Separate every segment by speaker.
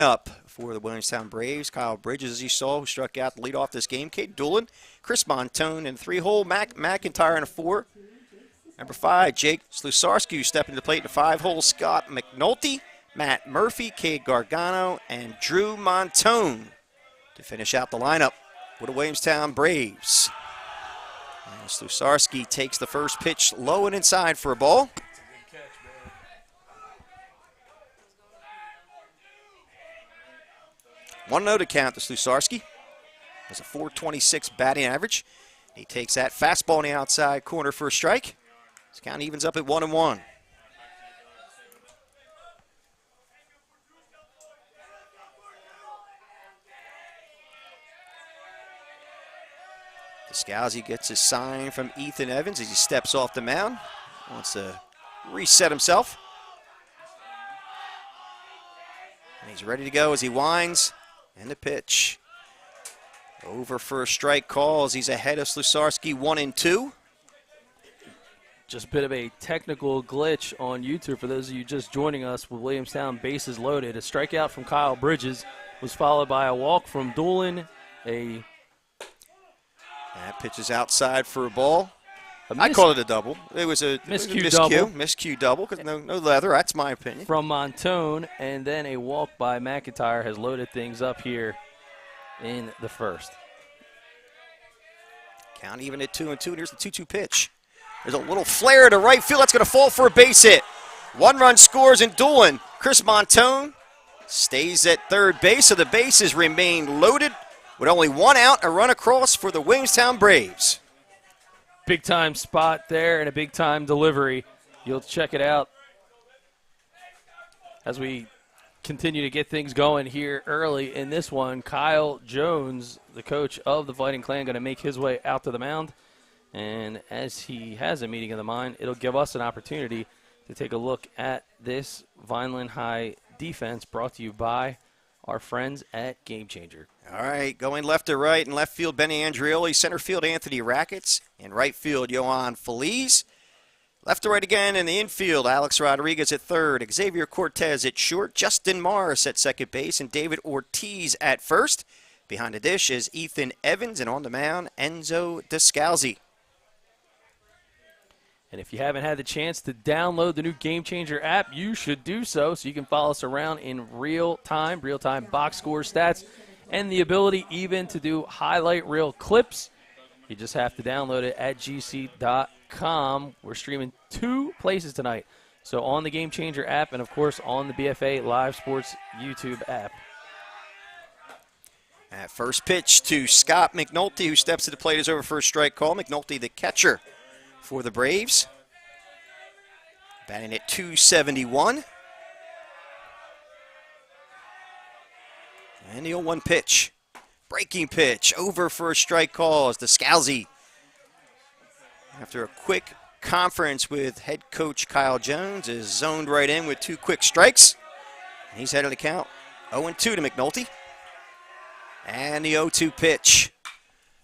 Speaker 1: Up for the Williamstown Braves, Kyle Bridges, as you saw, who struck out to lead off this game. Cade Doolin, Chris Montone in 3-hole, McIntyre in a 4. Number 5, Jake Slusarski, stepping to the plate in a 5-hole. Scott McNulty, Matt Murphy, Cade Gargano, and Drew Montone to finish out the lineup for the Williamstown Braves. And Slusarski takes the first pitch low and inside for a ball. 1-0 to count to Slusarski. Has a .426 batting average. He takes that fastball on the outside corner for a strike. His count evens up at 1-1. Njsiaa gets his sign from Ethan Evans as he steps off the mound. Wants to reset himself. And he's ready to go as he winds. And the pitch. Over for a strike call as he's ahead of Slusarski, 1-2.
Speaker 2: Just a bit of a technical glitch on YouTube for those of you just joining us with Williamstown bases loaded. A strikeout from Kyle Bridges was followed by a walk from Doolin. That
Speaker 1: pitch is outside for a ball. I call it a double. It was a miscue double because no leather. That's my opinion.
Speaker 2: From Montone, and then a walk by McIntyre has loaded things up here in the first.
Speaker 1: Count even at 2-2. And here's the 2-2 pitch. There's a little flare to right field. That's going to fall for a base hit. 1 run scores in Doolin. Chris Montone stays at third base, so the bases remain loaded with only 1 out, a run across for the Williamstown Braves.
Speaker 2: Big time spot there and a big time delivery. You'll check it out as we continue to get things going here early in this one. Kyle Jones, the coach of the Fighting Clan, going to make his way out to the mound. And as he has a meeting of the mind, it'll give us an opportunity to take a look at this Vineland High defense brought to you by our friends at GameChanger.
Speaker 1: All right, going left to right. In left field, Benny Andreoli. Center field, Anthony Rackets. In right field, Johan Feliz. Left to right again in the infield, Alex Rodriguez at third. Xavier Cortez at short. Justin Morris at second base. And David Ortiz at first. Behind the dish is Ethan Evans. And on the mound, Njsiaa.
Speaker 2: And if you haven't had the chance to download the new GameChanger app, you should do so you can follow us around in real-time box score stats, and the ability even to do highlight reel clips. You just have to download it at gc.com. We're streaming 2 places tonight. So on the GameChanger app and, of course, on the BFA Live Sports YouTube app.
Speaker 1: At first pitch to Scott McNulty, who steps to the plate, is over for a strike call. McNulty, the catcher for the Braves. Batting at .271. And the 0-1 pitch. Breaking pitch. Over for a strike call as Njsiaa, after a quick conference with head coach Kyle Jones, is zoned right in with 2 quick strikes. And he's headed to count 0-2 to McNulty. And the 0-2 pitch.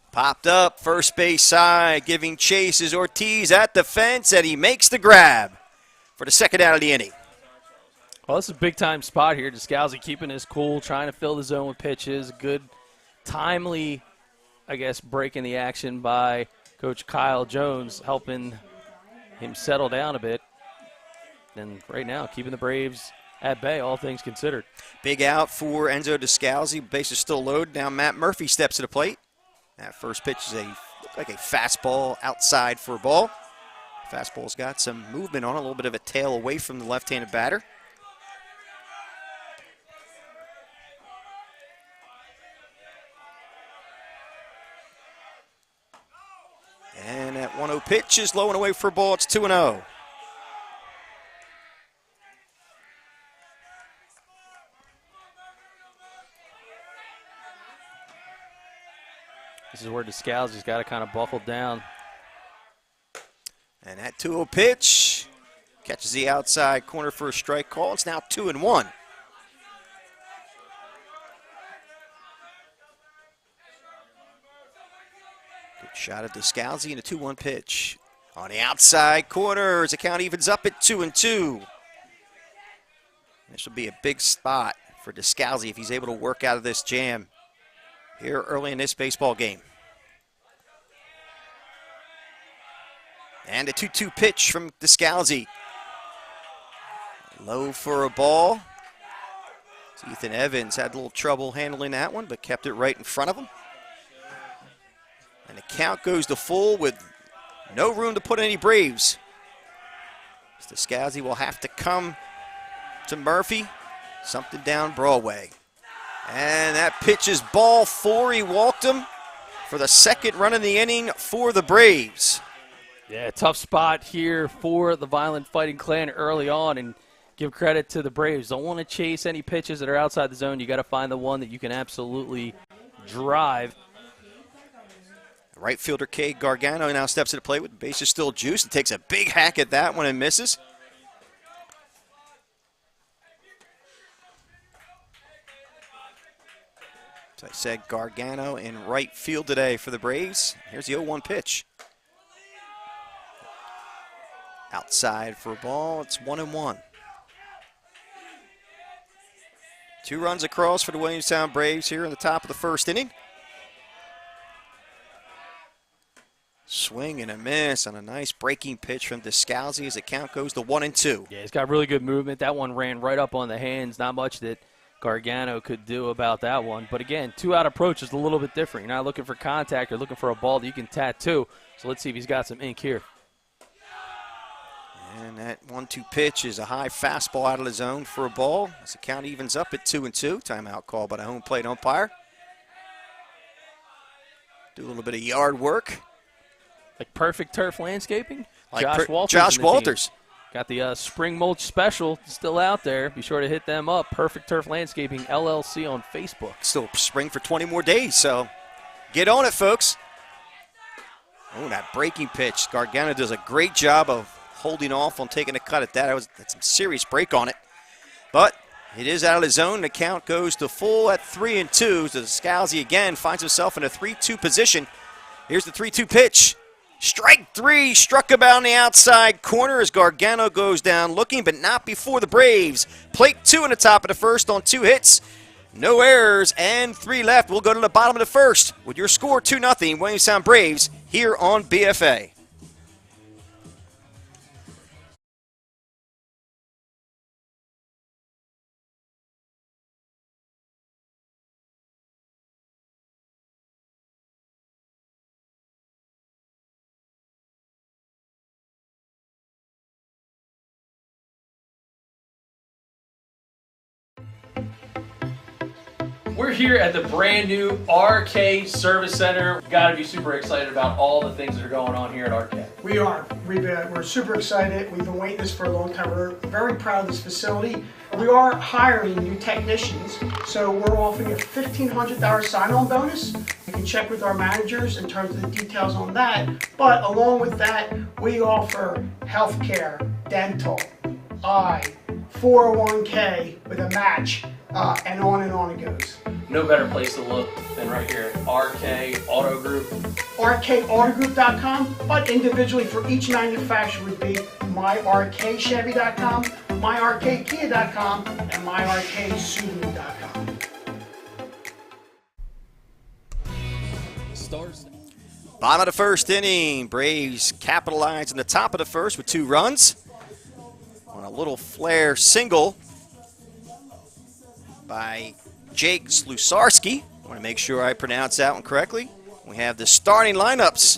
Speaker 1: Popped up, first base side, giving chase is Ortiz at the fence, and he makes the grab for the second out of the inning.
Speaker 2: Well, this is a big-time spot here. Njsiaa keeping his cool, trying to fill the zone with pitches. Good, timely, breaking the action by Coach Kyle Jones, helping him settle down a bit. And right now, keeping the Braves at bay, all things considered.
Speaker 1: Big out for Njsiaa. Base is still loaded. Now Matt Murphy steps to the plate. That first pitch is like a fastball outside for a ball. Fastball's got some movement on it, a little bit of a tail away from the left-handed batter. And that 1-0 pitch is low and away for a ball. It's 2-0.
Speaker 2: This is where Njsiaa's got to kind of buckle down.
Speaker 1: And that 2-0 pitch catches the outside corner for a strike call. It's now 2-1. Good shot at Njsiaa and a 2-1 pitch. On the outside corner, as the count evens up at 2-2. This will be a big spot for Njsiaa if he's able to work out of this jam here early in this baseball game. And a 2-2 pitch from Njsiaa. Low for a ball. Ethan Evans had a little trouble handling that one, but kept it right in front of him. And the count goes to full with no room to put any Braves. Njsiaa will have to come to Murphy. Something down Broadway. And that pitch is ball 4. He walked him for the second run in the inning for the Braves.
Speaker 2: Yeah, tough spot here for the Vineland Fighting Clan early on, and give credit to the Braves. Don't want to chase any pitches that are outside the zone. You got to find the one that you can absolutely drive.
Speaker 1: Right fielder Cade Gargano now steps to the plate with the bases still juiced and takes a big hack at that one and misses. As I said, Gargano in right field today for the Braves. Here's the 0-1 pitch. Outside for a ball. It's 1-1. 2 runs across for the Williamstown Braves here in the top of the first inning. Swing and a miss on a nice breaking pitch from Njsiaa as the count goes to 1-2.
Speaker 2: Yeah, he's got really good movement. That one ran right up on the hands. Not much that Gargano could do about that one. But again, 2-out approach is a little bit different. You're not looking for contact. You're looking for a ball that you can tattoo. So let's see if he's got some ink here.
Speaker 1: And that 1-2 pitch is a high fastball out of the zone for a ball. As the count evens up at 2-2. Timeout call by the home plate umpire. Do a little bit of yard work.
Speaker 2: Like Perfect Turf Landscaping?
Speaker 1: Like
Speaker 2: Josh
Speaker 1: Walters.
Speaker 2: Got the spring mulch special still out there. Be sure to hit them up. Perfect Turf Landscaping, LLC on Facebook.
Speaker 1: Still spring for 20 more days, so get on it, folks. Oh, that breaking pitch. Gargano does a great job of holding off on taking a cut at that. That's some serious break on it. But it is out of the zone. The count goes to full at 3-2. So Njsiaa again finds himself in a 3-2 position. Here's the 3-2 pitch. Strike 3, struck about on the outside corner as Gargano goes down looking, but not before the Braves. Plate 2 in the top of the first on 2 hits. No errors and 3 left. We'll go to the bottom of the first with your score 2-0 Williamstown Braves here on BFA.
Speaker 2: We're here at the brand new RK Service Center. Got to be super excited about all the things that are going on here at RK.
Speaker 3: We are. We're super excited. We've been waiting this for a long time. We're very proud of this facility. We are hiring new technicians, so we're offering a $1,500 sign-on bonus. You can check with our managers in terms of the details on that. But along with that, we offer healthcare, dental, eye, 401k with a match, and on it goes.
Speaker 2: No better place to look than right here at RK Auto Group.
Speaker 3: RKAutogroup.com, but individually for each manufacturer would be myrkchevy.com, myrkkia.com, and myrksubaru.com.
Speaker 1: Bottom of the first inning, Braves capitalize in the top of the first with 2 runs on a little flare single by Jake Slusarski. I want to make sure I pronounce that one correctly. We have the starting lineups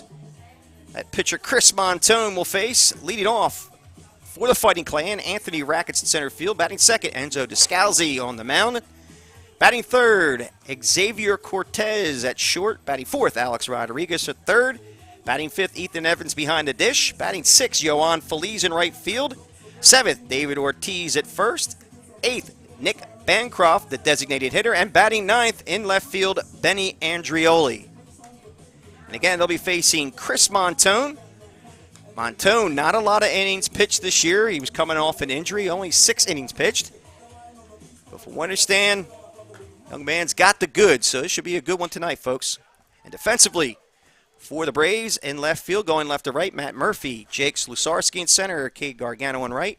Speaker 1: that pitcher Chris Montone will face. Leading off for the Fighting Clan, Anthony Rackets in center field. Batting second, Njsiaa on the mound. Batting third, Xavier Cortez at short. Batting fourth, Alex Rodriguez at third. Batting fifth, Ethan Evans behind the dish. Batting sixth, Yohan Feliz in right field. Seventh, David Ortiz at first. Eighth, Nick Bancroft, the designated hitter, and batting ninth in left field, Benny Andreoli. And again, they'll be facing Chris Montone. Montone, not a lot of innings pitched this year. He was coming off an injury, only 6 innings pitched. But from what I understand, young man's got the goods, so this should be a good one tonight, folks. And defensively, for the Braves in left field, going left to right, Matt Murphy, Jake Slusarski in center, Cade Gargano on right.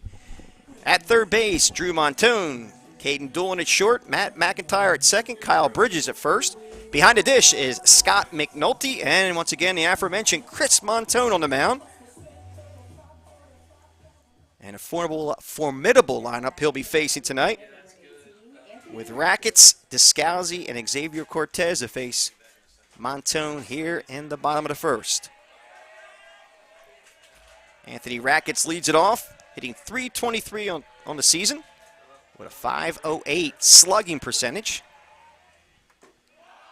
Speaker 1: At third base, Drew Montone, Caden Doolin at short, Matt McIntyre at second, Kyle Bridges at first. Behind the dish is Scott McNulty, and once again, the aforementioned Chris Montone on the mound. And a formidable lineup he'll be facing tonight, with Rackets, Descalzi, and Xavier Cortez to face Montone here in the bottom of the first. Anthony Rackets leads it off, hitting .323 on the season with a .508 slugging percentage.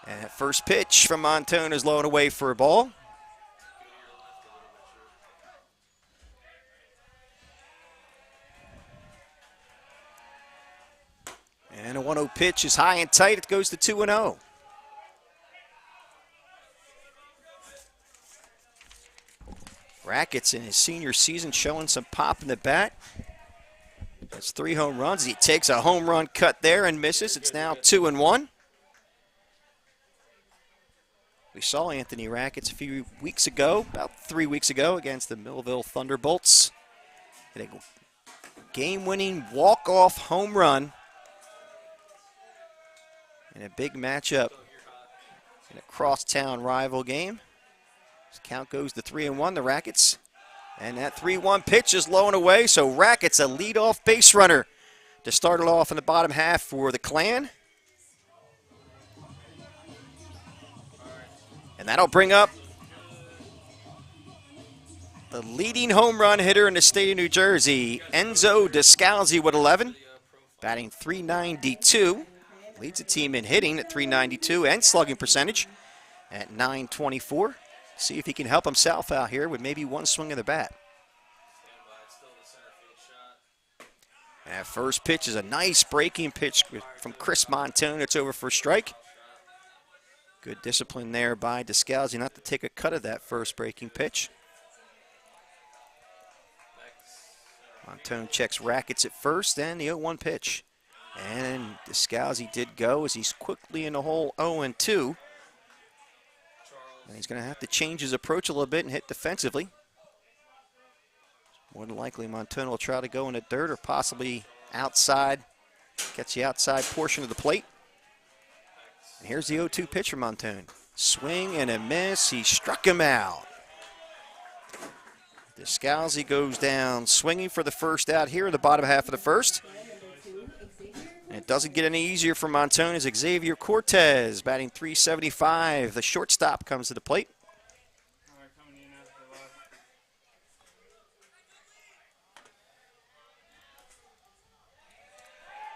Speaker 1: And that first pitch from Montone is low and away for a ball. And a 1-0 pitch is high and tight. It goes to 2-0. Rackets in his senior season showing some pop in the bat. That's 3 home runs. He takes a home run cut there and misses. It's now 2-1. We saw Anthony Rackets a few weeks ago, about 3 weeks ago, against the Millville Thunderbolts. Hit a game-winning walk-off home run in a big matchup in a crosstown rival game. This count goes to 3-1, the Rackets. And that 3-1 pitch is low and away, so Rackets a leadoff base runner to start it off in the bottom half for the Clan. And that'll bring up the leading home run hitter in the state of New Jersey, Enzo Descalzi with 11, batting .392. Leads the team in hitting at .392 and slugging percentage at .924. See if he can help himself out here with maybe one swing of the bat. And that first pitch is a nice breaking pitch from Chris Montone. It's over for a strike. Good discipline there by Descalzi not to take a cut of that first breaking pitch. Montone checks Rackets at first, and the 0-1 pitch. And Descalzi did go as he's quickly in the hole 0-2. And he's going to have to change his approach a little bit and hit defensively. More than likely, Montone will try to go in the dirt or possibly outside, catch the outside portion of the plate. And here's the 0-2 pitch from Montone. Swing and a miss. He struck him out. Descalzi goes down swinging for the first out here in the bottom half of the first. And it doesn't get any easier for Montone as Xavier Cortez batting .375. The shortstop comes to the plate.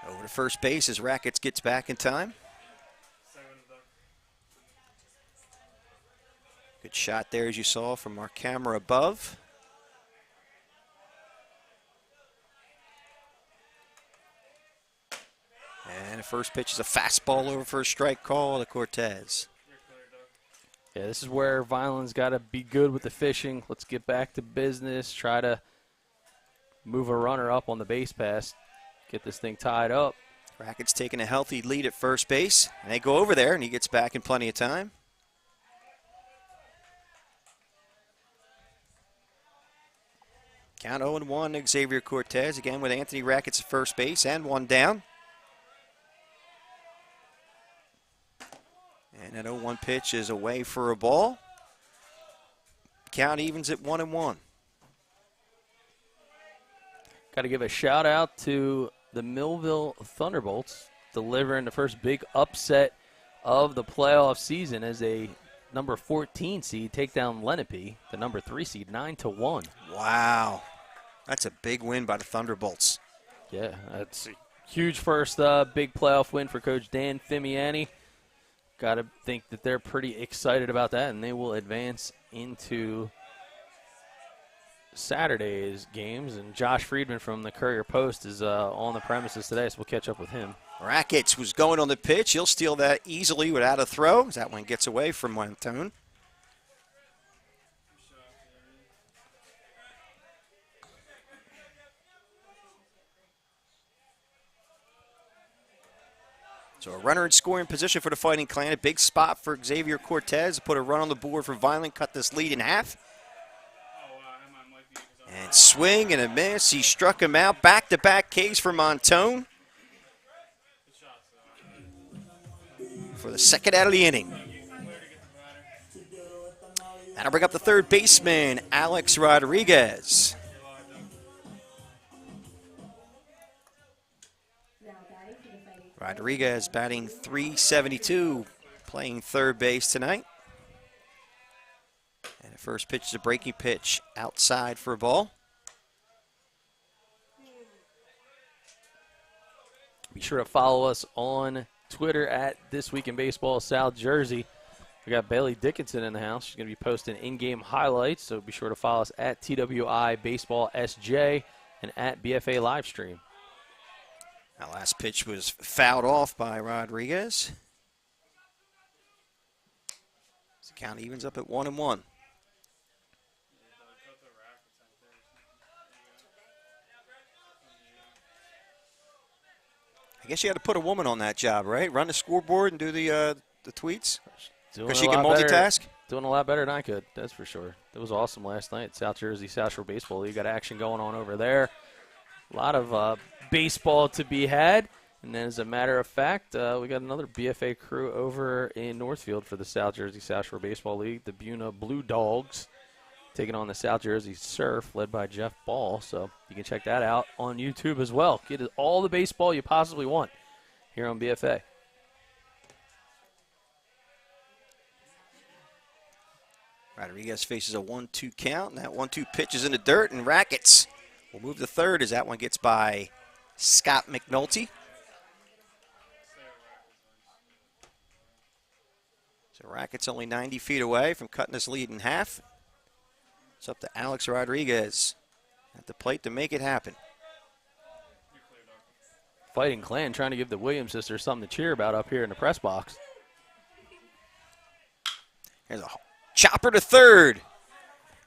Speaker 1: Over to first base as Rackets gets back in time. Good shot there as you saw from our camera above. And the first pitch is a fastball over for a strike call to Cortez.
Speaker 2: Yeah, this is where Vineland's got to be good with the fishing. Let's get back to business. Try to move a runner up on the base pass. Get this thing tied up.
Speaker 1: Rackets taking a healthy lead at first base. And they go over there, and he gets back in plenty of time. Count 0-1 Xavier Cortez, again with Anthony Rackets at first base and one down. And that 0-1 pitch is away for a ball. Count evens at 1-1.
Speaker 2: Got to give a shout out to the Millville Thunderbolts delivering the first big upset of the playoff season as a number 14 seed take down Lenape, the number 3 seed, 9-1.
Speaker 1: Wow. That's a big win by the Thunderbolts.
Speaker 2: Yeah, that's a huge first big playoff win for Coach Dan Fimiani. Got to think that they're pretty excited about that, and they will advance into Saturday's games. And Josh Friedman from the Courier Post is on the premises today, so we'll catch up with him.
Speaker 1: Rackets was going on the pitch. He'll steal that easily without a throw. That one gets away from Montone. So a runner in scoring position for the Fighting Clan. A big spot for Xavier Cortez. Put a run on the board for Vineland. Cut this lead in half. And swing and a miss. He struck him out. Back-to-back Ks for Montone. for the second out of the inning. That'll bring up the third baseman, Alex Rodriguez. Rodriguez batting .372, playing third base tonight. And the first pitch is a breaking pitch outside for a ball.
Speaker 2: Be sure to follow us on Twitter at This Week in Baseball South Jersey. We got Bailey Dickinson in the house. She's going to be posting in-game highlights, so be sure to follow us at TWI Baseball SJ and at BFA Livestream.
Speaker 1: That last pitch was fouled off by Rodriguez. The count evens up at 1-1. I guess you had to put a woman on that job, right? Run the scoreboard and do the tweets? Because she can multitask?
Speaker 2: Doing a lot better than I could, that's for sure. It was awesome last night. South Jersey South Shore Baseball League got action going on over there. A lot of baseball to be had. And then as a matter of fact, we got another BFA crew over in Northfield for the South Jersey South Shore Baseball League, the Buna Blue Dogs, taking on the South Jersey Surf, led by Jeff Ball. So you can check that out on YouTube as well. Get all the baseball you possibly want here on BFA.
Speaker 1: Rodriguez faces a 1-2 count, and that 1-2 pitch is in the dirt, and Rackets will move to third as that one gets by Scott McNulty. So Rackets only 90 feet away from cutting this lead in half. It's up to Alex Rodriguez at the plate to make it happen.
Speaker 2: Fighting Clan trying to give the Williams sisters something to cheer about up here in the press box.
Speaker 1: There's a chopper to third.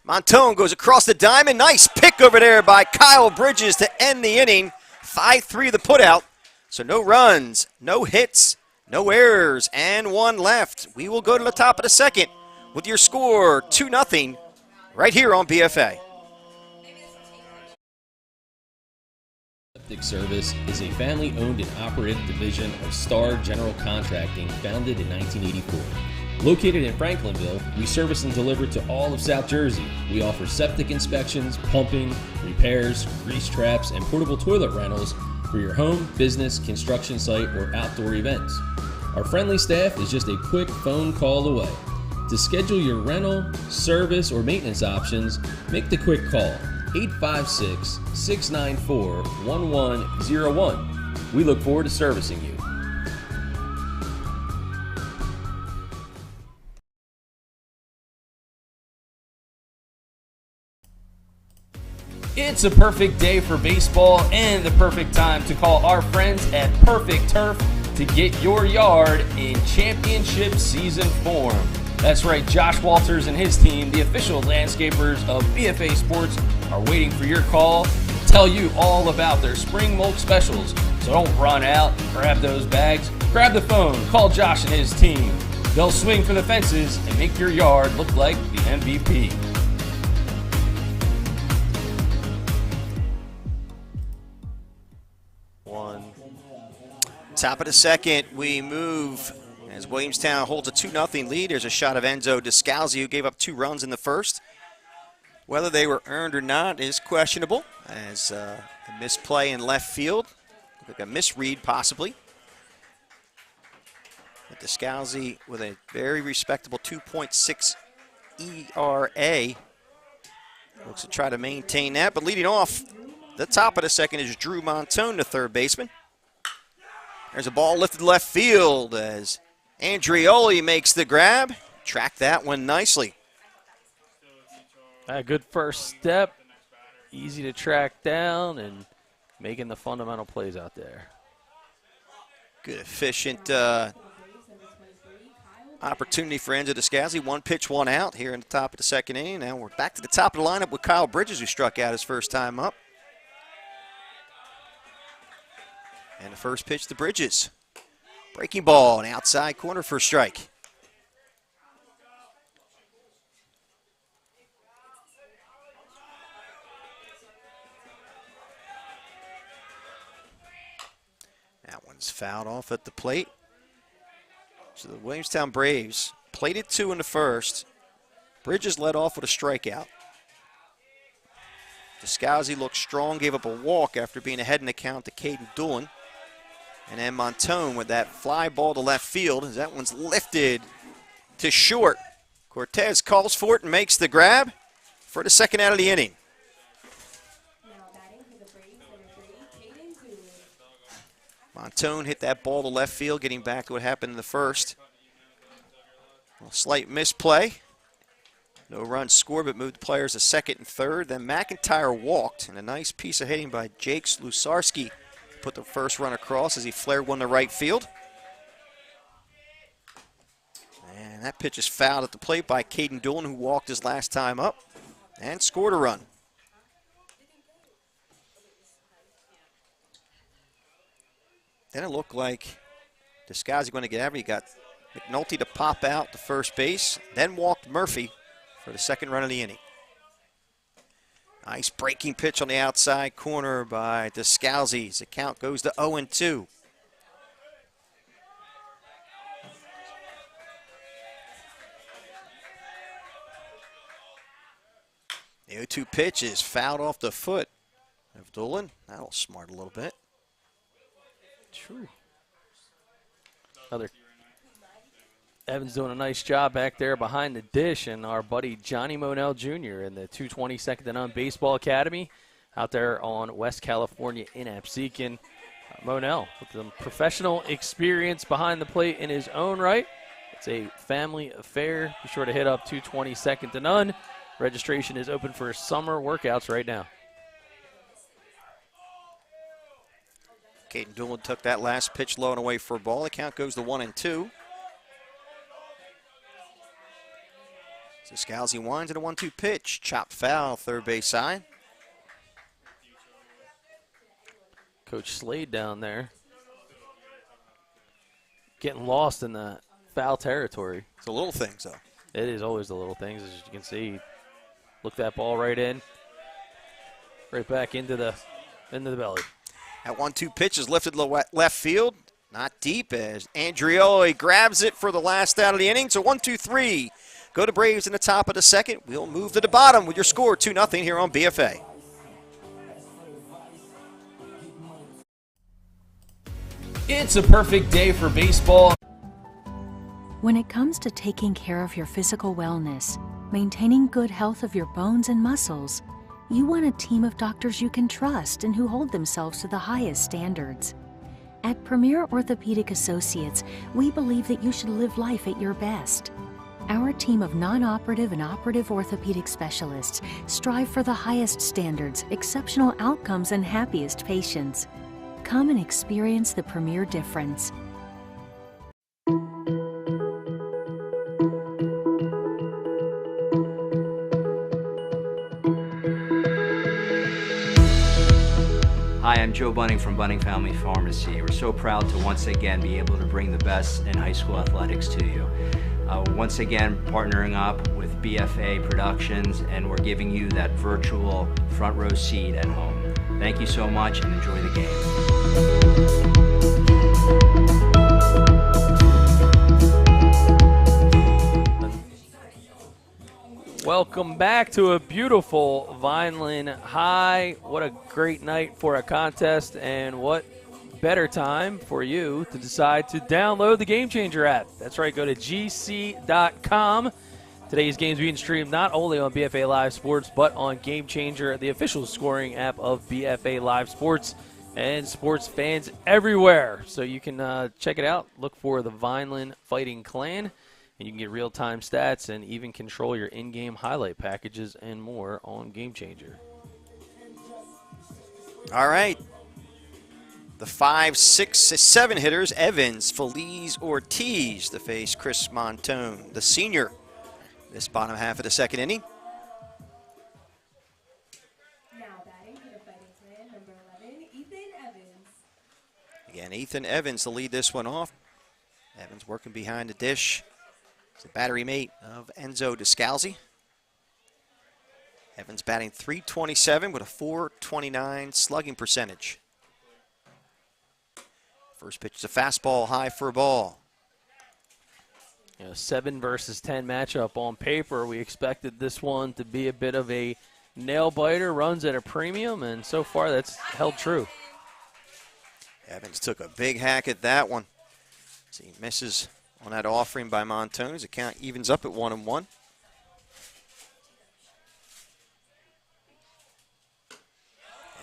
Speaker 1: Montone goes across the diamond. Nice pick over there by Kyle Bridges to end the inning. 5-3 the putout. So no runs, no hits, no errors, and one left. We will go to the top of the second with your score 2-0 right here on BFA.
Speaker 4: Septic Service is a family-owned and operated division of Star General Contracting founded in 1984. Located in Franklinville, we service and deliver to all of South Jersey. We offer septic inspections, pumping, repairs, grease traps, and portable toilet rentals for your home, business, construction site, or outdoor events. Our friendly staff is just a quick phone call away. To schedule your rental, service, or maintenance options, make the quick call, 856-694-1101. We look forward to servicing you. It's a perfect day for baseball and the perfect time to call our friends at Perfect Turf to get your yard in championship season form. That's right, Josh Walters and his team, the official landscapers of BFA Sports, are waiting for your call to tell you all about their spring mulch specials. So don't run out and grab those bags. Grab the phone, call Josh and his team. They'll swing for the fences and make your yard look like the MVP.
Speaker 1: Top of the second, we move as Williamstown holds a 2-0 lead. There's a shot of Njsiaa, who gave up 2 runs in the first. Whether they were earned or not is questionable, as a misplay in left field, like a misread possibly. But Njsiaa with a very respectable 2.6 ERA. Looks to try to maintain that, but leading off the top of the second is Drew Montone, the third baseman. There's a ball lifted left field as Andreoli makes the grab. Track that one nicely.
Speaker 2: A good first step. Easy to track down and making the fundamental plays out there.
Speaker 1: Good, efficient opportunity for Njsiaa. 1 pitch, 1 out here in the top of the second inning. Now we're back to the top of the lineup with Kyle Bridges, who struck out his first time up. And the first pitch to Bridges. Breaking ball, an outside corner for a strike. That one's fouled off at the plate. So the Williamstown Braves played it 2 in the first. Bridges led off with a strikeout. Njsiaa looked strong, gave up a walk after being ahead in the count to Caden Doolin. And then Montone with that fly ball to left field, as that one's lifted to short. Cortez calls for it and makes the grab for the second out of the inning. Montone hit that ball to left field, getting back to what happened in the first. A slight misplay. No runs scored, but moved players to second and third. Then McIntyre walked, and a nice piece of hitting by Jake Slusarski put the first run across as he flared one to right field. And that pitch is fouled at the plate by Caden Doolin, who walked his last time up and scored a run. Then it looked like Njsiaa going to get after. He got McNulty to pop out to first base, then walked Murphy for the second run of the inning. Nice breaking pitch on the outside corner by Njsiaa. The count goes to 0-2. The 0-2 pitch is fouled off the foot of Doolin. That'll smart a little bit.
Speaker 2: True. Evans doing a nice job back there behind the dish, and our buddy Johnny Monell Jr. in the 222nd and on Baseball Academy out there on West California in Absecon. Monell with some professional experience behind the plate in his own right. It's a family affair. Be sure to hit up 222nd and none. Registration is open for summer workouts right now.
Speaker 1: Caden Doolin took that last pitch low and away for a ball. The count goes to 1-2. Njsiaa winds at a 1-2 pitch. Chop foul, third base side.
Speaker 2: Coach Slade down there getting lost in the foul territory.
Speaker 1: It's the little things, though.
Speaker 2: It is always the little things, as you can see. Look that ball right in, right back into the belly.
Speaker 1: That 1-2 pitch is lifted left field. Not deep as Andreoli grabs it for the last out of the inning. So 1-2-3. Go to Braves in the top of the second. We'll move to the bottom with your score 2-0 here on BFA.
Speaker 4: It's a perfect day for baseball.
Speaker 5: When it comes to taking care of your physical wellness, maintaining good health of your bones and muscles, you want a team of doctors you can trust and who hold themselves to the highest standards. At Premier Orthopedic Associates, we believe that you should live life at your best. Our team of non-operative and operative orthopedic specialists strive for the highest standards, exceptional outcomes, and happiest patients. Come and experience the Premier difference.
Speaker 6: Hi, I'm Joe Bunning from Bunning Family Pharmacy. We're so proud to once again be able to bring the best in high school athletics to you. Once again, partnering up with BFA Productions, and we're giving you that virtual front row seat at home. Thank you so much and enjoy the game.
Speaker 2: Welcome back to a beautiful Vineland High. What a great night for a contest, and what better time for you to decide to download the GameChanger app. That's right, go to gc.com. Today's games being streamed not only on BFA Live Sports, but on GameChanger, the official scoring app of BFA Live Sports, and sports fans everywhere. So you can check it out. Look for the Vineland Fighting Clan, and you can get real-time stats and even control your in-game highlight packages and more on GameChanger.
Speaker 1: All right. The 5, 6, 7 hitters, Evans, Feliz, Ortiz, to face Chris Montone, the senior, this bottom half of the second inning.
Speaker 7: Now batting for the Fighting Clan, number 11, Ethan Evans.
Speaker 1: Again, Ethan Evans to lead this one off. Evans working behind the dish. It's a battery mate of Njsiaa. Evans batting .327 with a .429 slugging percentage. First pitch is a fastball high for a ball.
Speaker 2: You know, 7 versus 10 matchup on paper. We expected this one to be a bit of a nail biter, runs at a premium, and so far that's held true.
Speaker 1: Evans took a big hack at that one. So he misses on that offering by Montone. His account evens up at 1-1.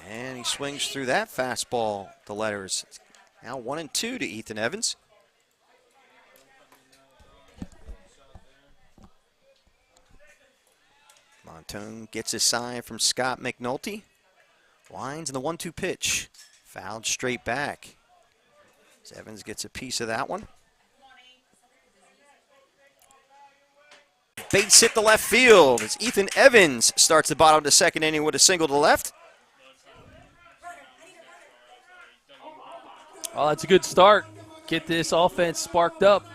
Speaker 1: And he swings through that fastball to letters. Now 1-2 to Ethan Evans. Montone gets a sign from Scott McNulty. Winds in the 1-2 pitch. Fouled straight back. As Evans gets a piece of that one. Base hit to left field as Ethan Evans starts the bottom of the second inning with a single to left.
Speaker 2: Oh, that's a good start. Get this offense sparked up.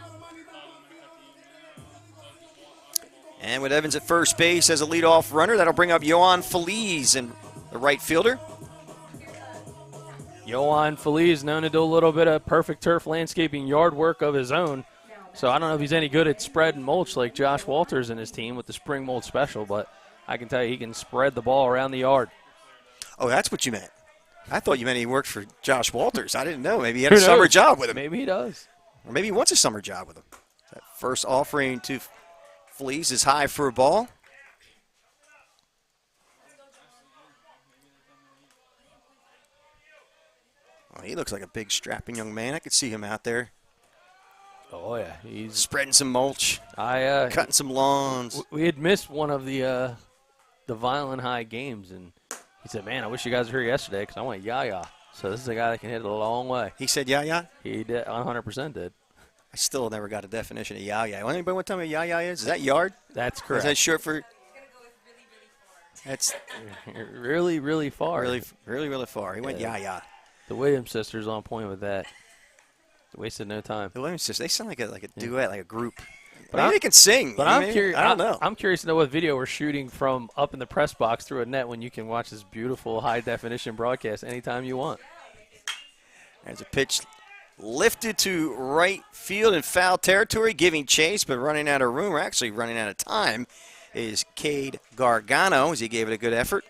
Speaker 1: And with Evans at first base as a leadoff runner, that'll bring up Yohan Feliz in the right fielder.
Speaker 2: Yohan Feliz known to do a little bit of perfect turf landscaping yard work of his own. So I don't know if he's any good at spread and mulch like Josh Walters and his team with the spring mulch special, but I can tell you he can spread the ball around the yard.
Speaker 1: Oh, that's what you meant. I thought you meant he worked for Josh Walters. I didn't know. Maybe he had a summer job with him.
Speaker 2: Maybe he does.
Speaker 1: Or maybe he wants a summer job with him. That first offering to Feliz is high for a ball. Oh, he looks like a big, strapping young man. I could see him out there.
Speaker 2: Oh, yeah. He's
Speaker 1: spreading some mulch, cutting some lawns.
Speaker 2: We had missed one of the Vineland High games, and he said, man, I wish you guys were here yesterday because I want Njsiaa. So this is a guy that can hit it a long way.
Speaker 1: He said Njsiaa?
Speaker 2: He did, 100% did.
Speaker 1: I still never got a definition of Njsiaa. Anybody want to tell me what Njsiaa is? Is that yard?
Speaker 2: That's correct.
Speaker 1: Is that short for? That's
Speaker 2: really, really far.
Speaker 1: Really, really, really far. He went Njsiaa.
Speaker 2: The Williams sisters on point with that. Wasted no time.
Speaker 1: The Williams sisters, they sound like a duet, like a group.
Speaker 2: But
Speaker 1: maybe they can sing.
Speaker 2: But I'm curious.
Speaker 1: I don't know.
Speaker 2: I'm curious to know what video we're shooting from up in the press box through a net when you can watch this beautiful high definition broadcast anytime you want.
Speaker 1: There's a pitch lifted to right field in foul territory, giving chase, but running out of room, or actually running out of time, is Cade Gargano as he gave it a good effort.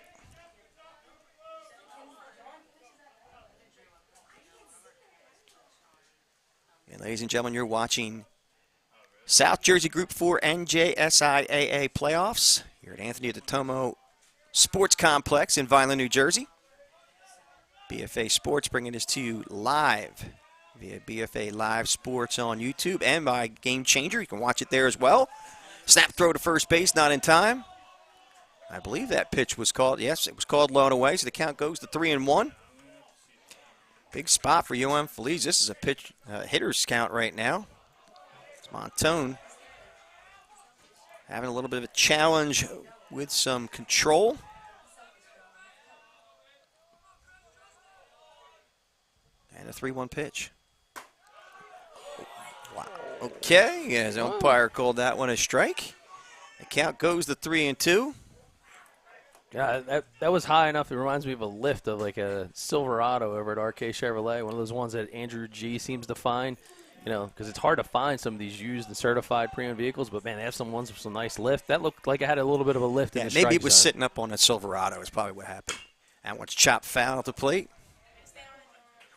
Speaker 1: And ladies and gentlemen, you're watching South Jersey Group 4 NJSIAA playoffs here at Anthony DeTomo Sports Complex in Vineland, New Jersey. BFA Sports bringing this to you live via BFA Live Sports on YouTube and by GameChanger. You can watch it there as well. Snap throw to first base, not in time. I believe that pitch was called. Yes, it was called low and away, so the count goes to 3-1. Big spot for Yohan Feliz. This is a pitch hitter's count right now. It's Montone having a little bit of a challenge with some control. And a 3-1 pitch. Wow. Okay, as the umpire called that one a strike. The count goes to 3-2.
Speaker 2: Yeah, that was high enough. It reminds me of a lift of like a Silverado over at RK Chevrolet, one of those ones that Andrew G seems to find, you know, because it's hard to find some of these used and certified pre-owned vehicles, but man, they have some ones with some nice lift. That looked like it had a little bit of a lift in the strike
Speaker 1: maybe it was
Speaker 2: zone.
Speaker 1: sitting up on a Silverado is probably what happened. And once chopped foul at the plate.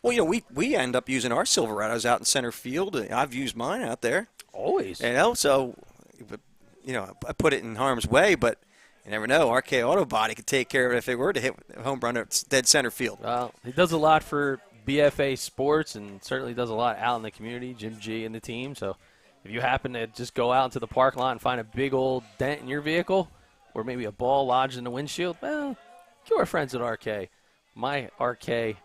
Speaker 1: Well, you know, we end up using our Silverados out in center field. I've used mine out there.
Speaker 2: Always.
Speaker 1: You know, so, you know, I put it in harm's way, but you never know. RK Auto Body could take care of it if they were to hit a home run at dead center field.
Speaker 2: Well, he does a lot for BFA Sports and certainly does a lot out in the community, Jim G and the team. So if you happen to just go out into the parking lot and find a big old dent in your vehicle or maybe a ball lodged in the windshield, well, to our friends at RK, myrkchevy.com.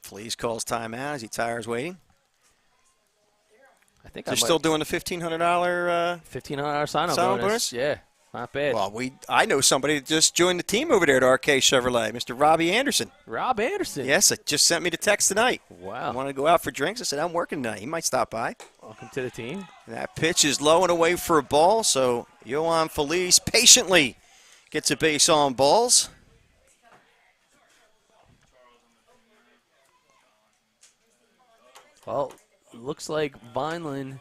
Speaker 1: Feliz calls timeout as he tires waiting.
Speaker 2: I think
Speaker 1: they're still doing the $1,500
Speaker 2: $1,500 sign-on bonus. Yeah, not bad.
Speaker 1: Well, I know somebody that just joined the team over there at RK Chevrolet, Mr. Robbie Anderson.
Speaker 2: Rob Anderson.
Speaker 1: Yes, just sent me the text tonight.
Speaker 2: Wow.
Speaker 1: I want to go out for drinks. I said, I'm working tonight. He might stop by.
Speaker 2: Welcome to the team.
Speaker 1: That pitch is low and away for a ball, so Yohan Feliz patiently gets a base on balls.
Speaker 2: Well, looks like Vineland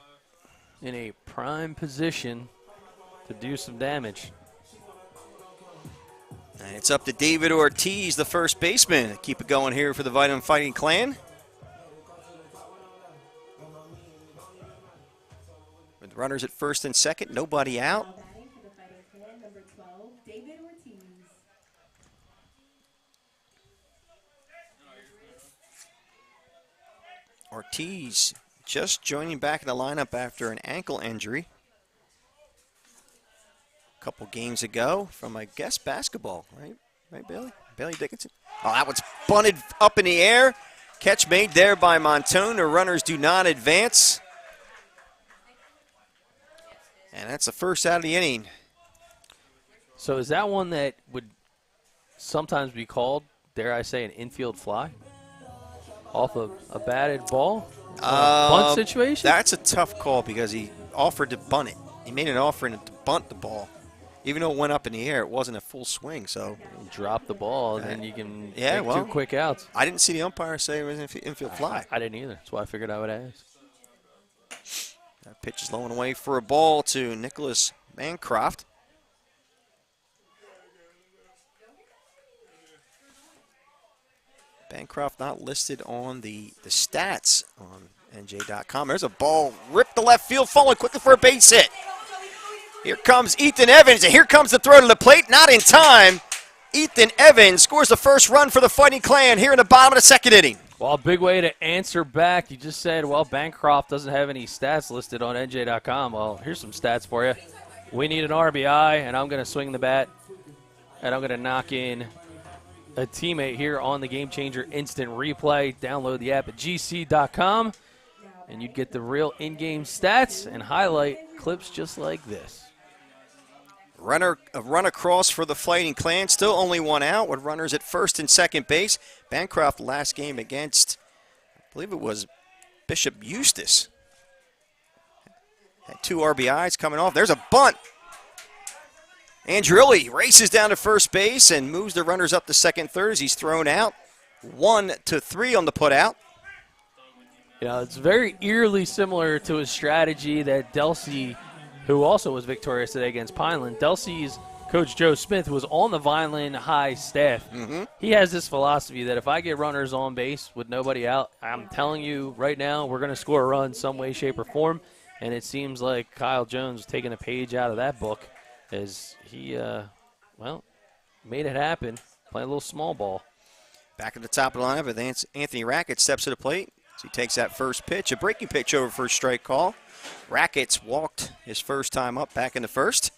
Speaker 2: in a prime position to do some damage.
Speaker 1: And it's up to David Ortiz, the first baseman, to keep it going here for the Vineland Fighting Clan. With runners at first and second, nobody out.
Speaker 7: Batting for the Fighting Clan, number 12, David Ortiz.
Speaker 1: Ortiz just joining back in the lineup after an ankle injury a couple games ago from, I guess, basketball, right? Right, Bailey? Bailey Dickinson? Oh, that one's bunted up in the air. Catch made there by Montone. The runners do not advance. And that's the first out of the inning.
Speaker 2: So is that one that would sometimes be called, dare I say, an infield fly? Off of a batted ball? Bunt situation?
Speaker 1: That's a tough call because he offered to bunt it. He made an offer to bunt the ball. Even though it went up in the air, it wasn't a full swing. So
Speaker 2: drop the ball, and then you can
Speaker 1: yeah,
Speaker 2: take
Speaker 1: well,
Speaker 2: 2 quick outs.
Speaker 1: I didn't see the umpire say it was an infield fly.
Speaker 2: I didn't either. That's why I figured I would ask.
Speaker 1: That pitch is low and away for a ball to Nicholas Bancroft. Bancroft not listed on the stats on NJ.com. There's a ball ripped to left field, falling quickly for a base hit. Here comes Ethan Evans, and here comes the throw to the plate. Not in time. Ethan Evans scores the first run for the Fighting Clan here in the bottom of the second inning.
Speaker 2: Well, a big way to answer back. You just said, well, Bancroft doesn't have any stats listed on NJ.com. Well, here's some stats for you. We need an RBI, and I'm going to swing the bat, and I'm going to knock in a teammate here on the Game Changer Instant Replay. Download the app at gc.com, and you'd get the real in-game stats and highlight clips just like this.
Speaker 1: A run across for the Fighting Clan. Still only one out with runners at first and second base. Bancroft last game against, I believe it was Bishop Eustace. Had 2 RBIs coming off. There's a bunt. Andreoli races down to first base and moves the runners up to second, third as he's thrown out. 1-3 on the putout.
Speaker 2: You know, it's very eerily similar to a strategy that Delsey, who also was victorious today against Pineland. Delsey's coach Joe Smith was on the Vineland High staff. He has this philosophy that if I get runners on base with nobody out, I'm telling you right now we're going to score a run some way, shape, or form. And it seems like Kyle Jones is taking a page out of that book as he, made it happen, playing a little small ball.
Speaker 1: Back at the top of the lineup with Anthony Rackets steps to the plate. So he takes that first pitch, a breaking pitch over for a strike call. Rackets walked his first time up back in the first.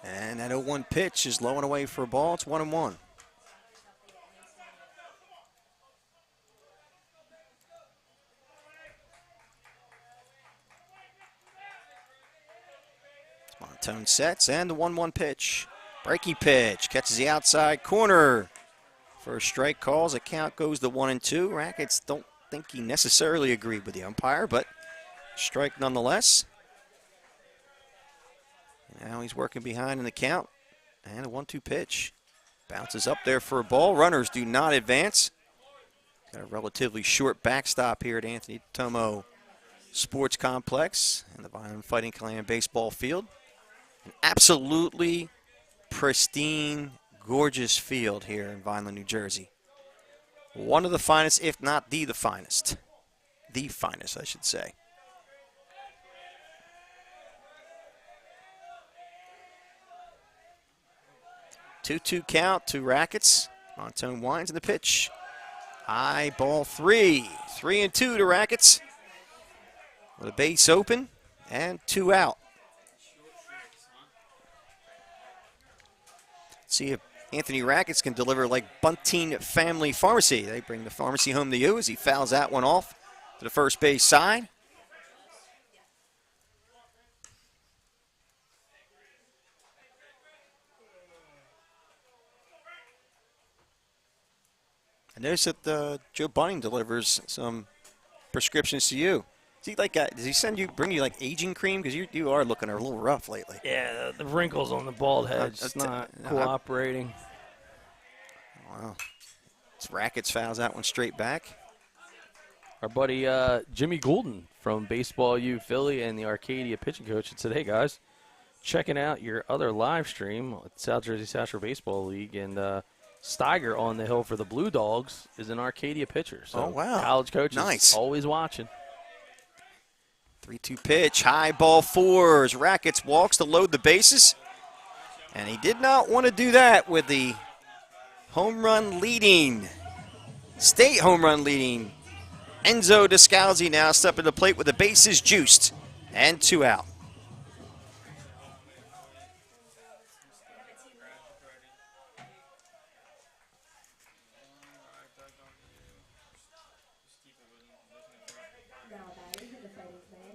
Speaker 1: And that 0-1 pitch is low and away for a ball. It's 1-1. Montone sets and the 1-1 pitch. Breaking pitch, catches the outside corner. First strike calls, the count goes to 1-2. Rackets don't think he necessarily agreed with the umpire, but strike nonetheless. Now he's working behind in the count. And a 1-2 pitch. Bounces up there for a ball. Runners do not advance. Got a relatively short backstop here at Anthony Tomo Sports Complex and the Vineland Fighting Clan baseball field. An absolutely pristine, gorgeous field here in Vineland, New Jersey. One of the finest, if not the finest. The finest, I should say. Two-two count to Rackets. Montone winds in the pitch. High ball 3. 3-2 to Rackets. With a base open and 2 out. See if Anthony Rackets can deliver like Bunting Family Pharmacy. They bring the pharmacy home to you as he fouls that one off to the first base side. I noticed that Joe Bunting delivers some prescriptions to you. Is he like, does he bring you like aging cream? Because you are looking a little rough lately.
Speaker 2: Yeah, the wrinkles on the bald head just not cooperating.
Speaker 1: Wow. Rackets fouls that one straight back.
Speaker 2: Our buddy Jimmy Goulden from Baseball U Philly and the Arcadia pitching coach said, hey, guys, checking out your other live stream at South Jersey South Shore Baseball League. And Steiger on the hill for the Blue Dogs is an Arcadia pitcher. So
Speaker 1: wow.
Speaker 2: College coaches
Speaker 1: Nice.
Speaker 2: Always watching.
Speaker 1: 3-2 pitch, high ball 4. Rackets walks to load the bases. And he did not want to do that with the state home run leading Njsiaa now stepping to the plate with the bases juiced and 2 out.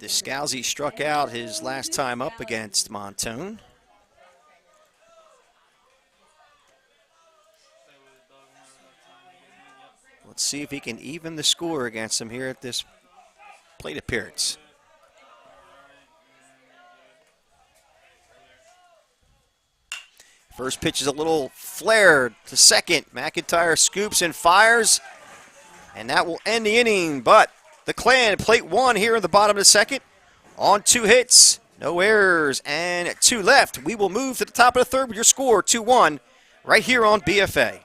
Speaker 1: Njsiaa struck out his last time up against Montone. Let's see if he can even the score against him here at this plate appearance. First pitch is a little flared to second. McIntyre scoops and fires, and that will end the inning. But the Clan, plate 1 here in the bottom of the second, on 2 hits, no errors, and 2 left. We will move to the top of the third with your score, 2-1, right here on BFA.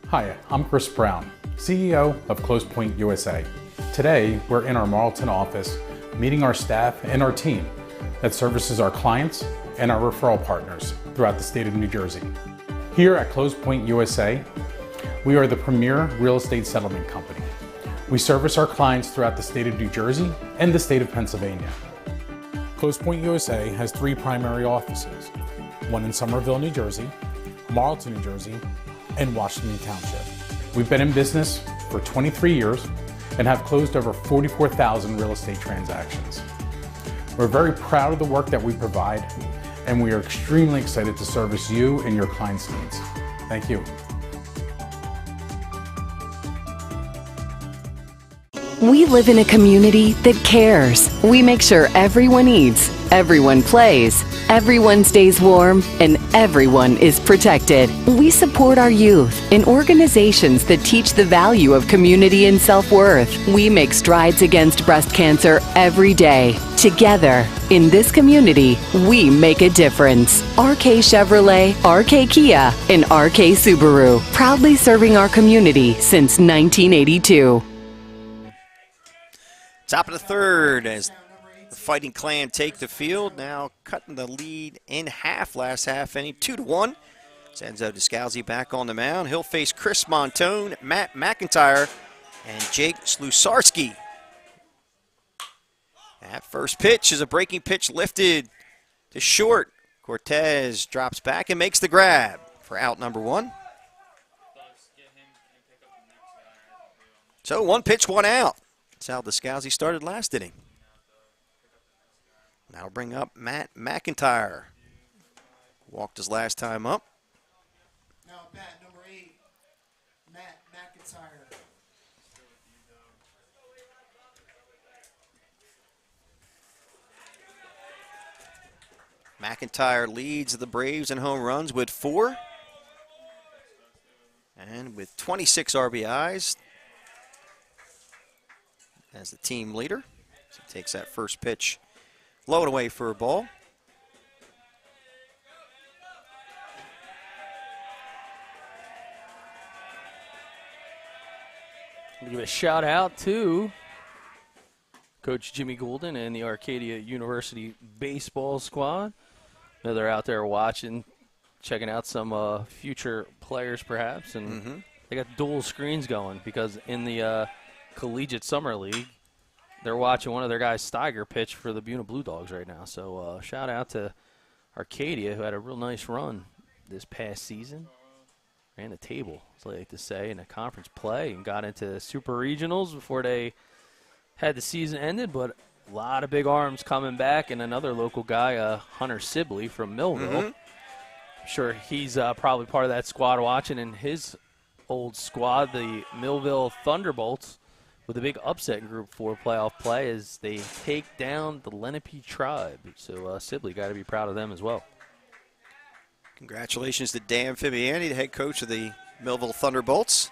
Speaker 8: Hi, I'm Chris Brown, CEO of Close Point USA. Today, we're in our Marlton office meeting our staff and our team that services our clients and our referral partners throughout the state of New Jersey. Here at Close Point USA, we are the premier real estate settlement company. We service our clients throughout the state of New Jersey and the state of Pennsylvania. Close Point USA has 3 primary offices, one in Somerville, New Jersey, Marlton, New Jersey, and Washington Township. We've been in business for 23 years and have closed over 44,000 real estate transactions. We're very proud of the work that we provide, and we are extremely excited to service you and your clients' needs. Thank you.
Speaker 9: We live in a community that cares. We make sure everyone eats, everyone plays, everyone stays warm, and everyone is protected. We support our youth in organizations that teach the value of community and self-worth. We make strides against breast cancer every day. Together, in this community, we make a difference. RK Chevrolet, RK Kia, and RK Subaru, proudly serving our community since 1982.
Speaker 1: Top of the third as the Fighting Clan take the field, now cutting the lead in half, last half inning, 2-1. Njsiaa back on the mound. He'll face Chris Montone, Matt McIntyre, and Jake Slusarski. That first pitch is a breaking pitch lifted to short. Cortez drops back and makes the grab for out number 1. So 1 pitch, 1 out. That's how Njsiaa started last inning. Now we'll bring up Matt McIntyre. Walked his last time up.
Speaker 10: Now bat number 8, Matt McIntyre.
Speaker 1: McIntyre leads the Braves in home runs with 4. And with 26 RBIs as the team leader. So he takes that first pitch, low and away for a ball.
Speaker 2: I'll give a shout out to Coach Jimmy Goulden and the Arcadia University baseball squad. I know they're out there watching, checking out some future players perhaps, and they got dual screens going because in the Collegiate Summer League, they're watching one of their guys, Steiger, pitch for the Buena Blue Dogs right now. So shout out to Arcadia, who had a real nice run this past season. Ran the table, as I like to say, in a conference play and got into super regionals before they had the season ended. But a lot of big arms coming back, and another local guy, Hunter Sibley from Millville, sure he's probably part of that squad watching, and his old squad, the Millville Thunderbolts, with a big upset in Group 4 playoff play as they take down the Lenape Tribe. So Sibley got to be proud of them as well.
Speaker 1: Congratulations to Dan Fibiani, the head coach of the Millville Thunderbolts.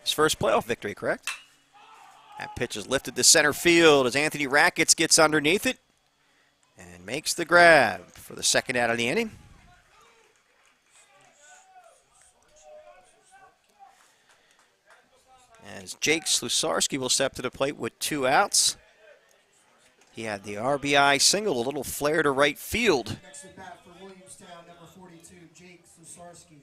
Speaker 1: His first playoff victory, correct? That pitch is lifted to center field as Anthony Rackets gets underneath it and makes the grab for the second out of the inning. As Jake Slusarski will step to the plate with 2 outs. He had the RBI single, a little flare to right field.
Speaker 10: Next at bat for Williamstown, number 42, Jake Susarski.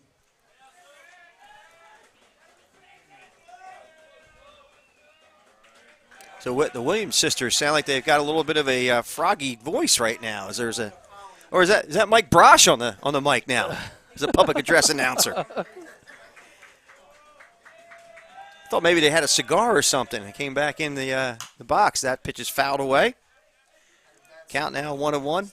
Speaker 1: So what the Williams sisters sound like they've got a little bit of a froggy voice right now. Is that Mike Brosh on the mic now? As a public address announcer. Thought maybe they had a cigar or something. They came back in the box. That pitch is fouled away. Count now 1-1.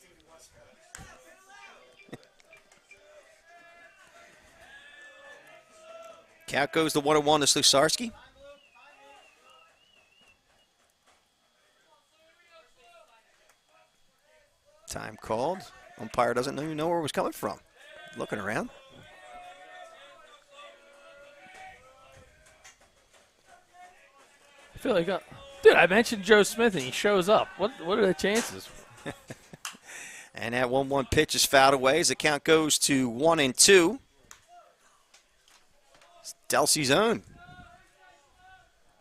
Speaker 1: Count goes to 1-1 to Slusarski. Time called. Umpire doesn't even know where it was coming from. Looking around.
Speaker 2: I feel like, dude, I mentioned Joe Smith and he shows up. What are the chances?
Speaker 1: And that 1-1 pitch is fouled away as the count goes to 1-2. It's Delsey's own.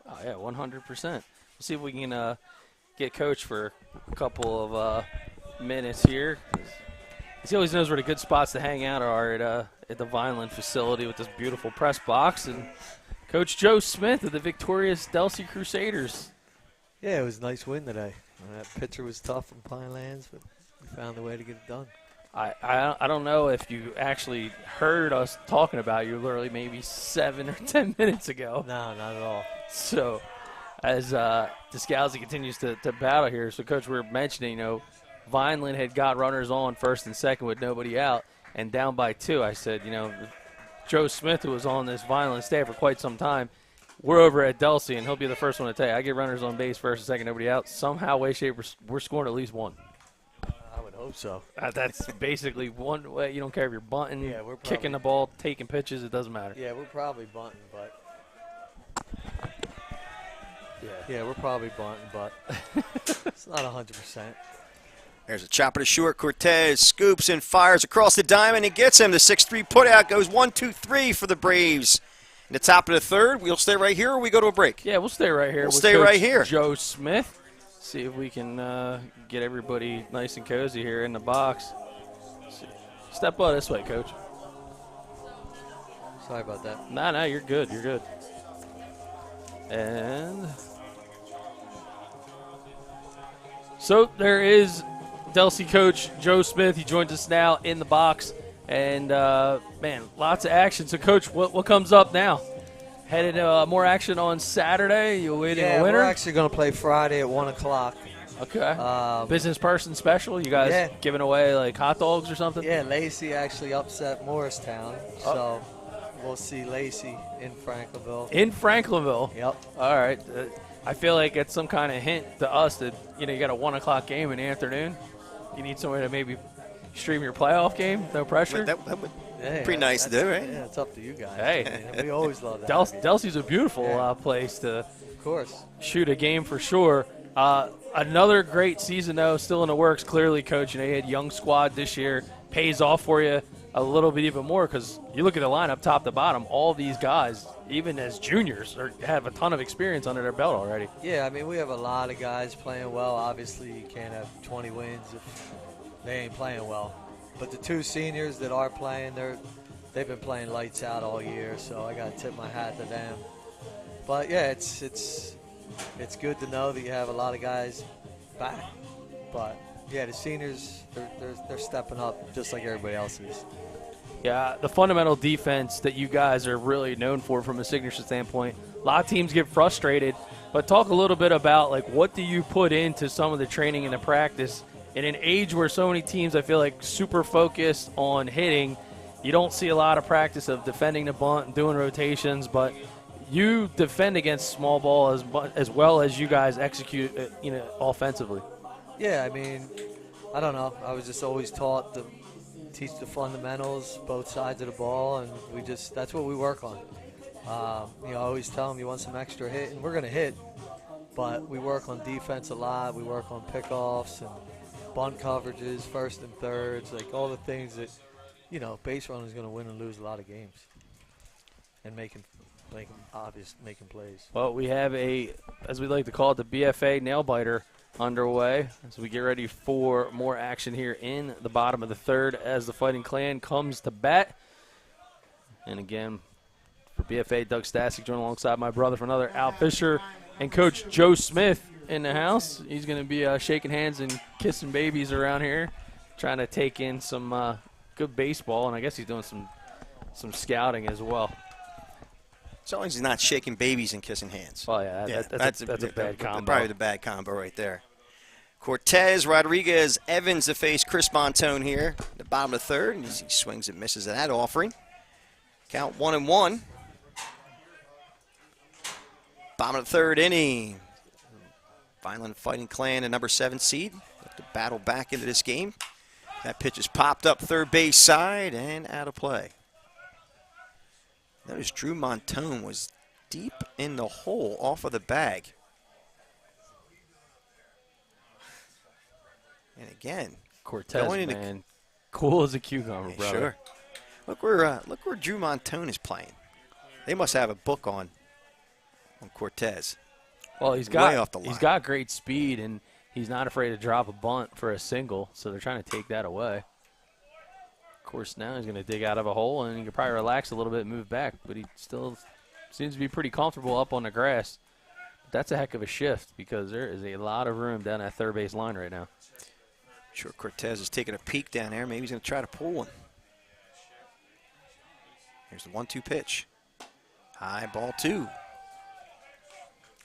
Speaker 2: Oh, yeah, 100%. We'll see if we can get Coach for a couple of minutes here. He always knows where the good spots to hang out are at the Vineland facility with this beautiful press box. And Coach Joe Smith of the victorious Delsey Crusaders.
Speaker 11: Yeah, it was a nice win today. That pitcher was tough from Pinelands, but we found a way to get it done.
Speaker 2: I don't know if you actually heard us talking about you literally maybe 7 or 10 minutes ago.
Speaker 11: No, not at all.
Speaker 2: So as Njsiaa continues to battle here, so Coach, we were mentioning, Vineland had got runners on first and second with nobody out and down by 2. I said, Joe Smith, who was on this Vineland staff for quite some time, we're over at Delsey, and he'll be the first one to tell you, I get runners on base first and second, nobody out. Somehow, way, shape, we're scoring at least 1.
Speaker 11: I would hope so.
Speaker 2: That's basically one way. You don't care if you're bunting,
Speaker 11: we're
Speaker 2: kicking the ball, taking pitches, it doesn't matter.
Speaker 11: Yeah, we're probably bunting, but we're probably bunting, but it's not 100%.
Speaker 1: There's a chopper to short. Cortez scoops and fires across the diamond and gets him. The 6-3 putout goes 1-2-3 for the Braves. In the top of the third, we'll stay right here or we go to a break?
Speaker 2: Yeah, we'll stay right here.
Speaker 1: We'll stay right here.
Speaker 2: Joe Smith. See if we can get everybody nice and cozy here in the box. Step out this way, Coach.
Speaker 11: Sorry about that.
Speaker 2: No, you're good. You're good. And so there is Delsey coach Joe Smith. He joins us now in the box. And, man, lots of action. So, Coach, what comes up now? Headed more action on Saturday. You waiting a winner?
Speaker 11: We're actually going to play Friday at 1 o'clock.
Speaker 2: Okay. Business person special? You guys giving away, like, hot dogs or something?
Speaker 11: Yeah, Lacey actually upset Morristown. So we'll see Lacey in Franklinville.
Speaker 2: In Franklinville?
Speaker 11: Yep.
Speaker 2: All right. I feel like it's some kind of hint to us that, you got a 1 o'clock game in the afternoon. You need somewhere to maybe stream your playoff game, no pressure.
Speaker 1: That would pretty nice to do, right?
Speaker 11: Yeah, it's up to you guys.
Speaker 2: Hey,
Speaker 11: we always love that.
Speaker 2: Delsey's a beautiful place to,
Speaker 11: of course,
Speaker 2: shoot a game for sure. Another great season, though, still in the works. Clearly, Coach, you had young squad this year. Pays off for you a little bit even more because you look at the lineup top to bottom. All these guys, even as juniors, have a ton of experience under their belt already.
Speaker 11: Yeah, I mean, we have a lot of guys playing well. Obviously, you can't have 20 wins if they ain't playing well. But the 2 seniors that are playing, they've been playing lights out all year, so I got to tip my hat to them. But, yeah, it's good to know that you have a lot of guys back. But, yeah, the seniors, they're stepping up just like everybody else is.
Speaker 2: Yeah, the fundamental defense that you guys are really known for from a signature standpoint. A lot of teams get frustrated, but talk a little bit about, like, what do you put into some of the training and the practice in an age where so many teams, I feel like, super focused on hitting you don't see a lot of practice of defending the bunt and doing rotations, but you defend against small ball as well as you guys execute, offensively.
Speaker 11: Yeah, I mean, I don't know. I was just always taught to teach the fundamentals, both sides of the ball, and that's what we work on. I always tell them you want some extra hit, and we're going to hit, but we work on defense a lot. We work on pickoffs and bunt coverages, first and thirds, like all the things that, base runner is going to win and lose a lot of games and making plays.
Speaker 2: Well, we have as we like to call it, the BFA nail biter underway as we get ready for more action here in the bottom of the third as the Fighting Clan comes to bat. And again, for BFA, Doug Stasic joined alongside my brother for another Al Fisher and Coach Joe Smith in the house. He's going to be shaking hands and kissing babies around here, trying to take in some good baseball, and I guess he's doing some scouting as well.
Speaker 1: As long as he's not shaking babies and kissing hands.
Speaker 2: Oh, yeah, that's a bad combo.
Speaker 1: Probably the bad combo right there. Cortez, Rodriguez, Evans to face Chris Montone here. The bottom of the third, and he swings and misses at that offering. Count 1-1. Bottom of the third inning. Vineland Fighting Clan, a number 7 seed. Have to battle back into this game. That pitch is popped up third base side and out of play. Notice Drew Montone was deep in the hole off of the bag. And again,
Speaker 2: Cortez, man, cool as a cucumber, brother.
Speaker 1: Sure. Look where Drew Montone is playing. They must have a book on Cortez.
Speaker 2: Well,
Speaker 1: Way off the line.
Speaker 2: he's got great speed, and he's not afraid to drop a bunt for a single, so they're trying to take that away. Of course, now he's going to dig out of a hole, and he can probably relax a little bit and move back, but he still seems to be pretty comfortable up on the grass. But that's a heck of a shift because there is a lot of room down that third base line right now.
Speaker 1: Sure, Cortez is taking a peek down there. Maybe he's going to try to pull one. Here's the 1-2 pitch. High ball 2.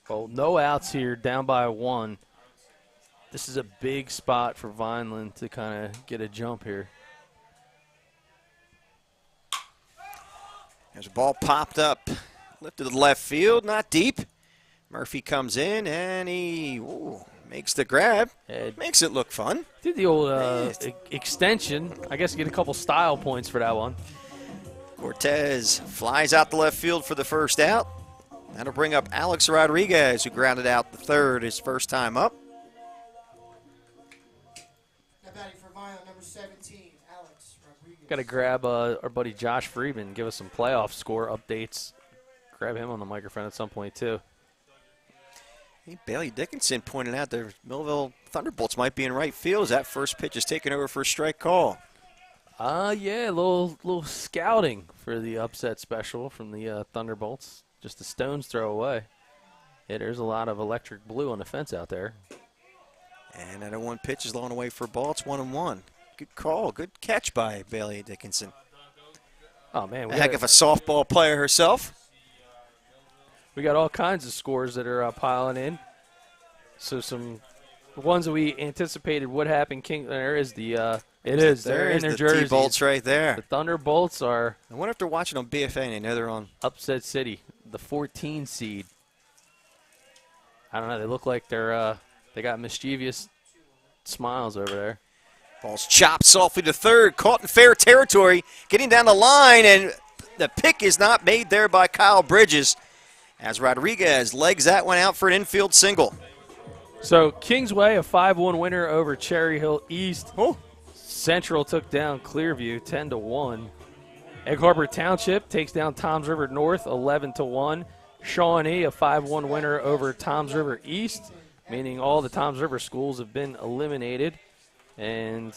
Speaker 2: Well, no outs here, down by 1. This is a big spot for Vineland to kind of get a jump here.
Speaker 1: There's a ball popped up, lifted to the left field, not deep. Murphy comes in, and he makes the grab. Makes it look fun.
Speaker 2: Did the old extension. I guess you get a couple style points for that one.
Speaker 1: Cortez flies out the left field for the first out. That'll bring up Alex Rodriguez, who grounded out the third his first time up.
Speaker 10: Now batting for Vineland, number 17, Alex Rodriguez.
Speaker 2: Got to grab our buddy Josh Friedman, give us some playoff score updates. Grab him on the microphone at some point, too.
Speaker 1: Hey, Bailey Dickinson pointed out the Millville Thunderbolts might be in right field as that first pitch is taken over for a strike call.
Speaker 2: Yeah, a little scouting for the upset special from the Thunderbolts. Just a stone's throw away. Yeah, there's a lot of electric blue on the fence out there.
Speaker 1: And that 1 pitch is long away for a ball. It's 1-1. Good call. Good catch by Bailey Dickinson.
Speaker 2: Oh, man.
Speaker 1: A heck of a softball player herself.
Speaker 2: We got all kinds of scores that are piling in. So some ones that we anticipated would happen. There is the they're in their jerseys.
Speaker 1: The T-Bolts right there.
Speaker 2: The Thunderbolts are.
Speaker 1: I wonder if they're watching on BFA and they know they're on.
Speaker 2: Upset City, the 14 seed. I don't know. They look like they got mischievous smiles over there.
Speaker 1: Ball's chopped softly to third, caught in fair territory, getting down the line, and the pick is not made there by Kyle Bridges as Rodriguez legs that one out for an infield single.
Speaker 2: So Kingsway, a 5-1 winner over Cherry Hill East. Central took down Clearview 10-1. Egg Harbor Township takes down Toms River North 11-1. Shawnee, a 5-1 winner over Toms River East, meaning all the Toms River schools have been eliminated. And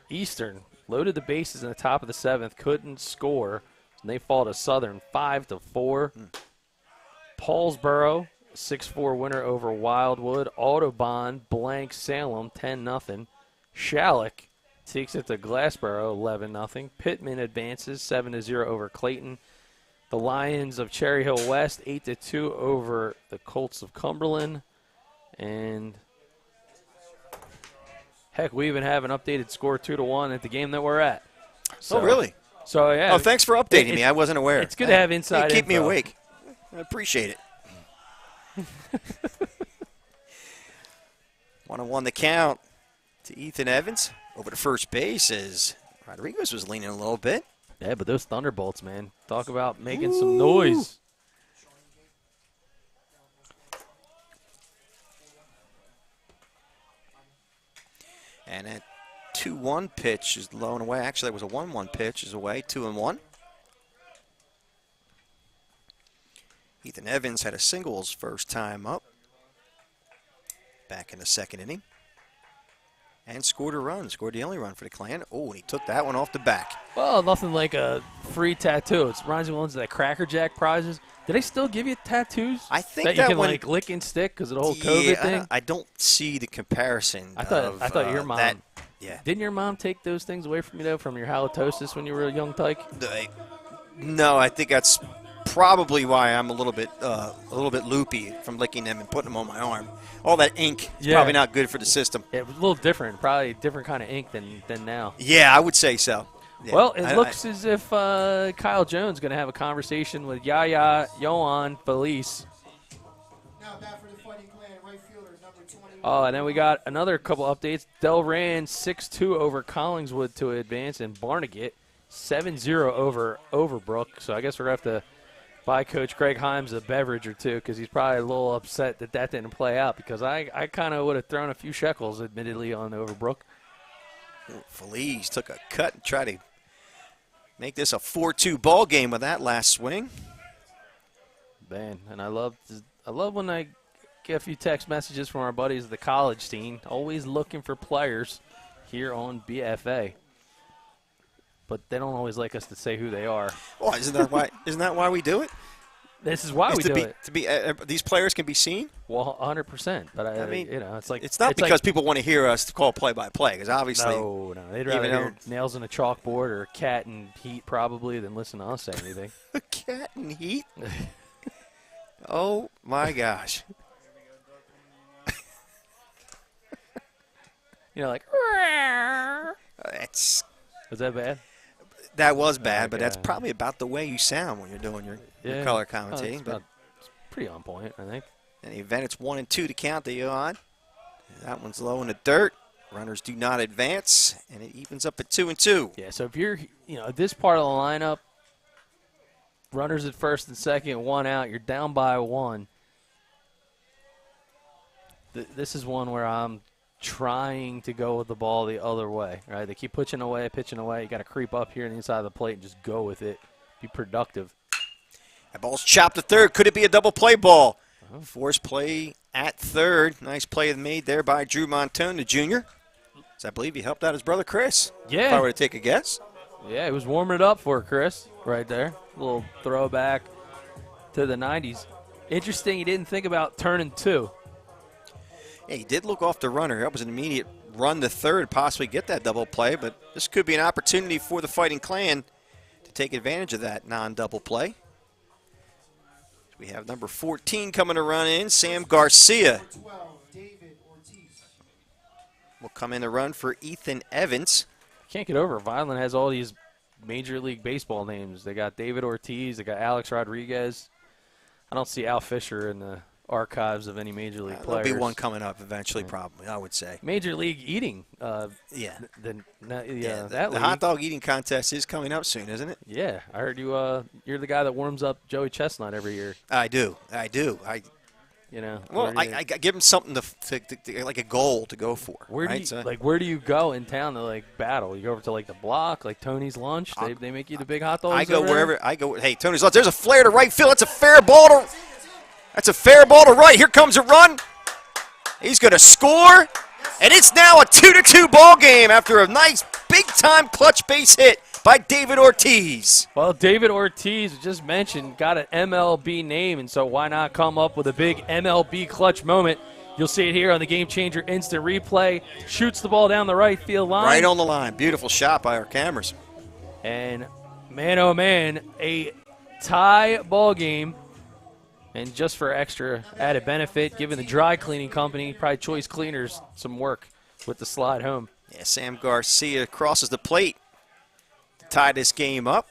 Speaker 2: Eastern loaded the bases in the top of the 7th, couldn't score, and they fall to Southern 5-4. Paulsboro, 6-4 winner over Wildwood. Audubon blank Salem 10-0. Shalleck takes it to Glassboro 11-0. Pittman advances 7-0 over Clayton. The Lions of Cherry Hill West 8-2 over the Colts of Cumberland. And heck, we even have an updated score 2-1 at the game that we're at. So,
Speaker 1: really?
Speaker 2: So, yeah.
Speaker 1: Oh, thanks for updating me. I wasn't aware.
Speaker 2: It's good to have inside
Speaker 1: You keep me
Speaker 2: info.
Speaker 1: awake. I appreciate it. 1-1 the count to Ethan Evans. Over to first base as Rodriguez was leaning a little bit.
Speaker 2: Yeah, but those Thunderbolts, man. Talk about making some noise.
Speaker 1: And that 2-1 pitch is low and away. Actually, that was a 1-1 pitch is away, 2-1. Ethan Evans had a singles first time up. Back in the second inning. And scored a run. Scored the only run for the Clan. Oh, and he took that one off the back.
Speaker 2: Well, nothing like a free tattoo. It reminds me of ones of that Cracker Jack prizes. Do they still give you tattoos?
Speaker 1: I think
Speaker 2: that you can like lick and stick because of the whole COVID thing.
Speaker 1: I don't see the comparison.
Speaker 2: I thought your mom.
Speaker 1: Yeah.
Speaker 2: Didn't your mom take those things away from you though, from your halitosis when you were a young tyke?
Speaker 1: No, I think that's probably why I'm a little bit loopy from licking them and putting them on my arm. All that ink is probably not good for the system.
Speaker 2: Yeah, it was a little different, probably a different kind of ink than now.
Speaker 1: Yeah, I would say so. Yeah.
Speaker 2: Well, it looks as if Kyle Jones is going to have a conversation with Njsiaa, Yohan, Felice.
Speaker 10: Now back for the Fighting Clan, right fielder, number 21.
Speaker 2: Oh, and then we got another couple updates. Delran 6-2 over Collingswood to advance, and Barnegat 7-0 over Overbrook. So I guess we're going to have to buy Coach Greg Himes a beverage or two because he's probably a little upset that didn't play out because I kind of would have thrown a few shekels, admittedly, on Overbrook.
Speaker 1: Felice took a cut and tried to make this a 4-2 ball game with that last swing.
Speaker 2: Man, and I love when I get a few text messages from our buddies at the college scene, always looking for players here on BFA. But they don't always like us to say who they are.
Speaker 1: Well, isn't that why we do it?
Speaker 2: This is why we do it.
Speaker 1: To be these players can be seen.
Speaker 2: Well, 100%. But I mean,
Speaker 1: it's not because people want to hear us call play-by-play, because obviously.
Speaker 2: No, they'd rather hear nails in a chalkboard or cat and heat probably than listen to us say anything.
Speaker 1: Cat and heat. Oh my gosh.
Speaker 2: Like.
Speaker 1: Was
Speaker 2: that bad?
Speaker 1: That was bad, but that's probably about the way you sound when you're doing your color commentating.
Speaker 2: It's pretty on point, I think.
Speaker 1: In the event, it's 1-2 to count the Yohan. That one's low in the dirt. Runners do not advance, and it evens up at 2-2.
Speaker 2: Yeah, so if you're, at this part of the lineup, runners at first and second, one out, you're down by one. This is one where I'm trying to go with the ball the other way, right? They keep pitching away. You got to creep up here on the inside of the plate and just go with it. Be productive.
Speaker 1: That ball's chopped to third. Could it be a double play ball? Force play at third. Nice play made there by Drew Montone, the junior. So I believe he helped out his brother Chris.
Speaker 2: Yeah.
Speaker 1: If I were to take a guess.
Speaker 2: Yeah, he was warming it up for Chris right there. A little throwback to the 90s. Interesting, he didn't think about turning two.
Speaker 1: Yeah, he did look off the runner. That was an immediate run to third, possibly get that double play, but this could be an opportunity for the Fighting Clan to take advantage of that non-double play. We have number 14 coming to run in, Sam Garcia.
Speaker 10: 12, David Ortiz.
Speaker 1: Will come in to run for Ethan Evans.
Speaker 2: Can't get over it. Vineland has all these Major League Baseball names. They got David Ortiz. They got Alex Rodriguez. I don't see Al Fisher in the archives of any Major League players.
Speaker 1: There'll be one coming up eventually, probably, I would say.
Speaker 2: Major League eating.
Speaker 1: The
Speaker 2: league.
Speaker 1: hot dog eating contest is coming up soon, isn't it?
Speaker 2: Yeah, I heard you're the guy that warms up Joey Chestnut every year.
Speaker 1: I do. Well, I give him something to like a goal to go for.
Speaker 2: Where do you go in town to battle? You go over to the block, like Tony's Lunch. They make you the big hot dogs.
Speaker 1: I go wherever I go. Hey, Tony's Lunch. There's a flare to right field. That's a fair ball to right. Here comes a run. He's going to score, and it's now a 2-2 ball game after a nice big-time clutch base hit by David Ortiz.
Speaker 2: Well, David Ortiz, just mentioned, got an MLB name, and so why not come up with a big MLB clutch moment? You'll see it here on the GameChanger instant replay. Shoots the ball down the right field line.
Speaker 1: Right on the line. Beautiful shot by our cameras.
Speaker 2: And, man, oh, man, a tie ball game. And just for extra added benefit, giving the dry cleaning company, probably Choice Cleaners, some work with the slide home.
Speaker 1: Yeah, Sam Garcia crosses the plate. tie this game up.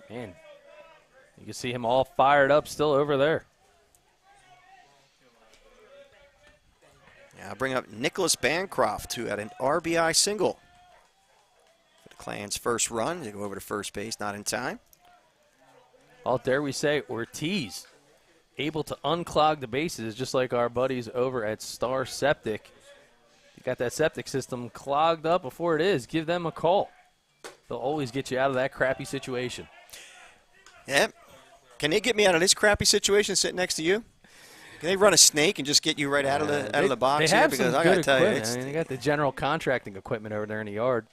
Speaker 2: Man, you can see him all fired up still over there.
Speaker 1: I'll bring up Nicholas Bancroft, who had an RBI single for the Clan's first run. They go over to first base, not in time.
Speaker 2: Oh, dare we say, Ortiz able to unclog the bases, just like our buddies over at Star Septic. You got that septic system clogged up before it is. Give them a call. They'll always get you out of that crappy situation.
Speaker 1: Yep. Can they get me out of this crappy situation sitting next to you? Can they run a snake and just get you right out of the box
Speaker 2: they
Speaker 1: here?
Speaker 2: have
Speaker 1: Because
Speaker 2: some
Speaker 1: I
Speaker 2: good
Speaker 1: got to tell you,
Speaker 2: equipment. They got the general contracting equipment over there in the yard.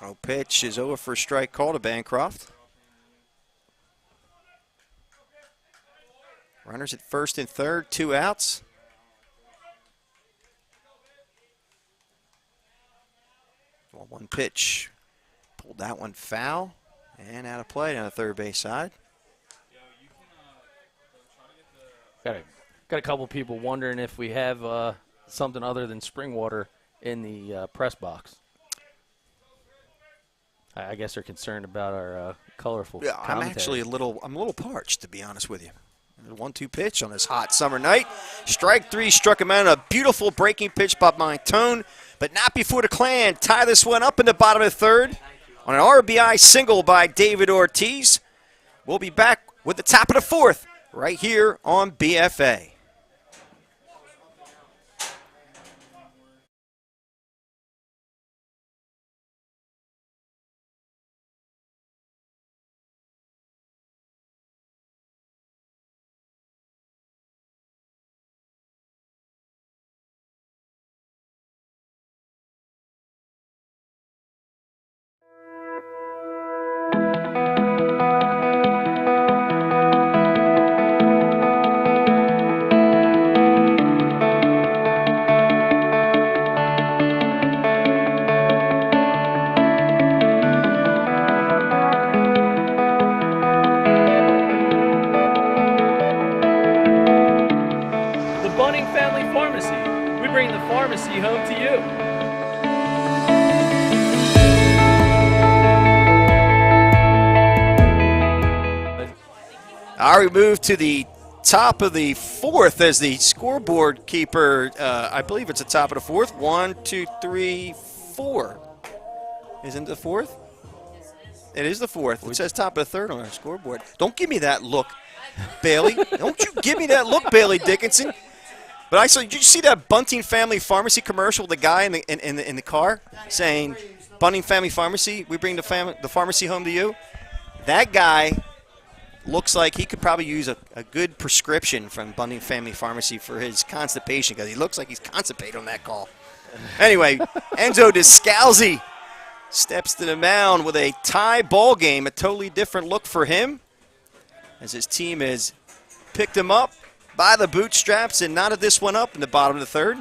Speaker 1: Oh, pitch is over for a strike call to Bancroft. Runners at first and third, 2 outs. Well, 1 pitch. Pulled that one foul and out of play on the third base side.
Speaker 2: Got a couple people wondering if we have something other than spring water in the press box. I guess they're concerned about our colorful commentary.
Speaker 1: I'm actually a little parched, to be honest with you. 1-2 pitch on this hot summer night. Strike 3 struck him out. A beautiful breaking pitch by Montone, but not before the Clan tie this one up in the bottom of the third on an RBI single by David Ortiz. We'll be back with the top of the fourth right here on BFA.
Speaker 2: Home to you.
Speaker 1: All right, we move to the top of the fourth as the scoreboard keeper, I believe it's the top of the fourth. 1, 2, 3, 4. Isn't it the fourth? It is the fourth. It says top of the third on our scoreboard. Don't give me that look, Bailey. Don't you give me that look, Bailey Dickinson. But did you see that Bunting Family Pharmacy commercial with the guy in the car saying, Bunting Family Pharmacy, we bring the pharmacy home to you? That guy looks like he could probably use a good prescription from Bunting Family Pharmacy for his constipation, because he looks like he's constipated on that call. Anyway, Njsiaa steps to the mound with a tie ball game, a totally different look for him, as his team has picked him up by the bootstraps and knotted this one up in the bottom of the third.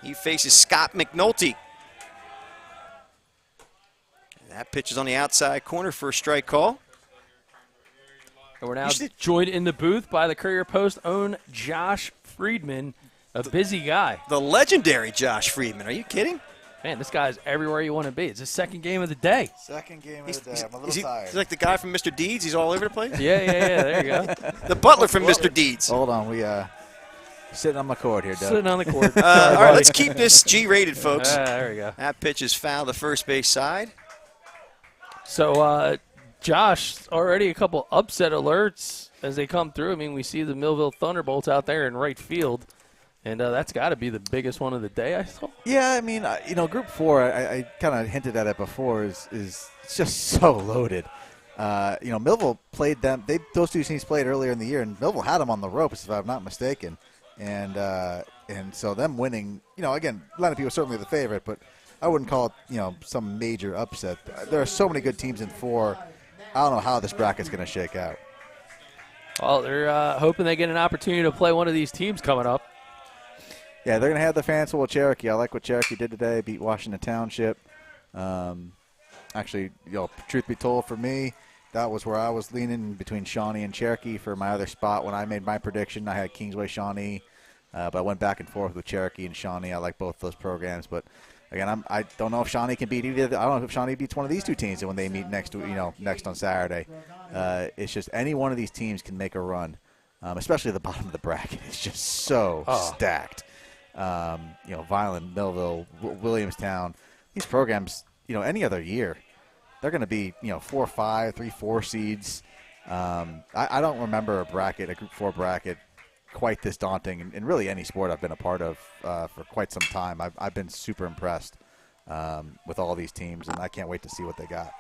Speaker 1: He faces Scott McNulty. And that pitch is on the outside corner for a strike call.
Speaker 2: And we're now joined in the booth by the Courier Post own Josh Friedman, a busy guy.
Speaker 1: The legendary Josh Friedman. Are you kidding?
Speaker 2: Man, this guy's everywhere you want to be. It's his second game of the day.
Speaker 12: Second game of the day. I'm a little tired.
Speaker 1: He's like the guy from Mr. Deeds. He's all over the place?
Speaker 2: Yeah. There you go.
Speaker 1: The butler from Mr. Deeds.
Speaker 12: Hold on. We sitting on my cord here, Doug.
Speaker 2: Sitting on the cord.
Speaker 1: All right, let's keep this G-rated, folks.
Speaker 2: There we go.
Speaker 1: That pitch is foul to first base side.
Speaker 2: So, Josh, already a couple upset alerts as they come through. I mean, we see the Millville Thunderbolts out there in right field. And that's got to be the biggest one of the day, I thought.
Speaker 12: Yeah, I mean, Group 4, I kind of hinted at it before, is it's just so loaded. Millville played them. Those two teams played earlier in the year, and Millville had them on the ropes, if I'm not mistaken. And so them winning, again, Atlantic People certainly the favorite, but I wouldn't call it, some major upset. There are so many good teams in 4. I don't know how this bracket's going to shake out.
Speaker 2: Well, they're hoping they get an opportunity to play one of these teams coming up.
Speaker 12: Yeah, they're going to have the fans full of Cherokee. I like what Cherokee did today, beat Washington Township. Actually, truth be told, for me, that was where I was leaning between Shawnee and Cherokee for my other spot when I made my prediction. I had Kingsway Shawnee But I went back and forth with Cherokee and Shawnee. I like both those programs, but again, I don't know if Shawnee can beat either. I don't know if Shawnee beats one of these two teams when they meet next on Saturday. It's just any one of these teams can make a run, especially at the bottom of the bracket. It's just so stacked. Vineland, Millville, Williamstown, these programs, any other year, they're going to be 4-5, 3-4 seeds. I don't remember a Group 4 bracket quite this daunting in really any sport I've been a part of for quite some time. I've been super impressed with all these teams, and I can't wait to see what they got.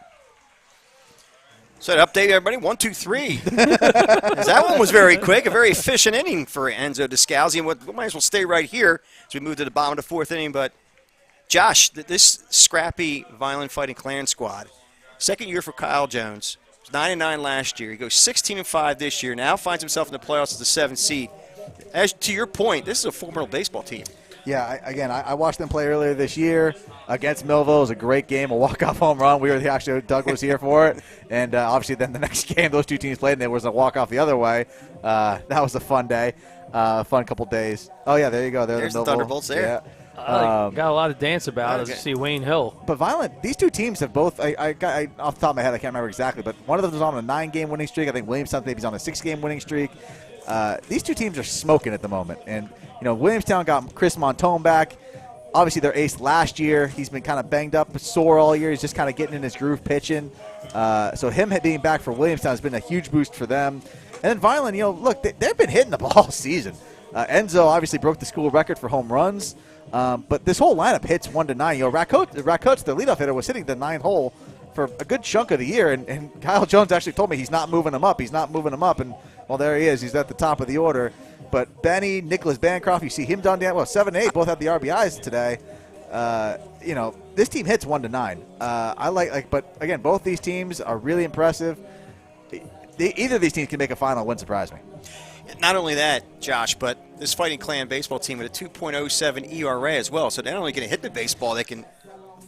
Speaker 1: So to update everybody, 1, 2, 3. That one was very quick, a very efficient inning for Enzo Descalzi, and we might as well stay right here as we move to the bottom of the fourth inning. But Josh, this scrappy, violent fighting Clarence squad, second year for Kyle Jones. He was 9-9 last year. He goes 16-5 this year. Now finds himself in the playoffs as the 7th seed. As to your point, this is a formidable baseball team.
Speaker 12: Yeah, I watched them play earlier this year against Millville. It was a great game, a walk-off home run. Doug was here for it. And obviously then the next game, those two teams played, and there was a walk-off the other way. That was a fun day, fun couple days. Oh, yeah, there you go.
Speaker 1: There's the Thunderbolts there.
Speaker 12: Yeah.
Speaker 2: Got a lot to dance about as you see Wayne Hill.
Speaker 12: But Vineland, these two teams have both, off the top of my head, I can't remember exactly, but one of them is on a 9-game winning streak. I think Williamstown maybe on a 6-game winning streak. These two teams are smoking at the moment. And, Williamstown got Chris Montone back. Obviously, their ace last year. He's been kind of banged up, sore all year. He's just kind of getting in his groove pitching. So him being back for Williamstown has been a huge boost for them. And then Vineland, look, they've been hitting the ball all season. Enzo obviously broke the school record for home runs. But this whole lineup hits 1 to 9. Rackets, the leadoff hitter, was hitting the 9th hole for a good chunk of the year. And Kyle Jones actually told me he's not moving him up. And, well, there he is. He's at the top of the order. But Benny, Nicholas Bancroft, you see him down there. Well, 7 and 8 both had the RBIs today. This team hits 1 to 9. But again, both these teams are really impressive. Either of these teams can make a final. Wouldn't surprise me.
Speaker 1: Not only that, Josh, but this Fighting Clan baseball team with a 2.07 ERA as well. So they're not only going to hit the baseball, they can.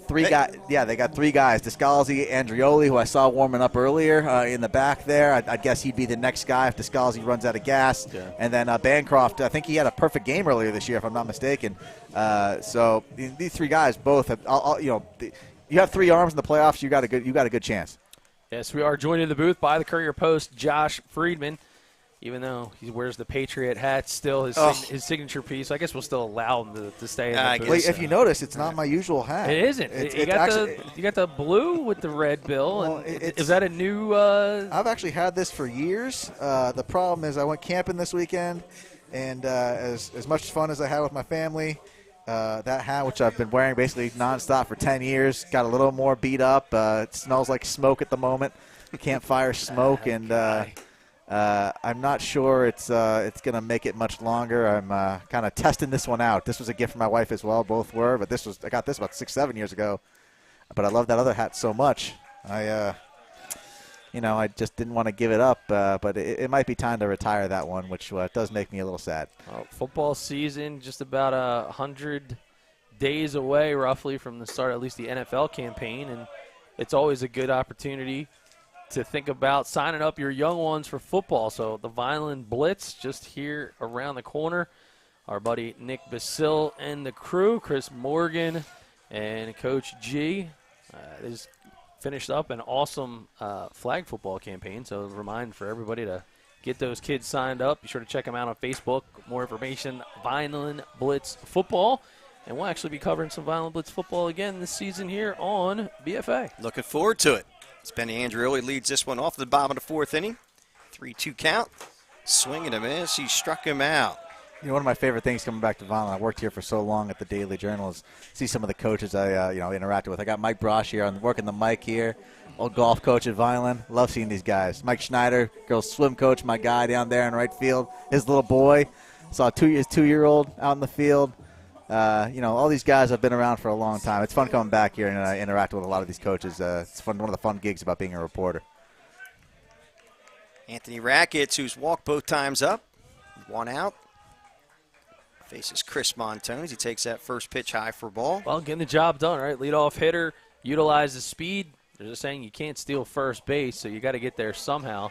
Speaker 12: They got 3 guys. Descalzi, Andreoli, who I saw warming up earlier in the back there. I'd guess he'd be the next guy if Descalzi runs out of gas. Yeah. And then Bancroft, I think he had a perfect game earlier this year, if I'm not mistaken. So these 3 guys both have, you have 3 arms in the playoffs, you got a good chance.
Speaker 2: Yes, we are joined in the booth by the Courier Post, Josh Friedman. Even though he wears the Patriot hat, still his signature piece. I guess we'll still allow him to stay in the booth.
Speaker 12: Wait, if you notice, it's not my usual hat.
Speaker 2: It isn't. You got the blue with the red bill. Well, is that a new?
Speaker 12: I've actually had this for years. The problem is I went camping this weekend, and as much fun as I had with my family, that hat, which I've been wearing basically nonstop for 10 years, got a little more beat up. It smells like smoke at the moment, campfire smoke, and I'm not sure it's going to make it much longer. I'm kind of testing this one out. This was a gift from my wife as well. Both were, but I got this about 6-7 years ago. But I love that other hat so much. I just didn't want to give it up. But it might be time to retire that one, which does make me a little sad.
Speaker 2: Football season just about 100 days away, roughly, from the start, at least the NFL campaign, and it's always a good opportunity to think about signing up your young ones for football. So the Vineland Blitz just here around the corner. Our buddy Nick Basil and the crew, Chris Morgan and Coach G, is finished up an awesome flag football campaign. So a reminder for everybody to get those kids signed up. Be sure to check them out on Facebook. More information, Vineland Blitz Football. And we'll actually be covering some Vineland Blitz football again this season here on BFA.
Speaker 1: Looking forward to it. Benny Andreoli leads this one off the bottom of the 4th inning. 3-2 count. Swing and a miss. He struck him out.
Speaker 12: One of my favorite things coming back to Vineland, I worked here for so long at the Daily Journal, is see some of the coaches I interacted with. I got Mike Brosh here. I'm working the mic here. Old golf coach at Vineland. Love seeing these guys. Mike Schneider, girls swim coach, my guy down there in right field. His little boy. Saw his 2-year-old out in the field. All these guys have been around for a long time. It's fun coming back here and interacting with a lot of these coaches. It's fun. One of the fun gigs about being a reporter.
Speaker 1: Anthony Rackets, who's walked both times up, 1 out, faces Chris Montones. He takes that first pitch high for ball.
Speaker 2: Well, getting the job done, right? Leadoff hitter, utilizes speed. They're just saying you can't steal first base, so you got to get there somehow.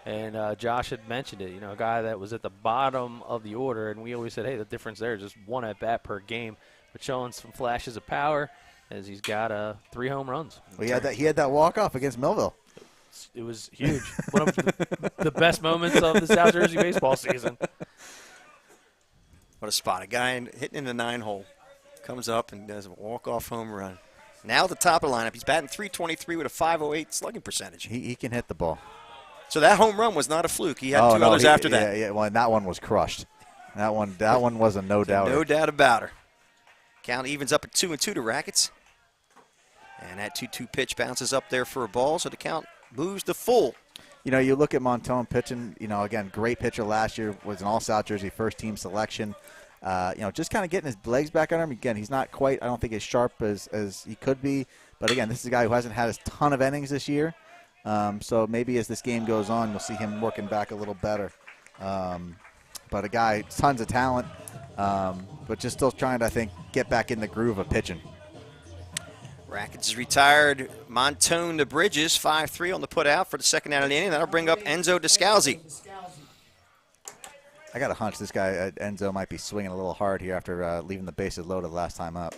Speaker 2: And Josh had mentioned it, a guy that was at the bottom of the order, and we always said, hey, the difference there is just 1 at bat per game, but showing some flashes of power as he's got 3 home runs.
Speaker 12: Well, he had that walk-off against Millville.
Speaker 2: It was huge. One of the best moments of the South Jersey baseball season.
Speaker 1: What a spot. A guy hitting in the 9-hole comes up and does a walk-off home run. Now at the top of the lineup, he's batting .323 with a .508 slugging percentage.
Speaker 12: He can hit the ball.
Speaker 1: So that home run was not a fluke. He had two others after that.
Speaker 12: Yeah, well, and that one was crushed. That one was a no-doubter.
Speaker 1: No doubt about her. Count evens up at 2-2 to Rackets. And that 2-2 pitch bounces up there for a ball, so the count moves to full.
Speaker 12: You look at Montone pitching, again, great pitcher last year, was an all-South Jersey first-team selection. Just kind of getting his legs back on him. Again, he's not quite, I don't think, as sharp as he could be. But, again, this is a guy who hasn't had a ton of innings this year. So maybe as this game goes on, you'll see him working back a little better. But a guy, tons of talent, but just still trying to, I think, get back in the groove of pitching.
Speaker 1: Rackets is retired. Montone to Bridges, 5-3 on the put out for the second out of the inning. That'll bring up Njsiaa.
Speaker 12: I got a hunch this guy, Enzo, might be swinging a little hard here after leaving the bases loaded last time up.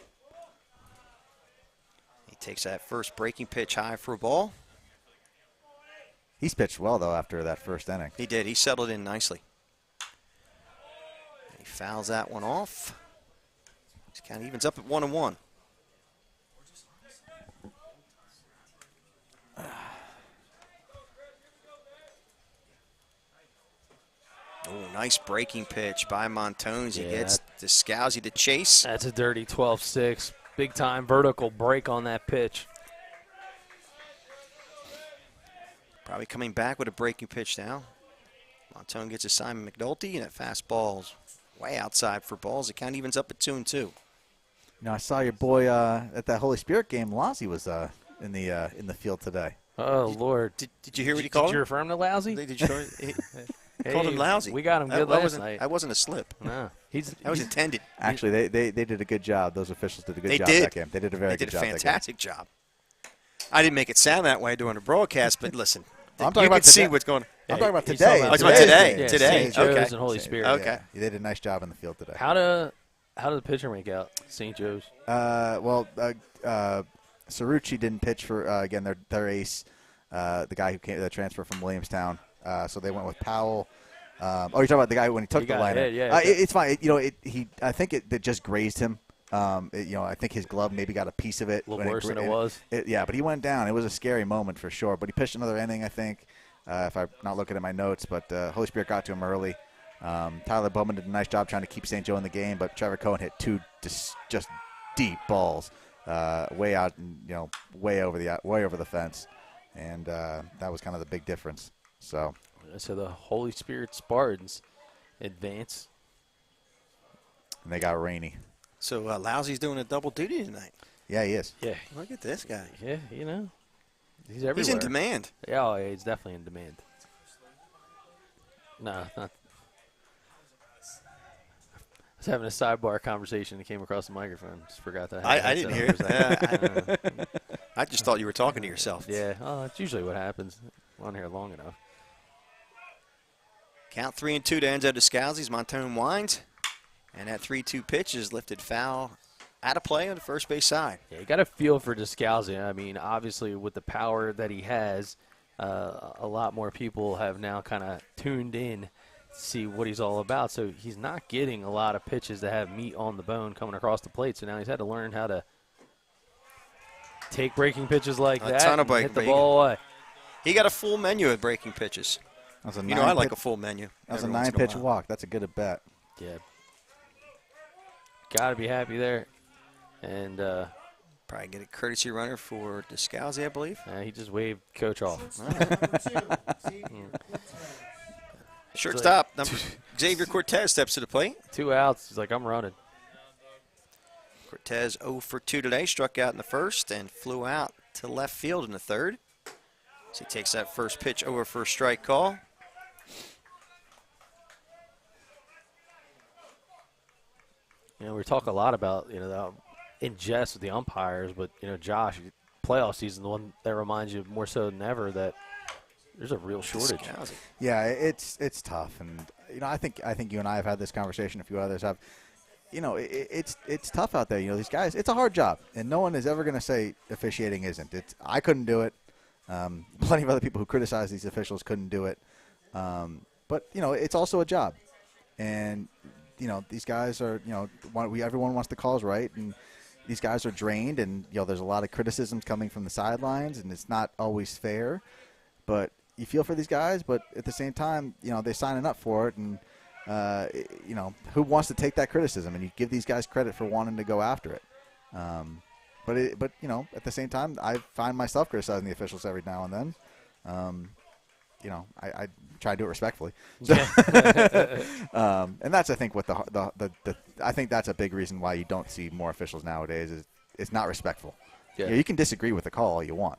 Speaker 1: He takes that first breaking pitch high for a ball.
Speaker 12: He's pitched well, though, after that first inning.
Speaker 1: He did. He settled in nicely. He fouls that one off. He kind of evens up at 1-1. Oh, nice breaking pitch by Montone. He gets Njsiaa to chase.
Speaker 2: That's a dirty 12-6. Big-time vertical break on that pitch.
Speaker 1: Probably coming back with a breaking pitch now. Montone gets a Simon McNulty, and that fastball's way outside for balls. The count evens up at 2-2.
Speaker 12: I saw your boy at that Holy Spirit game. Lousy was in the field today.
Speaker 2: Oh, Lord.
Speaker 1: Did you hear what he called him?
Speaker 2: Did you refer him to Lousy?
Speaker 1: Did you He called him lousy.
Speaker 2: We got him good last night.
Speaker 1: I wasn't a slip.
Speaker 2: No.
Speaker 1: That was intended.
Speaker 12: Actually, they did a good job. Those officials did a good job that game. They did a very good job.
Speaker 1: They did a fantastic job. I didn't make it sound that way during the broadcast, but listen,
Speaker 12: I'm talking
Speaker 1: you
Speaker 12: about
Speaker 1: can see what's going on.
Speaker 12: I'm talking about today.
Speaker 1: I'm talking about today.
Speaker 2: Yeah,
Speaker 1: today.
Speaker 2: St. Joe's
Speaker 1: Okay.
Speaker 2: and Holy Spirit.
Speaker 1: Okay.
Speaker 12: Yeah, you did a nice job in the field today.
Speaker 2: How did the pitcher make out, St. Joe's?
Speaker 12: Cerrucci didn't pitch for, again, their ace, the guy who came, the transfer from Williamstown. So they went with Powell. You're talking about the guy when he took the lineup. It's fine. I think it just grazed him. I think his glove maybe got a piece of it.
Speaker 2: A little worse than it was.
Speaker 12: But he went down. It was a scary moment for sure. But he pitched another inning, I think, if I'm not looking at my notes. But Holy Spirit got to him early. Tyler Bowman did a nice job trying to keep St. Joe in the game, but Trevor Cohen hit 2 just deep balls, way out, and, way over the fence, and that was kind of the big difference. So
Speaker 2: the Holy Spirit Spartans advance,
Speaker 12: and they got rainy.
Speaker 1: So Lousy's doing a double duty tonight.
Speaker 12: Yeah, he is.
Speaker 2: Yeah,
Speaker 1: look at this guy.
Speaker 2: Yeah, he's everywhere.
Speaker 1: He's in demand.
Speaker 2: Yeah, he's definitely in demand. No, not. I was having a sidebar conversation and came across the microphone. Just forgot that.
Speaker 1: I didn't hear it. I just thought you were talking to yourself.
Speaker 2: Yeah, that's usually what happens. I'm on here long enough.
Speaker 1: Count 3-2 to Njsiaa. Montone winds, and that 3-2 pitch is lifted foul out of play on the first base side.
Speaker 2: Yeah, you got a feel for Njsiaa. I mean, obviously with the power that he has, a lot more people have now kind of tuned in to see what he's all about. So he's not getting a lot of pitches that have meat on the bone coming across the plate. So now he's had to learn how to take breaking pitches like that and hit the ball away.
Speaker 1: He got a full menu of breaking pitches. I like a full menu.
Speaker 12: That was a 9-pitch walk. That's a good at bat.
Speaker 2: Yeah. Got to be happy there. And
Speaker 1: probably get a courtesy runner for Njsiaa, I believe.
Speaker 2: He just waved coach off.
Speaker 1: Shortstop, Xavier Cortez steps to the plate.
Speaker 2: 2 outs. He's like, I'm running.
Speaker 1: Cortez 0 for 2 today. Struck out in the first and flew out to left field in the third. So he takes that first pitch over for a strike call.
Speaker 2: We talk a lot about, the ingest with the umpires, but, Josh, playoff season, the one that reminds you more so than ever that There's a real shortage.
Speaker 12: Yeah, it's tough, and I think you and I have had this conversation. A few others have. It's tough out there. These guys. It's a hard job, and no one is ever going to say officiating isn't. I couldn't do it. Plenty of other people who criticize these officials couldn't do it. But it's also a job, and these guys are everyone wants the calls right, and these guys are drained, and there's a lot of criticisms coming from the sidelines, and it's not always fair, but you feel for these guys, but at the same time, they're signing up for it, and who wants to take that criticism? And you give these guys credit for wanting to go after it. But at the same time, I find myself criticizing the officials every now and then. I try to do it respectfully. So, and that's, I think, what I think that's a big reason why you don't see more officials nowadays is it's not respectful.
Speaker 2: Yeah.
Speaker 12: You can disagree with the call all you want,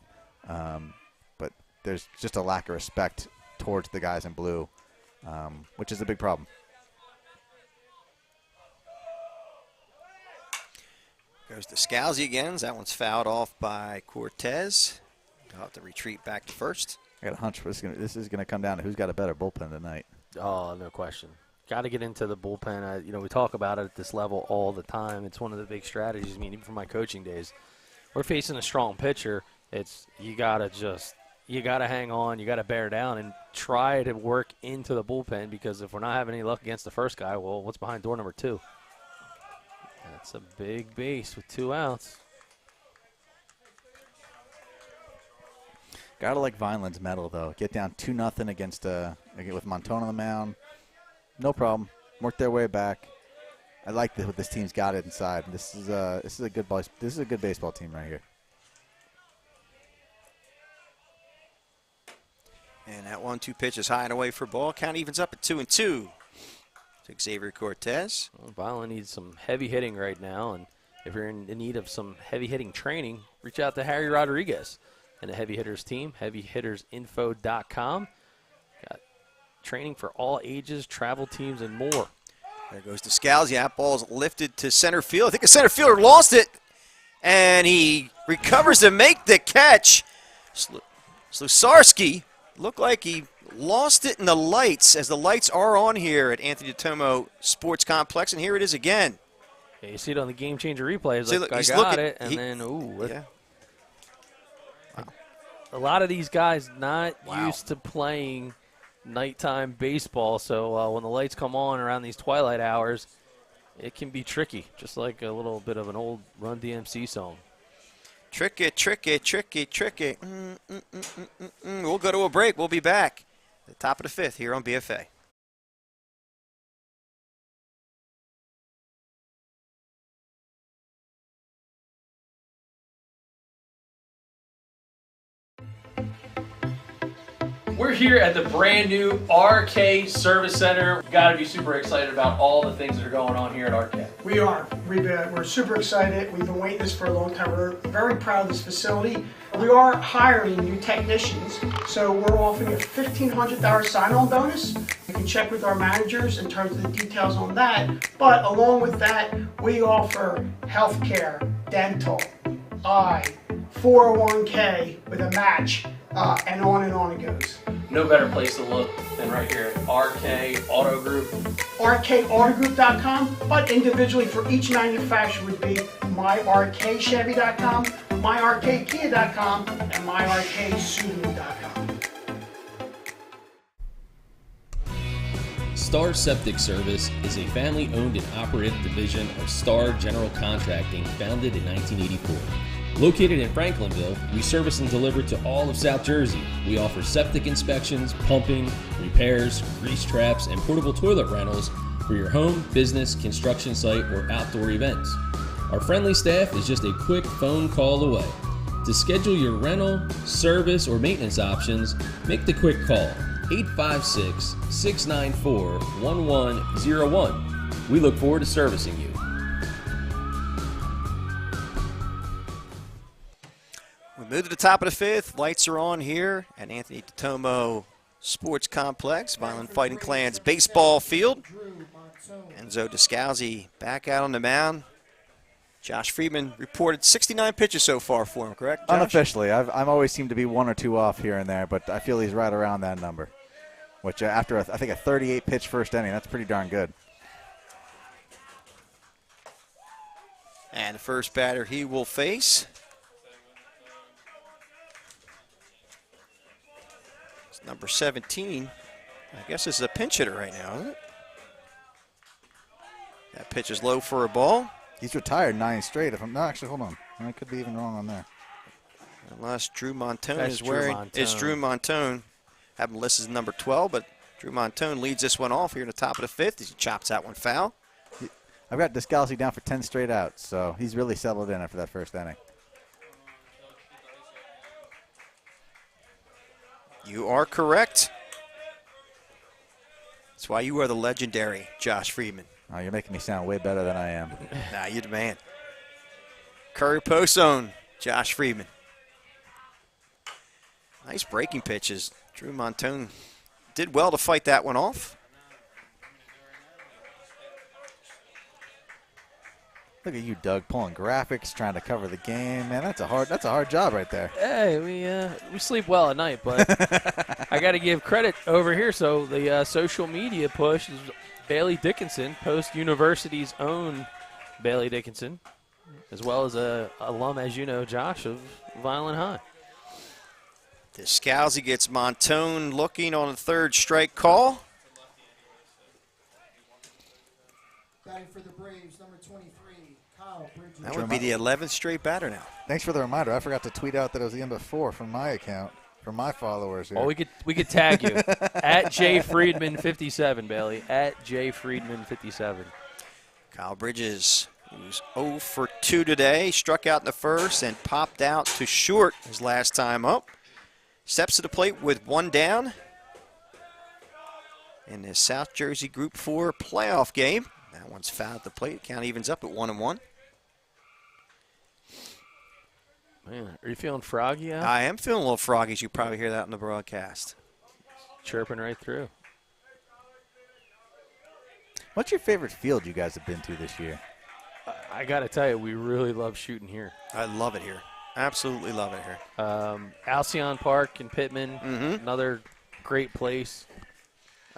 Speaker 12: but there's just a lack of respect towards the guys in blue, which is a big problem.
Speaker 1: Goes to Scalzi again. That one's fouled off by Cortez. He'll have to retreat back to first.
Speaker 12: I got a hunch this is going to come down to who's got a better bullpen tonight.
Speaker 2: Oh, no question. Got to get into the bullpen. We talk about it at this level all the time. It's one of the big strategies. I mean, even from my coaching days, we're facing a strong pitcher. You got to hang on. You got to bear down and try to work into the bullpen, because if we're not having any luck against the first guy, well, what's behind door number 2? That's a big base with 2 outs.
Speaker 12: Gotta like Vineland's mettle, though. Get down 2-0 against with Montone on the mound. No problem. Work their way back. I like what this team's got it inside. This is a good baseball team right here.
Speaker 1: And that 1-2 pitch is high and away for ball. Count evens up at 2-2. To Xavier Cortez.
Speaker 2: Well, Vineland needs some heavy hitting right now, and if you're in need of some heavy hitting training, reach out to Harry Rodriguez and the Heavy Hitters team, heavyhittersinfo.com. Got training for all ages, travel teams, and more.
Speaker 1: There goes to Scalzi. That ball's lifted to center field. I think the center fielder lost it, and he recovers to make the catch. Slusarski looked like he lost it in the lights, as the lights are on here at Anthony DeTomo Sports Complex, and here it is again.
Speaker 2: Yeah, you see it on the GameChanger replay. It's like,
Speaker 1: he's
Speaker 2: I got
Speaker 1: looking,
Speaker 2: it, and then, ooh.
Speaker 1: Yeah.
Speaker 2: A lot of these guys not used to playing nighttime baseball, so when the lights come on around these twilight hours, it can be tricky, just like a little bit of an old Run DMC song.
Speaker 1: Tricky, tricky, tricky, tricky. We'll go to a break. We'll be back at the top of the 5th here on BFA.
Speaker 2: We're here at the brand new RK Service Center. We've got to be super excited about all the things that are going on here at RK.
Speaker 3: We are. We're super excited. We've been waiting this for a long time. We're very proud of this facility. We are hiring new technicians, so we're offering a $1,500 sign-on bonus. You can check with our managers in terms of the details on that. But along with that, we offer healthcare, dental, eye, 401k with a match, and on it goes.
Speaker 2: No better place to look than right here at RK Auto Group.
Speaker 3: RKAutogroup.com, but individually for each manufacturer would be myrkchevy.com, myrkkia.com, and myrksubaru.com.
Speaker 4: Star Septic Service is a family-owned and operated division of Star General Contracting, founded in 1984. Located in Franklinville, we service and deliver to all of South Jersey. We offer septic inspections, pumping, repairs, grease traps, and portable toilet rentals for your home, business, construction site, or outdoor events. Our friendly staff is just a quick phone call away. To schedule your rental, service, or maintenance options, make the quick call, 856-694-1101. We look forward to servicing you.
Speaker 1: Move to the top of the 5th. Lights are on here at Anthony DeTomo Sports Complex, Vineland Fighting Clans baseball field. Enzo Descalzi back out on the mound. Josh Friedman reported 69 pitches so far for him, correct, Josh?
Speaker 12: Unofficially. I'm always seem to be 1 or 2 off here and there, but I feel he's right around that number, which after, I think, a 38-pitch first inning, that's pretty darn good.
Speaker 1: And the first batter he will face is number 17. I guess this is a pinch hitter right now, isn't it? That pitch is low for a ball.
Speaker 12: He's retired 9 straight. If I'm not actually, hold on. I could be even wrong on there.
Speaker 1: Unless Drew Montone
Speaker 2: That's
Speaker 1: is
Speaker 2: Drew
Speaker 1: wearing.
Speaker 2: Montone.
Speaker 1: It's Drew Montone. Have him listed as number 12, but Drew Montone leads this one off here in the top of the 5th as he chops that one foul.
Speaker 12: I've got Descalzi down for 10 straight outs, so he's really settled in after that first inning.
Speaker 1: You are correct. That's why you are the legendary Josh Friedman.
Speaker 12: Oh, you're making me sound way better than I am.
Speaker 1: Nah, you're the man. Curry post zone, Josh Friedman. Nice breaking pitches. Drew Montone did well to fight that one off.
Speaker 12: Look at you, Doug, pulling graphics, trying to cover the game. Man, that's a hard job right there.
Speaker 2: Hey, we sleep well at night, but I got to give credit over here. So the social media push is Bailey Dickinson, Post University's own Bailey Dickinson, as well as a alum, as you know, Josh, of Vineland High.
Speaker 1: Descalzi gets Montone looking on the third strike call.
Speaker 10: Batting for the Braves, number 23, Kyle Bridges.
Speaker 1: That would be the 11th straight batter now.
Speaker 12: Thanks for the reminder. I forgot to tweet out that it was the end of 4 from my account, from my followers here.
Speaker 2: Well, we could tag you at JFriedman57, Bailey, at JFriedman57.
Speaker 1: Kyle Bridges, who's 0 for 2 today, struck out in the first and popped out to short his last time up. Steps to the plate with 1 down in the South Jersey Group 4 playoff game. That one's fouled at the plate. Count evens up at 1-1.
Speaker 2: Man, are you feeling froggy out?
Speaker 1: I am feeling a little froggy, as you probably hear that in the broadcast.
Speaker 2: Chirping right through.
Speaker 12: What's your favorite field you guys have been to this year?
Speaker 2: I got to tell you, we really love shooting here.
Speaker 1: I love it here. Absolutely love it here.
Speaker 2: Alcyon Park in Pittman, another great place.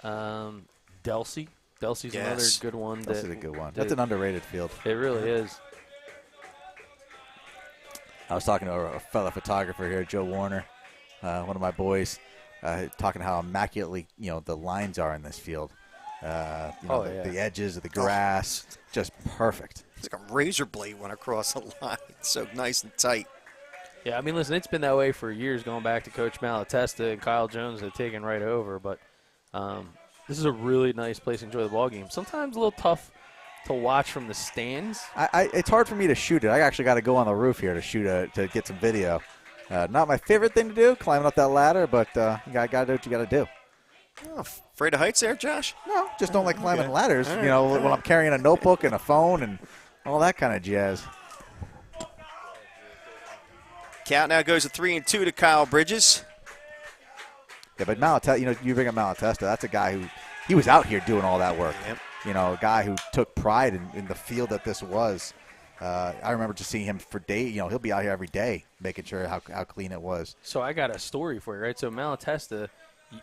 Speaker 2: Delsey's another good one.
Speaker 12: That's a good one. That's an underrated field.
Speaker 2: It really is.
Speaker 12: I was talking to a fellow photographer here, Joe Warner, one of my boys, talking how immaculately, the lines are in this field. The edges of the grass, just perfect.
Speaker 1: It's like a razor blade went across the line. It's so nice and tight.
Speaker 2: Yeah, I mean, listen, it's been that way for years, going back to Coach Malatesta and Kyle Jones have taken right over. But this is a really nice place to enjoy the ball game. Sometimes a little tough to watch from the stands.
Speaker 12: It's hard for me to shoot it. I actually got to go on the roof here to get some video. Not my favorite thing to do, climbing up that ladder, but you got to do what you got to do.
Speaker 1: Oh, afraid of heights there, Josh?
Speaker 12: No, just don't like climbing ladders. Right. When I'm carrying a notebook and a phone and all that kind of jazz.
Speaker 1: Count now goes to 3-2 to Kyle Bridges.
Speaker 12: Yeah, but Malatesta, you bring up Malatesta, that's a guy who, he was out here doing all that work.
Speaker 1: Yep.
Speaker 12: A guy who took pride in the field that this was. I remember just seeing him for days. He'll be out here every day making sure how clean it was.
Speaker 2: So I got a story for you, right? So Malatesta,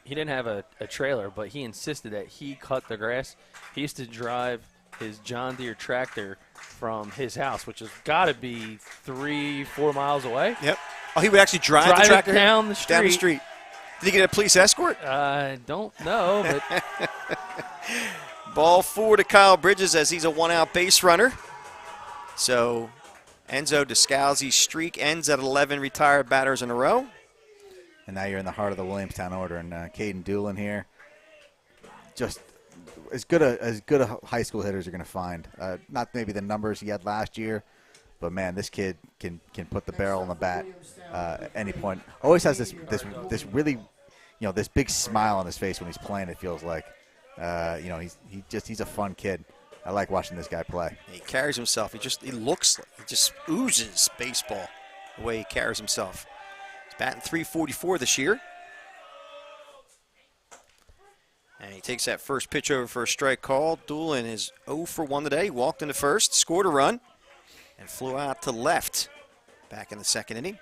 Speaker 2: he didn't have a trailer, but he insisted that he cut the grass. He used to drive his John Deere tractor from his house, which has got to be 3-4 miles away.
Speaker 1: Yep. Oh, he would actually drive the tractor
Speaker 2: down the street.
Speaker 1: Down the street. Did he get a police escort?
Speaker 2: I don't know, but
Speaker 1: ball 4 to Kyle Bridges as he's a 1-out base runner. So Enzo Descalzi's streak ends at 11 retired batters in a row.
Speaker 12: And now you're in the heart of the Williamstown order, and Caden Doolin here, just as good a high school hitter as you're going to find. Not maybe the numbers he had last year, but man, this kid can put the barrel on the bat at any point. Always has this really, this big smile on his face when he's playing. It feels like, he's a fun kid. I like watching this guy play.
Speaker 1: He carries himself. He just oozes baseball the way he carries himself. He's batting .344 this year. And he takes that first pitch over for a strike call. Doolin is 0 for 1 today. He walked into first, scored a run. and flew out to left back in the second inning.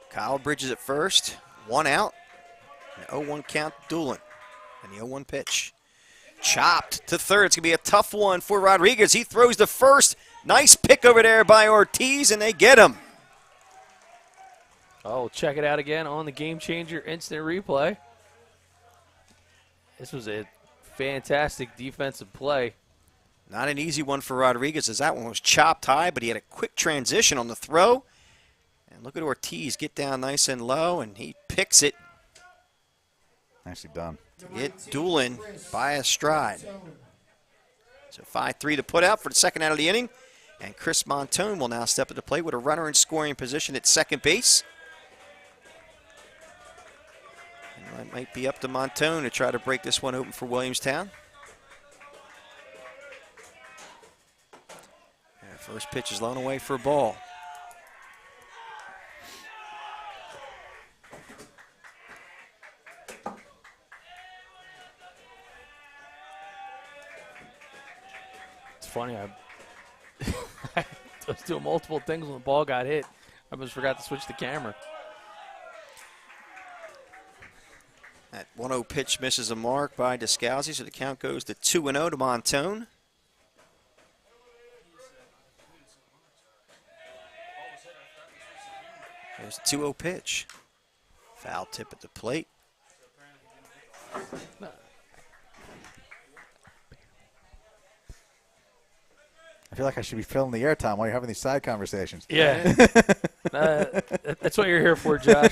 Speaker 1: Kyle Bridges at first, 1 out, an 0-1 count to Doolin, and the 0-1 pitch. Chopped to third. It's going to be a tough one for Rodriguez. He throws the first. Nice pick over there by Ortiz, and they get him.
Speaker 2: Oh, check it out again on the Game Changer instant replay. This was a fantastic defensive play.
Speaker 1: Not an easy one for Rodriguez, as that one was chopped high, but he had a quick transition on the throw. And look at Ortiz get down nice and low, and he picks it.
Speaker 12: Nicely done.
Speaker 1: To get Doolin by a stride. So 5-3 to put out for the second out of the inning. And Chris Montone will now step at the plate with a runner in scoring position at second base. And that might be up to Montone to try to break this one open for Williamstown. And first pitch is blown away for a ball.
Speaker 2: Funny, I was doing multiple things when the ball got hit. I just forgot to switch the camera.
Speaker 1: That 1-0 pitch misses a mark by Descalzi, so the count goes to 2-0 to Montone. There's a 2-0 pitch. Foul tip at the plate.
Speaker 12: I feel like I should be filling the airtime while you're having these side conversations.
Speaker 2: Yeah. That's what you're here for, Josh.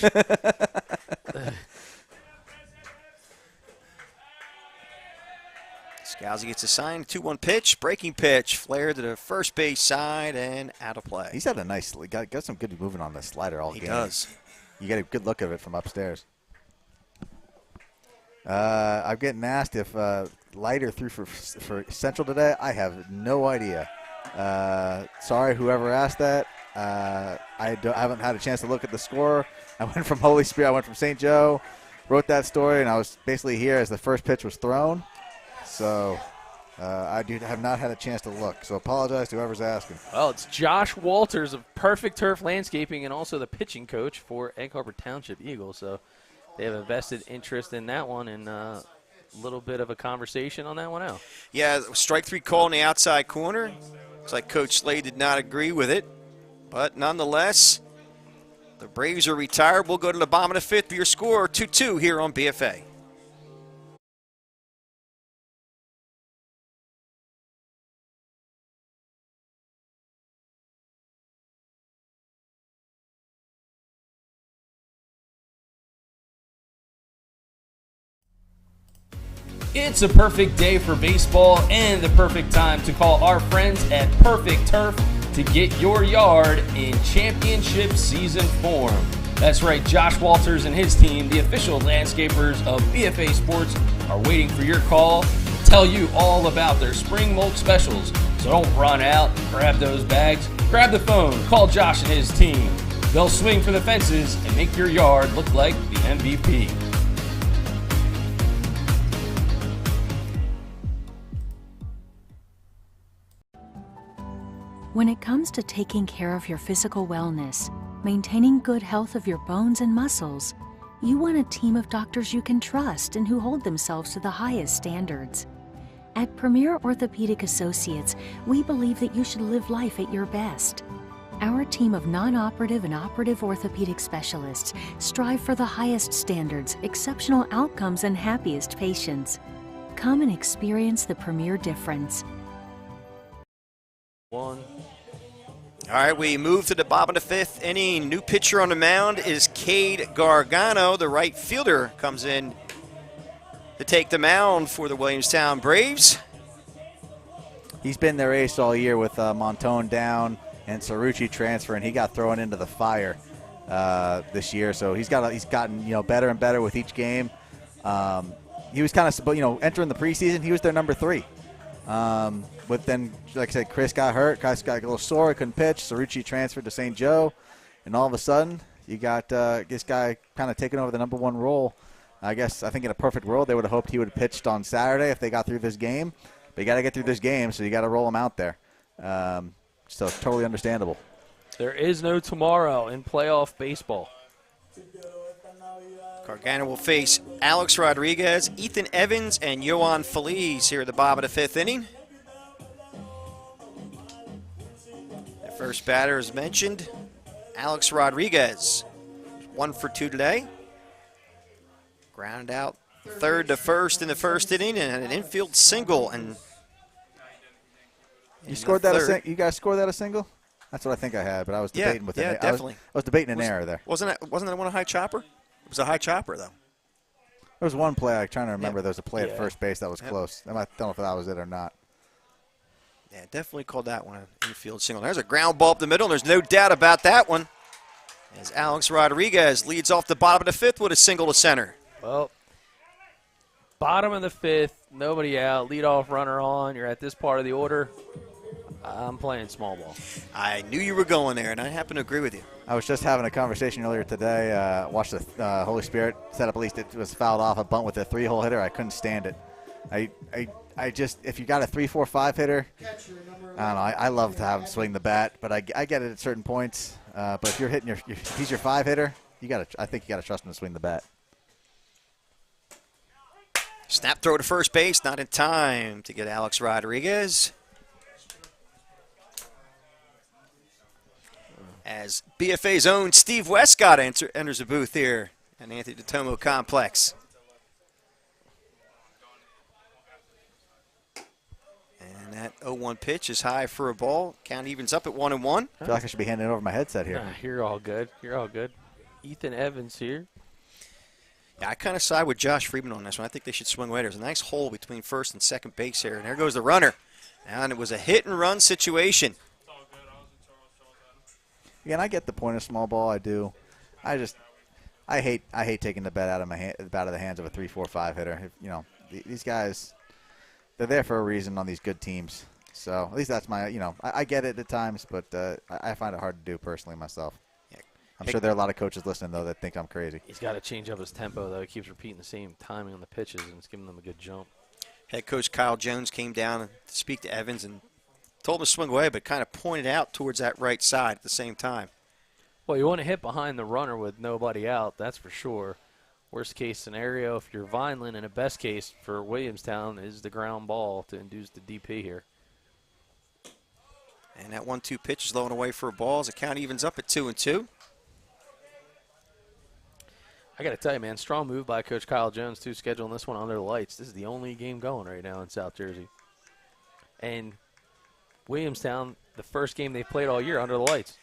Speaker 1: Scalzi gets assigned 2-1 pitch, breaking pitch, flare to the first base side and out of play.
Speaker 12: He's had a nice, got some good movement on the slider all game.
Speaker 1: He does.
Speaker 12: You get a good look of it from upstairs. I'm getting asked if Leiter threw for Central today. I have no idea. Sorry, whoever asked that. I haven't had a chance to look at the score. I went from Holy Spirit. I went from St. Joe, wrote that story, and I was basically here as the first pitch was thrown. So I have not had a chance to look. So apologize to whoever's asking.
Speaker 2: Well, it's Josh Walters of Perfect Turf Landscaping and also the pitching coach for Egg Harbor Township Eagles. So they have a vested interest in that one, and a little bit of a conversation on that one out.
Speaker 1: Yeah, strike three call in the outside corner. Looks like Coach Slade did not agree with it. But nonetheless, the Braves are retired. We'll go to the bottom of the fifth for your score, 2-2 here on BFA.
Speaker 4: It's a perfect day for baseball and the perfect time to call our friends at Perfect Turf to get your yard in championship season form. That's right, Josh Walters and his team, the official landscapers of BFA Sports, are waiting for your call to tell you all about their spring mulch specials. So don't run out and grab those bags. Grab the phone, call Josh and his team. They'll swing for the fences and make your yard look like the MVP.
Speaker 5: When it comes to taking care of your physical wellness, maintaining good health of your bones and muscles, you want a team of doctors you can trust and who hold themselves to the highest standards. At Premier Orthopedic Associates, we believe that you should live life at your best. Our team of non-operative and operative orthopedic specialists strive for the highest standards, exceptional outcomes, and happiest patients. Come and experience the Premier difference.
Speaker 2: One.
Speaker 1: All right, we move to the bottom of the fifth inning. New pitcher on the mound is Cade Gargano. The right fielder comes in to take the mound for the Williamstown Braves.
Speaker 12: He's been their ace all year with Montone down and Cerrucci transferring. He got thrown into the fire this year, so he's gotten better and better with each game. He was kind of entering the preseason. He was their number 3. But then, like I said, Chris got hurt. Chris got a little sore. He couldn't pitch. Cerrucci transferred to St. Joe. And all of a sudden, you got this guy kind of taking over the number 1 role I think in a perfect world they would have hoped he would have pitched on Saturday if they got through this game. But you got to get through this game, so you got to roll him out there. So totally understandable.
Speaker 2: There is no tomorrow in playoff baseball.
Speaker 1: Gargano will face Alex Rodriguez, Ethan Evans, and Yohan Feliz here at the bottom of the 5th inning. The first batter, as mentioned, Alex Rodriguez. 1 for 2 today. Grounded out third to first in the first inning and an infield single. And
Speaker 12: you scored that you guys scored that a single? That's what I think I had, but I was debating with it.
Speaker 1: Yeah, definitely.
Speaker 12: I was debating an error there.
Speaker 1: Wasn't that one a high chopper? It was a high chopper, though.
Speaker 12: There was one play. I'm trying to remember. There was a play at first base that was close. I don't know if that was it or not.
Speaker 1: Yeah, definitely called that one an infield single. There's a ground ball up the middle, and there's no doubt about that one. As Alex Rodriguez leads off the bottom of the 5th with a single to center.
Speaker 2: Well, bottom of the 5th, nobody out, leadoff runner on. You're at this part of the order. I'm playing small ball.
Speaker 1: I knew you were going there, and I happen to agree with you.
Speaker 12: I was just having a conversation earlier today. Watched the Holy Spirit set up. At least it was fouled off a bunt with a 3-hole hitter. I couldn't stand it. I just, if you got a 3-4-5 hitter, I don't know. I love to have him swing the bat, but I get it at certain points. But if you're hitting if he's your 5 hitter, I think you got to trust him to swing the bat.
Speaker 1: Snap throw to first base, not in time to get Alex Rodriguez. As BFA's own Steve Westcott enters the booth here at Anthony DeTomo Complex. And that 0-1 pitch is high for a ball. Count evens up at 1-1.
Speaker 12: I feel like I should be handing over my headset here.
Speaker 2: You're all good. You're all good. Ethan Evans here.
Speaker 1: Yeah, I kind of side with Josh Friedman on this one. I think they should swing away. There's a nice hole between first and second base here. And there goes the runner. And it was a hit-and-run situation.
Speaker 12: Again, I get the point of small ball. I do. I hate taking the bat out of the hands of a 3-4-5 hitter. These guys, they're there for a reason on these good teams. So at least that's my, I get it at times, but I find it hard to do personally myself. Yeah. I'm sure there are a lot of coaches listening, though, that think I'm crazy.
Speaker 2: He's got to change up his tempo, though. He keeps repeating the same timing on the pitches, and it's giving them a good jump.
Speaker 1: Head coach Kyle Jones came down to speak to Evans and told him to swing away, but kind of pointed out towards that right side at the same time.
Speaker 2: Well, you want to hit behind the runner with nobody out, that's for sure. Worst case scenario, if you're Vineland, and a best case for Williamstown is the ground ball to induce the DP here.
Speaker 1: And that 1-2 pitch is low and away for a ball as the count evens up at 2-2.
Speaker 2: I got to tell you, man, strong move by Coach Kyle Jones, too, scheduling this one under the lights. This is the only game going right now in South Jersey. And Williamstown, the first game they've played all year under the lights.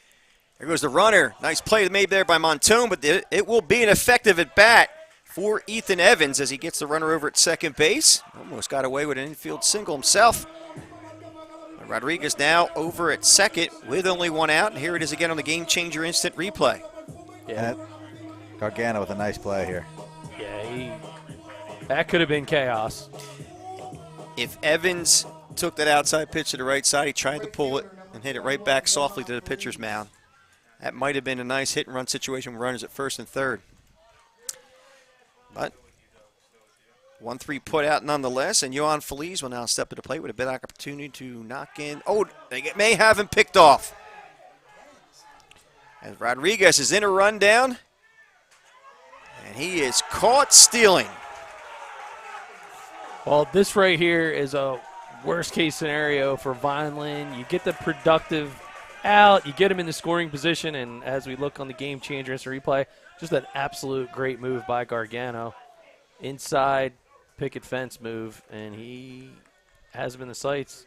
Speaker 1: There goes the runner. Nice play made there by Montone, but it will be an effective at-bat for Ethan Evans as he gets the runner over at second base. Almost got away with an infield single himself. Rodriguez now over at second with only one out, and here it is again on the GameChanger instant replay.
Speaker 12: Yeah. Gargano with a nice play here.
Speaker 2: Yeah, that could have been chaos.
Speaker 1: If Evans took that outside pitch to the right side, he tried to pull it and hit it right back softly to the pitcher's mound. That might have been a nice hit-and-run situation with runners at first and third. But 1-3 put out nonetheless, and Yohan Feliz will now step to the plate with a big opportunity to knock in. Oh, they may have him picked off. As Rodriguez is in a rundown, and he is caught stealing.
Speaker 2: Well, this right here is a worst-case scenario for Vineland. You get the productive out, you get him in the scoring position, and as we look on the GameChanger instant replay, just an absolute great move by Gargano. Inside picket fence move, and he has him in the sights.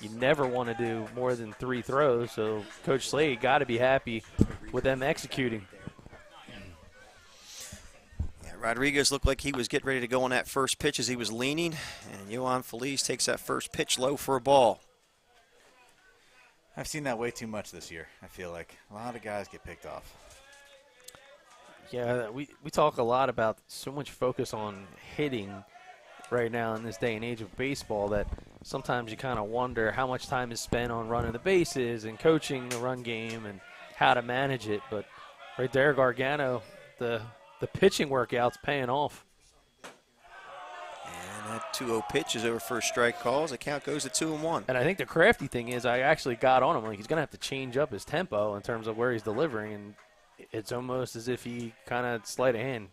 Speaker 2: You never want to do more than 3 throws, so Coach Slade got to be happy with them executing.
Speaker 1: Yeah, Rodriguez looked like he was getting ready to go on that first pitch as he was leaning, and Yohan Feliz takes that first pitch low for a ball.
Speaker 12: I've seen that way too much this year, I feel like. A lot of guys get picked off.
Speaker 2: Yeah, we talk a lot about so much focus on hitting right now in this day and age of baseball that sometimes you kind of wonder how much time is spent on running the bases and coaching the run game and how to manage it. But right there, Gargano, the The pitching workout's paying off.
Speaker 1: And that 2-0 pitch is over first strike calls. The count goes to 2-1.
Speaker 2: And I think the crafty thing is I actually got on him. Like, he's going to have to change up his tempo in terms of where he's delivering, and it's almost as if he kind of sleight of hand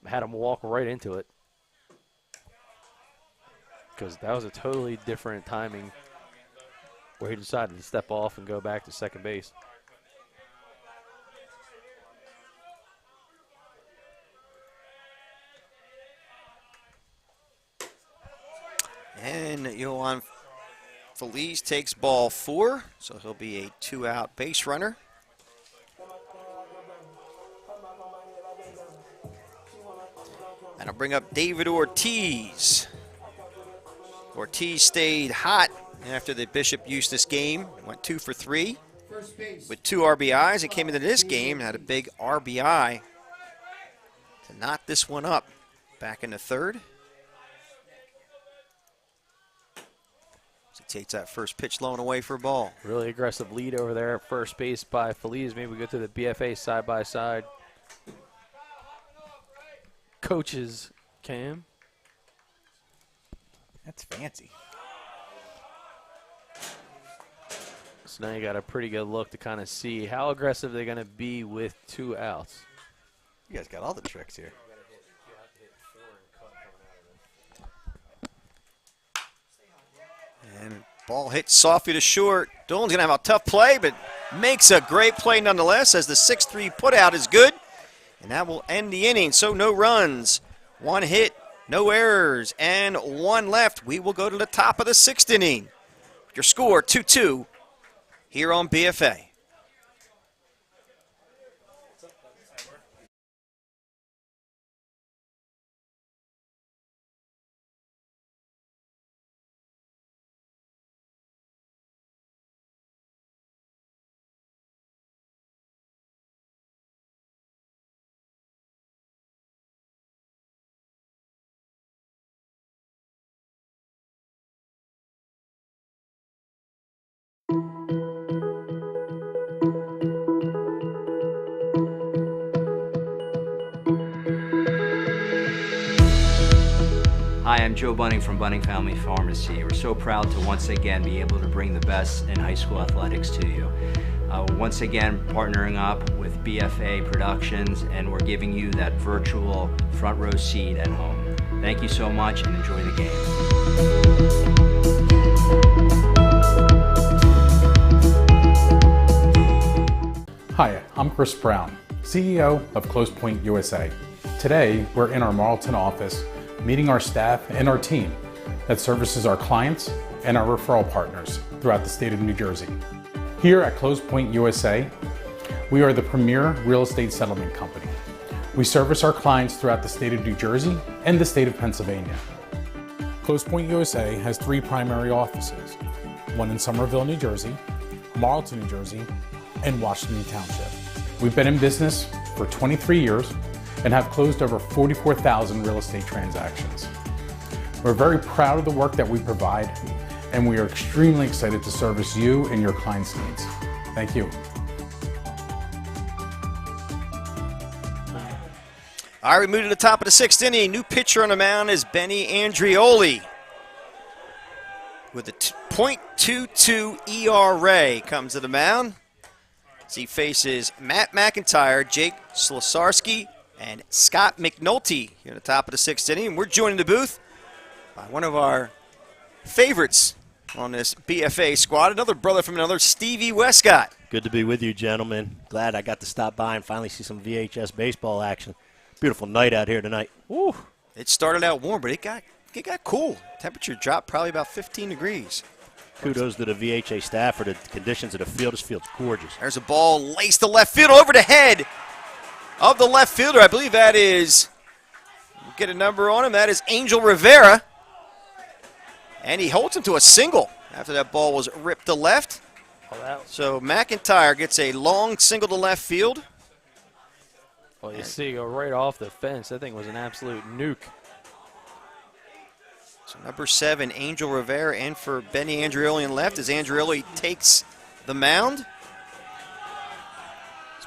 Speaker 2: had him walk right into it. Because that was a totally different timing where he decided to step off and go back to second base.
Speaker 1: And Yohan Feliz takes ball 4, so he'll be a 2-out base runner. And I'll bring up David Ortiz. Ortiz stayed hot after the Bishop Eustis game. Went 2 for 3 with 2 RBIs. He came into this game and had a big RBI to knot this one up back in the third. He takes that first pitch low and away for a ball.
Speaker 2: Really aggressive lead over there at first base by Feliz. Maybe we go to the BFA side-by-side. Coaches, Cam.
Speaker 12: That's fancy.
Speaker 2: So now you got a pretty good look to kind of see how aggressive they're going to be with 2 outs.
Speaker 12: You guys got all the tricks here.
Speaker 1: And ball hits softly to short. Dolan's going to have a tough play, but makes a great play nonetheless as the 6-3 putout is good. And that will end the inning. So no runs, 1 hit, no errors, and 1 left. We will go to the top of the 6th inning. Your score, 2-2 here on BFA.
Speaker 6: Hi, I'm Joe Bunning from Bunning Family Pharmacy. We're so proud to once again be able to bring the best in high school athletics to you. Once again, partnering up with BFA Productions, and we're giving you that virtual front row seat at home. Thank you so much and enjoy the game.
Speaker 8: Hi, I'm Chris Brown, CEO of Close Point USA. Today, we're in our Marlton office meeting our staff and our team that services our clients and our referral partners throughout the state of New Jersey. Here at Close Point USA, we are the premier real estate settlement company. We service our clients throughout the state of New Jersey and the state of Pennsylvania. Close Point USA has 3 primary offices, one in Somerville, New Jersey, Marlton, New Jersey, and Washington Township. We've been in business for 23 years and have closed over 44,000 real estate transactions. We're very proud of the work that we provide, and we are extremely excited to service you and your clients' needs. Thank you.
Speaker 1: All right, we move to the top of the 6th inning. New pitcher on the mound is Benny Andreoli with a .22 ERA comes to the mound as he faces Matt McIntyre, Jake Slosarski, and Scott McNulty here at the top of the 6th inning. We're joined in the booth by one of our favorites on this BFA squad, another brother from another, Stevie Westcott.
Speaker 13: Good to be with you, gentlemen. Glad I got to stop by and finally see some VHS baseball action. Beautiful night out here tonight.
Speaker 1: Woo. It started out warm, but it got cool. Temperature dropped probably about 15 degrees.
Speaker 13: Kudos to the VHA staff for the conditions of the field. This field's gorgeous.
Speaker 1: There's a ball laced to left field over the head of the left fielder. I believe that is, we'll get a number on him, that is Angel Rivera. And he holds him to a single after that ball was ripped to left. So McIntyre gets a long single to left field.
Speaker 2: Well, you see, go right off the fence. That thing was an absolute nuke.
Speaker 1: So number 7, Angel Rivera, in for Benny Andreoli in left as Andreoli takes the mound.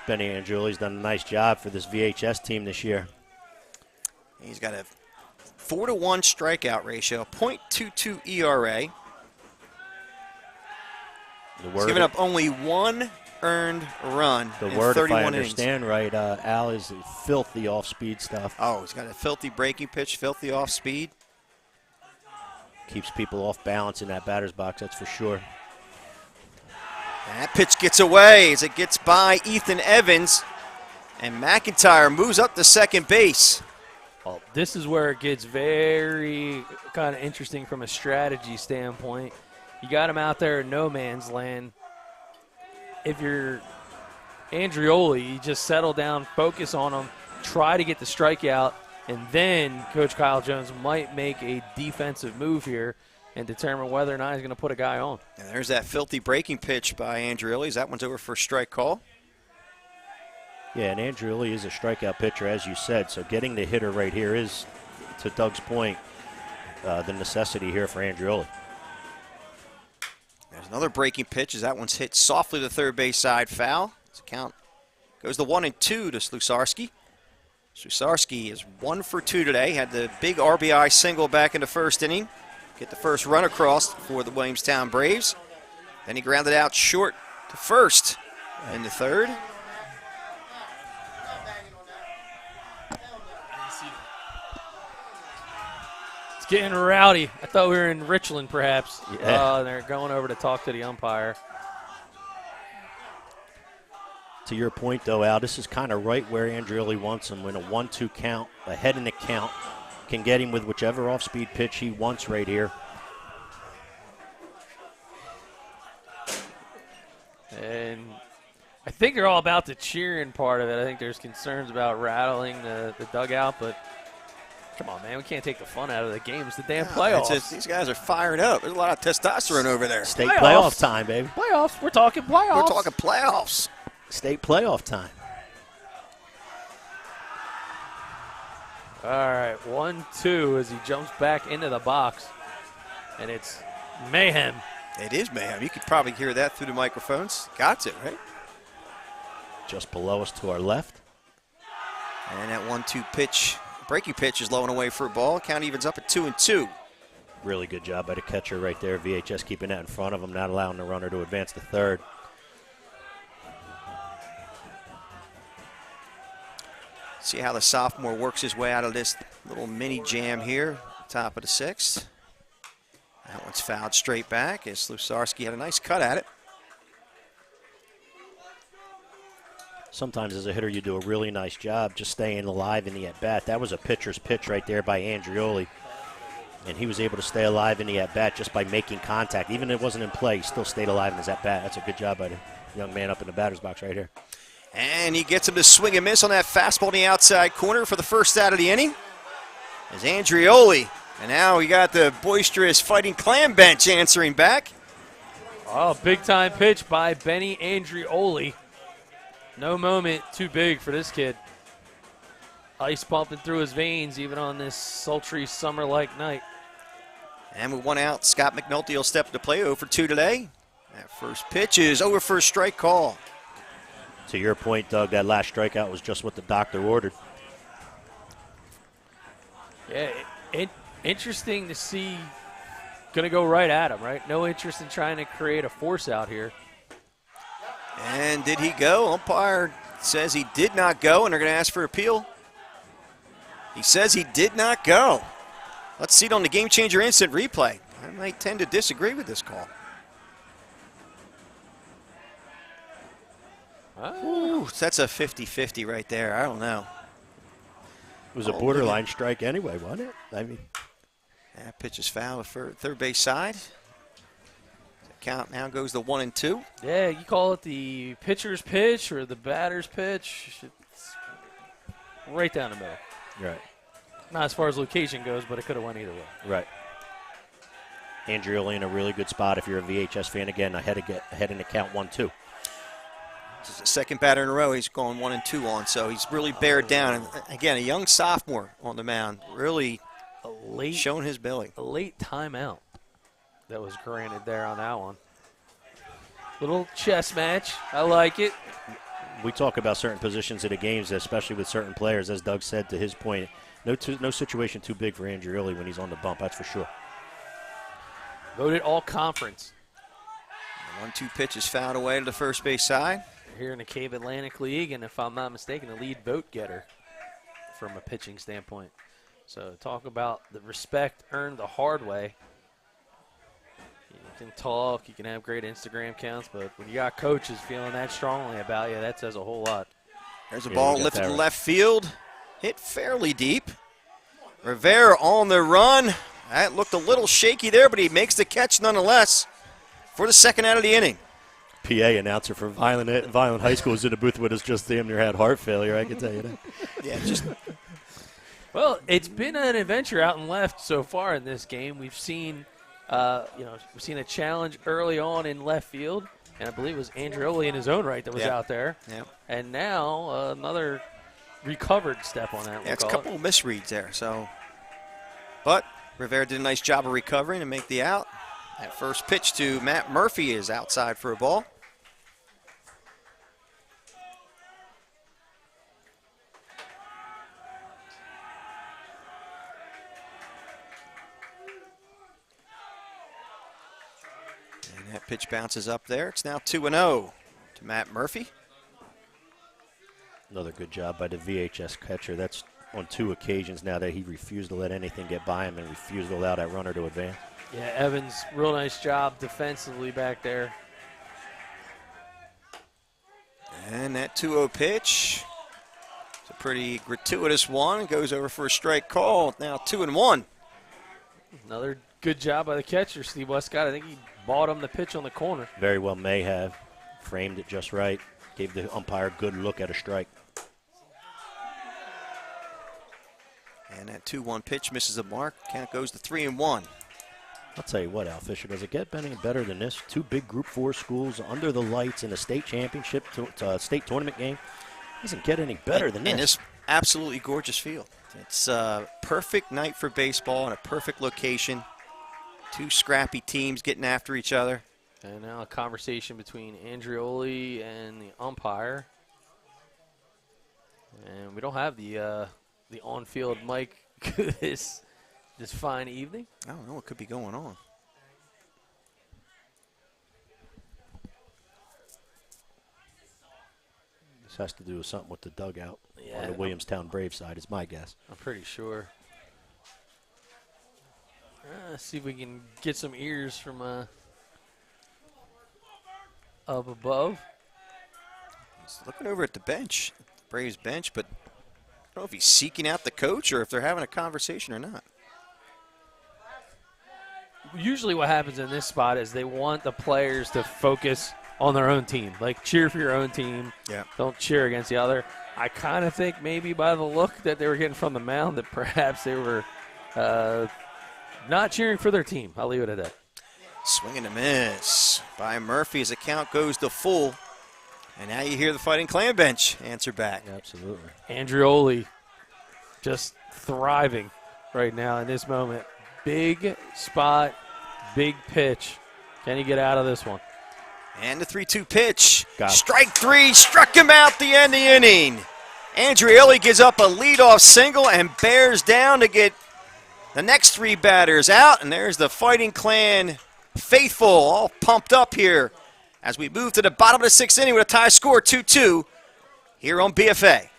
Speaker 13: Benny Andreoli's done a nice job for this VHS team this year.
Speaker 1: He's got a 4-to-1 strikeout ratio, a .22 ERA. He's given up only one earned run
Speaker 13: The
Speaker 1: in
Speaker 13: word,
Speaker 1: 31
Speaker 13: if I
Speaker 1: innings.
Speaker 13: understand right, Al, is filthy off-speed stuff.
Speaker 1: Oh, he's got a filthy breaking pitch, filthy off speed.
Speaker 13: Keeps people off balance in that batter's box, that's for sure.
Speaker 1: That pitch gets away as it gets by Ethan Evans, and McIntyre moves up to second base.
Speaker 2: Well, this is where it gets very kind of interesting from a strategy standpoint. You got him out there in no man's land. If you're Andreoli, you just settle down, focus on him, try to get the strikeout, and then Coach Kyle Jones might make a defensive move here and determine whether or not he's going to put a guy on.
Speaker 1: And there's that filthy breaking pitch by Andreoli. That one's over for a strike call.
Speaker 13: Yeah, and Andreoli is a strikeout pitcher, as you said, so getting the hitter right here is, to Doug's point, the necessity here for Andreoli.
Speaker 1: There's another breaking pitch as that one's hit softly to third base side, foul. This count goes to 1-2 to Slusarski. Slusarski is 1 for 2 today. Had the big RBI single back in the first inning. Get the first run across for the Williamstown Braves. Then he grounded out short to first in the third.
Speaker 2: It's getting rowdy. I thought we were in Richland, perhaps.
Speaker 13: Yeah.
Speaker 2: They're going over to talk to the umpire.
Speaker 13: To your point, though, Al, this is kind of right where Andreoli wants him. When a 1-2 count, ahead in the count, can get him with whichever off-speed pitch he wants right here.
Speaker 2: And I think they're all about the cheering part of it. I think there's concerns about rattling the dugout, but come on, man. We can't take the fun out of the game. It's the damn playoffs.
Speaker 1: These guys are fired up. There's a lot of testosterone over there.
Speaker 13: State playoff time, baby.
Speaker 2: Playoffs. We're talking playoffs.
Speaker 1: We're talking playoffs.
Speaker 13: State playoff time.
Speaker 2: All right, 1-2 as he jumps back into the box, and it's mayhem.
Speaker 1: It is mayhem. You could probably hear that through the microphones. Got to, right?
Speaker 13: Just below us to our left.
Speaker 1: And that 1-2 pitch, breaking pitch is low and away for a ball. Count evens up at 2-2.
Speaker 13: Really good job by the catcher right there. VHS keeping that in front of him, not allowing the runner to advance to third.
Speaker 1: See how the sophomore works his way out of this little mini jam here, top of the sixth. That one's fouled straight back as Slusarski had a nice cut at it.
Speaker 13: Sometimes as a hitter you do a really nice job just staying alive in the at-bat. That was a pitcher's pitch right there by Andreoli. And he was able to stay alive in the at-bat just by making contact. Even if it wasn't in play, he still stayed alive in his at-bat. That's a good job by the young man up in the batter's box right here.
Speaker 1: And he gets him to swing and miss on that fastball in the outside corner for the first out of the inning. As Andreoli, and now we got the boisterous Fighting Clam bench answering back.
Speaker 2: Oh, big-time pitch by Benny Andreoli. No moment too big for this kid. Ice pumping through his veins even on this sultry summer-like night.
Speaker 1: And with one out, Scott McNulty will step to play 0 for 2 today. That first pitch is over for a strike call.
Speaker 13: To your point, Doug, that last strikeout was just what the doctor ordered.
Speaker 2: Yeah, interesting to see. Going to go right at him, right? No interest in trying to create a force out here.
Speaker 1: And did he go? Umpire says he did not go, and they're going to ask for appeal. He says he did not go. Let's see it on the GameChanger instant replay. I might tend to disagree with this call. Ooh, that's a 50-50 right there. I don't know.
Speaker 13: It was a borderline strike anyway, wasn't it? I mean,
Speaker 1: that pitch is foul for third base side. The count now goes to 1-2.
Speaker 2: Yeah, you call it the pitcher's pitch or the batter's pitch. It's right down the middle.
Speaker 13: Right.
Speaker 2: Not as far as location goes, but it could have went either way.
Speaker 13: Right. Andreoli in a really good spot if you're a VHS fan. Again, ahead in the count 1-2.
Speaker 1: This is the second batter in a row he's going 1-2 on, so he's really bared down. And again, a young sophomore on the mound, really showing his belly.
Speaker 2: A late timeout that was granted there on that one. Little chess match. I like it.
Speaker 13: we talk about certain positions of the games, especially with certain players, as Doug said to his point, no situation too big for Andreoli when he's on the bump, that's for sure.
Speaker 2: Voted all conference.
Speaker 1: 1-2 pitch is fouled away to the first base side.
Speaker 2: Here in the Cave Atlantic League, and if I'm not mistaken, the lead vote getter from a pitching standpoint. So talk about the respect earned the hard way. You can talk, you can have great Instagram accounts, but when you got coaches feeling that strongly about you, that says a whole lot.
Speaker 1: There's a ball lifted to left field, hit fairly deep. Rivera on the run. That looked a little shaky there, but he makes the catch nonetheless for the second out of the inning.
Speaker 13: PA announcer for Vineland High School was in the booth with us, just damn near had heart failure, I can tell you that.
Speaker 1: Yeah, just.
Speaker 2: Well, it's been an adventure out and left so far in this game. We've seen, we've seen a challenge early on in left field, and I believe it was Andreoli in his own right that was out there.
Speaker 1: Yeah.
Speaker 2: And now another recovered step on that.
Speaker 1: Yeah, it's a couple of misreads there. So, but Rivera did a nice job of recovering and make the out. That first pitch to Matt Murphy is outside for a ball. And that pitch bounces up there. It's now 2-0 to Matt Murphy.
Speaker 13: Another good job by the VHS catcher. That's on 2 occasions now that he refused to let anything get by him and refused to allow that runner to advance.
Speaker 2: Yeah, Evans, real nice job defensively back there.
Speaker 1: And that 2-0 pitch, it's a pretty gratuitous one. Goes over for a strike call. Now 2-1.
Speaker 2: Another good job by the catcher, Steve Westcott. I think he bought him the pitch on the corner.
Speaker 13: Very well may have. Framed it just right. Gave the umpire a good look at a strike.
Speaker 1: And that 2-1 pitch misses the mark. Count goes to 3-1.
Speaker 13: I'll tell you what, Al Fisher, does it get any better than this? 2 big Group 4 schools under the lights in a state championship, state tournament game. Doesn't get any better than this.
Speaker 1: And this absolutely gorgeous field. It's a perfect night for baseball and a perfect location. 2 scrappy teams getting after each other.
Speaker 2: And now a conversation between Andreoli and the umpire. And we don't have the on-field mic this fine evening.
Speaker 1: I don't know what could be going on.
Speaker 13: This has to do with something with the dugout
Speaker 2: Yeah,
Speaker 13: on the Williamstown Braves side, is my guess.
Speaker 2: I'm pretty sure. See if we can get some ears from up above.
Speaker 1: He's looking over at the bench, the Braves bench, but I don't know if he's seeking out the coach or if they're having a conversation or not.
Speaker 2: Usually what happens in this spot is they want the players to focus on their own team. Like, cheer for your own team.
Speaker 1: Yeah.
Speaker 2: Don't cheer against the other. I kind of think maybe by the look that they were getting from the mound that perhaps they were not cheering for their team. I'll leave it at that.
Speaker 1: Swing and a miss by Murphy as the count goes to full. And now you hear the Fighting Clan bench answer back.
Speaker 13: Absolutely.
Speaker 2: Andreoli just thriving right now in this moment. Big spot, big pitch. Can he get out of this one?
Speaker 1: And the 3-2 pitch.
Speaker 13: Got it.
Speaker 1: Strike 3, struck him out the end of the inning. Andreoli gives up a leadoff single and bears down to get the next 3 batters out. And there's the Fighting Clan faithful all pumped up here as we move to the bottom of the 6th inning with a tie score 2-2 here on BFA.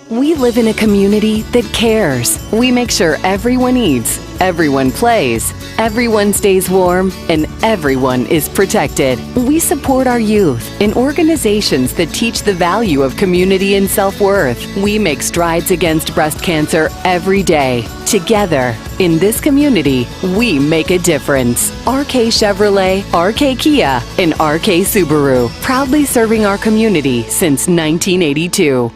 Speaker 9: We live in a community that cares. We make sure everyone eats, everyone plays, everyone stays warm, and everyone is protected. We support our youth in organizations that teach the value of community and self-worth. We make strides against breast cancer every day. Together, in this community, we make a difference. RK Chevrolet, RK Kia, and RK Subaru, proudly serving our community since 1982.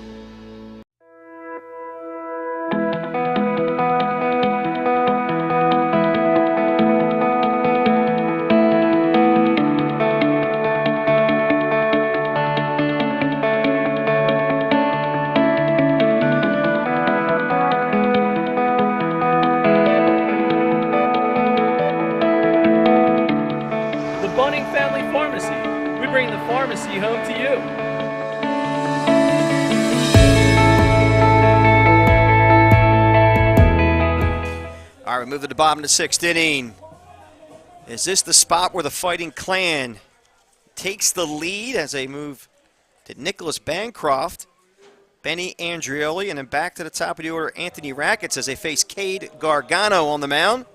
Speaker 2: home to you.
Speaker 1: All right, we move to the bottom of the sixth inning. Is this the spot where the Fighting Clan takes the lead as they move to Nicholas Bancroft, Benny Andreoli, and then back to the top of the order, Anthony Rackets, as they face Cade Gargano on the mound.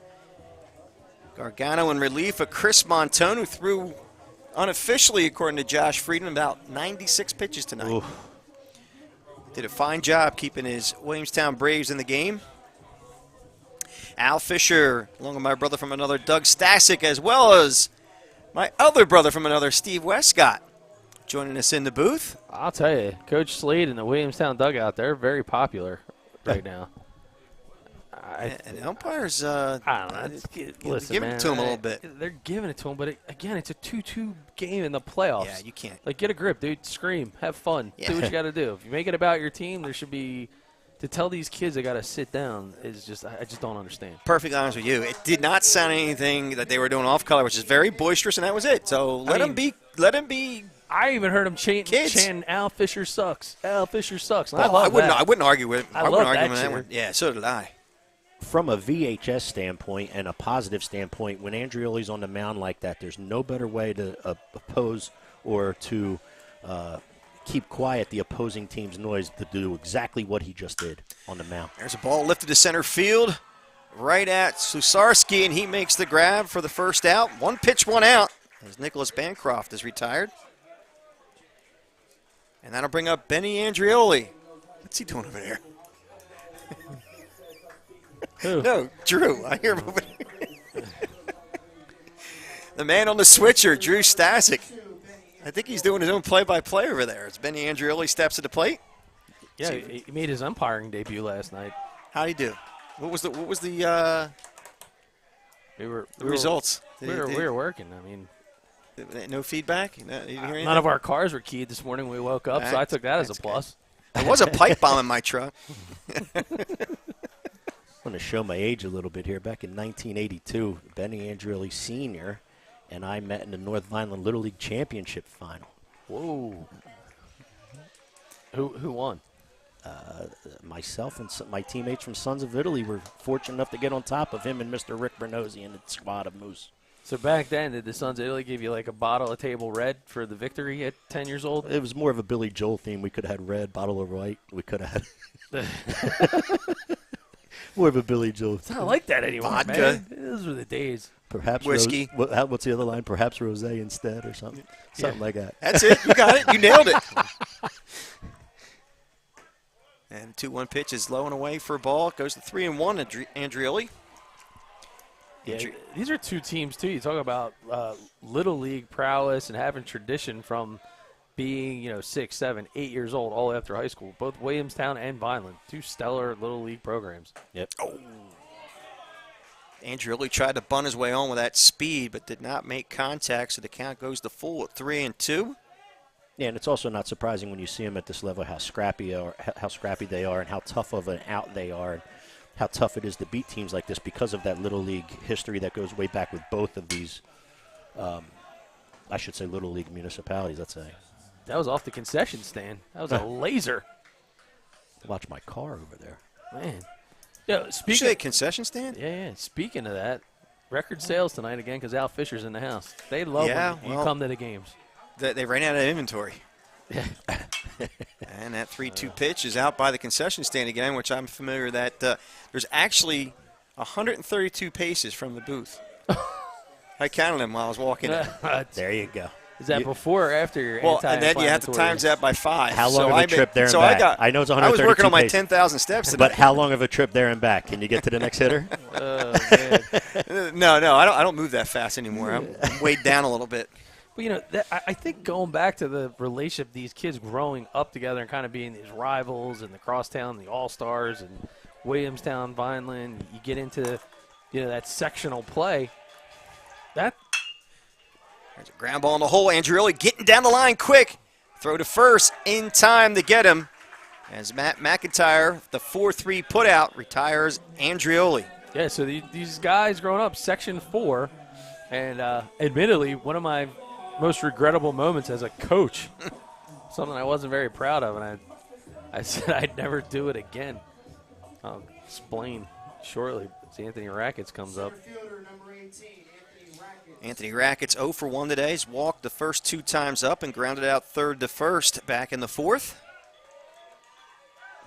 Speaker 1: Gargano in relief of Chris Montone, who threw unofficially, according to Josh Friedman, about 96 pitches tonight.
Speaker 13: Oof.
Speaker 1: Did a fine job keeping his Williamstown Braves in the game. Al Fisher, along with my brother from another, Doug Stasic, as well as my other brother from another, Steve Westcott, joining us in the booth.
Speaker 2: I'll tell you, Coach Slade and the Williamstown dugout, they're very popular right now.
Speaker 1: And umpires,
Speaker 2: I don't know. Listen,
Speaker 1: give
Speaker 2: man,
Speaker 1: it to him a little bit.
Speaker 2: They're giving it to him, but again, it's a 2-2 game in the playoffs.
Speaker 1: Yeah, you can't.
Speaker 2: Like, get a grip, dude. Scream. Have fun.
Speaker 1: Yeah.
Speaker 2: Do what you got to do. If you make it about your team, there should be – to tell these kids they got to sit down is just – I just don't understand.
Speaker 1: Perfectly honest with you, it did not sound anything that they were doing off color, which is very boisterous, and that was it. So let him be.
Speaker 2: I even heard him chanting, Al Fisher sucks. Al Fisher sucks. And I love
Speaker 1: I wouldn't argue with it.
Speaker 2: I
Speaker 1: wouldn't
Speaker 2: love
Speaker 1: argue with
Speaker 2: that
Speaker 1: that one. Yeah, so did I.
Speaker 13: From a VHS standpoint and a positive standpoint, when Andreoli's on the mound like that, there's no better way to oppose or to keep quiet the opposing team's noise to do exactly what he just did on the mound.
Speaker 1: There's a ball lifted to center field, right at Susarski, and he makes the grab for the first out. One pitch, one out, as Nicholas Bancroft is retired. And that'll bring up Benny Andreoli. What's he doing over there?
Speaker 2: Who?
Speaker 1: No, Drew. I hear him over there. The man on the switcher, Drew Stasic. I think he's doing his own play-by-play over there. As Benny Andreoli steps to the plate.
Speaker 2: Yeah, he made his umpiring debut last night.
Speaker 1: How'd he do? What was the results?
Speaker 2: We were working. I mean,
Speaker 1: no feedback? No, you didn't hear anything?
Speaker 2: None of our cars were keyed this morning when we woke up, so I took that as a plus.
Speaker 1: There was a pipe bomb in my truck.
Speaker 13: I'm going to show my age a little bit here. Back in 1982, Benny Andreoli Sr. and I met in the North Vineland Little League Championship final.
Speaker 2: Whoa. Who won?
Speaker 13: Myself and my teammates from Sons of Italy were fortunate enough to get on top of him and Mr. Rick Bernozzi and the squad of Moose.
Speaker 2: So back then, did the Sons of Italy give you like a bottle of Table Red for the victory at 10 years old?
Speaker 13: It was more of a Billy Joel theme. We could have had red, bottle of white. We could have had more of a Billy Joel.
Speaker 2: It's not like that anymore,
Speaker 1: Vodka.
Speaker 2: man. Those were the days.
Speaker 13: Perhaps
Speaker 1: whiskey.
Speaker 13: What's the other line? Perhaps rosé instead or something. Something like that.
Speaker 1: That's it. You got it. You nailed it. And 2-1 pitch is low and away for a ball. It goes to 3-1, Andreoli.
Speaker 2: Yeah, these are two teams, too. You talk about Little League prowess and having tradition from being, 6, 7, 8 years old all after high school. Both Williamstown and Vineland, two stellar Little League programs.
Speaker 13: Yep.
Speaker 1: Oh. Andreoli tried to bunt his way on with that speed, but did not make contact, so the count goes to full at 3-2.
Speaker 13: Yeah, and it's also not surprising when you see them at this level how scrappy they are and how tough of an out they are and how tough it is to beat teams like this because of that Little League history that goes way back with both of these, I should say Little League municipalities, let's say.
Speaker 2: That was off the concession stand. That was a laser.
Speaker 13: Watch my car over there.
Speaker 2: Man. Yeah,
Speaker 1: Did you say concession stand?
Speaker 2: Yeah. Speaking of that, record sales tonight again because Al Fisher's in the house. They love when you come to the games.
Speaker 1: They ran out of inventory.
Speaker 2: Yeah.
Speaker 1: And that 3-2 pitch is out by the concession stand again, which I'm familiar that there's actually 132 paces from the booth. I counted them while I was walking in.
Speaker 13: There you go.
Speaker 2: Is that before or after your
Speaker 1: and then you have to times that by 5.
Speaker 13: How long of a trip there and back? I know it's 132
Speaker 1: I was working on my
Speaker 13: paces.
Speaker 1: 10,000 steps today.
Speaker 13: But how long of a trip there and back? Can you get to the next hitter?
Speaker 2: Oh, man.
Speaker 1: No, I don't move that fast anymore. I'm weighed down a little bit.
Speaker 2: But, I think going back to the relationship, these kids growing up together and kind of being these rivals and the Crosstown, the All-Stars, and Williamstown, Vineland, you get into, that sectional play. There's
Speaker 1: a ground ball in the hole. Andreoli getting down the line quick. Throw to first in time to get him. As Matt McIntyre, the 4-3 putout, retires Andreoli.
Speaker 2: Yeah, so these guys growing up, Section 4, and admittedly, one of my most regrettable moments as a coach. Something I wasn't very proud of, and I said I'd never do it again. I'll explain shortly as Anthony Rackets comes up.
Speaker 1: Anthony Rackets 0 for 1 today. He's walked the first 2 times up and grounded out third to first back in the 4th.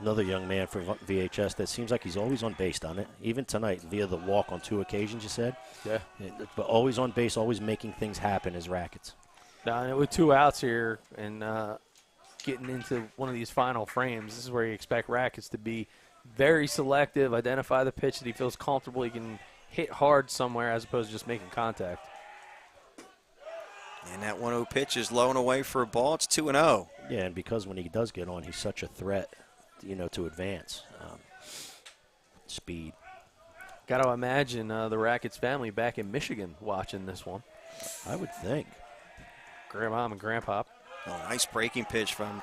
Speaker 13: Another young man for VHS that seems like he's always on base, doesn't it? Even tonight via the walk on 2 occasions, you said?
Speaker 2: Yeah.
Speaker 13: But always on base, always making things happen is Rackets.
Speaker 2: Now, with 2 outs here and getting into one of these final frames, this is where you expect Rackets to be very selective, identify the pitch that he feels comfortable he can hit hard somewhere as opposed to just making contact.
Speaker 1: And that 1-0 pitch is low and away for a ball. It's 2-0.
Speaker 13: Yeah, and because when he does get on, he's such a threat, to advance. Speed.
Speaker 2: Got to imagine the Rackets family back in Michigan watching this one.
Speaker 13: I would think.
Speaker 2: Grandma and Grandpa.
Speaker 1: Oh, nice breaking pitch from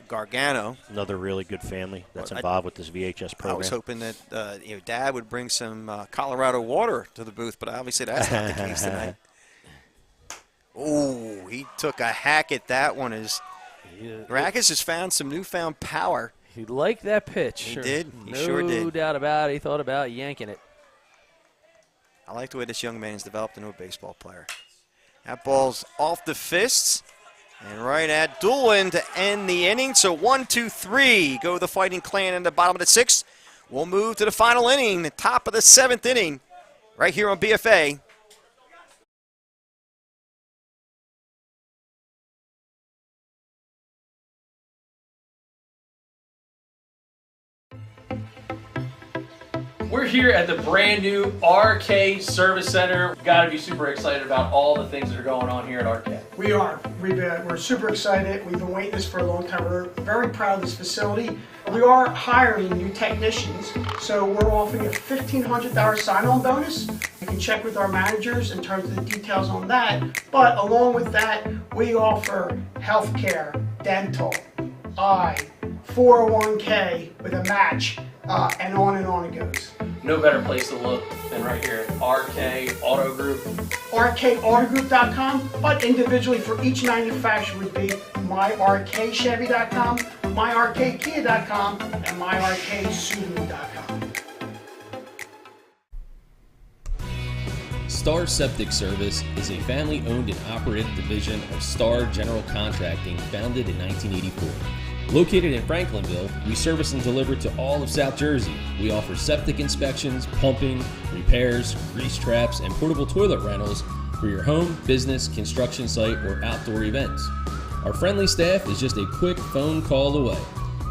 Speaker 1: Gargano.
Speaker 13: Another really good family that's involved with this VHS program.
Speaker 1: I was hoping that Dad would bring some Colorado water to the booth, but obviously that's not the case tonight. Oh, he took a hack at that one. Rackets has found some newfound power.
Speaker 2: He liked that pitch.
Speaker 1: He did. He
Speaker 2: sure
Speaker 1: did.
Speaker 2: No doubt about it. He thought about yanking it.
Speaker 1: I like the way this young man has developed into a baseball player. That ball's off the fists and right at Doolin to end the inning. So 1, 2, 3 go the Fighting Clan in the bottom of the 6th. We'll move to the final inning, the top of the 7th inning, right here on BFA.
Speaker 4: We're here at the brand new RK Service Center. Got to be super excited about all the things that are going on here at RK.
Speaker 3: We are. We're super excited. We've been waiting this for a long time. We're very proud of this facility. We are hiring new technicians, so we're offering a $1,500 sign-on bonus. You can check with our managers in terms of the details on that. But along with that, we offer healthcare, dental, eye, 401k with a match, and on it goes.
Speaker 4: No better place to look than right here at RK Auto Group.
Speaker 3: RKAutogroup.com, but individually for each manufacturer would be myrkchevy.com, myrkkia.com, and myrksubaru.com.
Speaker 14: Star Septic Service is a family-owned and operated division of Star General Contracting founded in 1984. Located in Franklinville, we service and deliver to all of South Jersey. We offer septic inspections, pumping, repairs, grease traps, and portable toilet rentals for your home, business, construction site, or outdoor events. Our friendly staff is just a quick phone call away.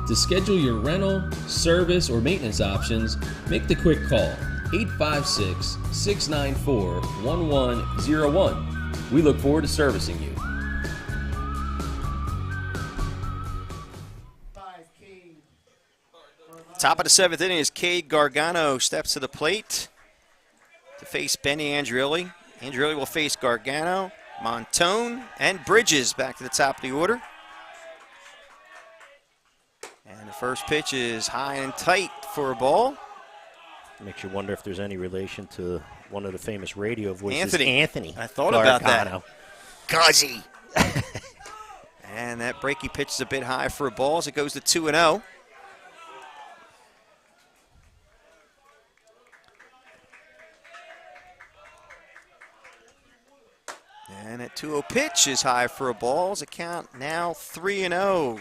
Speaker 14: To schedule your rental, service, or maintenance options, make the quick call, 856-694-1101. We look forward to servicing you.
Speaker 1: Top of the 7th inning as Cade Gargano steps to the plate to face Benny Andreoli. Andreoli will face Gargano, Montone, and Bridges back to the top of the order. And the first pitch is high and tight for a ball.
Speaker 13: Makes you wonder if there's any relation to one of the famous radio voices,
Speaker 1: Anthony. I thought
Speaker 13: Gargano.
Speaker 1: about that. Guzzy. And that breaking pitch is a bit high for a ball as it goes to 2-0. And that 2-0 pitch is high for a ball. As a count now 3-0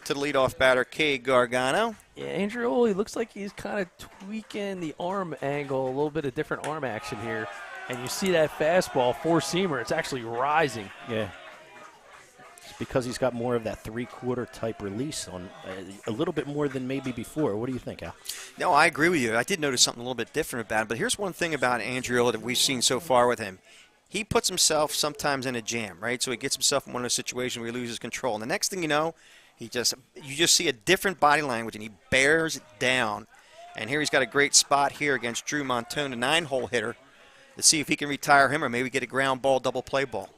Speaker 1: to the leadoff batter, Cade Gargano.
Speaker 2: Yeah, Andreoli looks like he's kind of tweaking the arm angle, a little bit of different arm action here. And you see that fastball, four-seamer, it's actually rising.
Speaker 13: Yeah. It's because he's got more of that three-quarter type release on a little bit more than maybe before. What do you think, Al?
Speaker 1: No, I agree with you. I did notice something a little bit different about him. But here's one thing about Andreoli that we've seen so far with him. He puts himself sometimes in a jam, right? So he gets himself in one of those situations where he loses control. And the next thing you know, you just see a different body language, and he bears it down. And here he's got a great spot here against Drew Montone, a 9-hole hitter, to see if he can retire him or maybe get a ground ball, double play ball.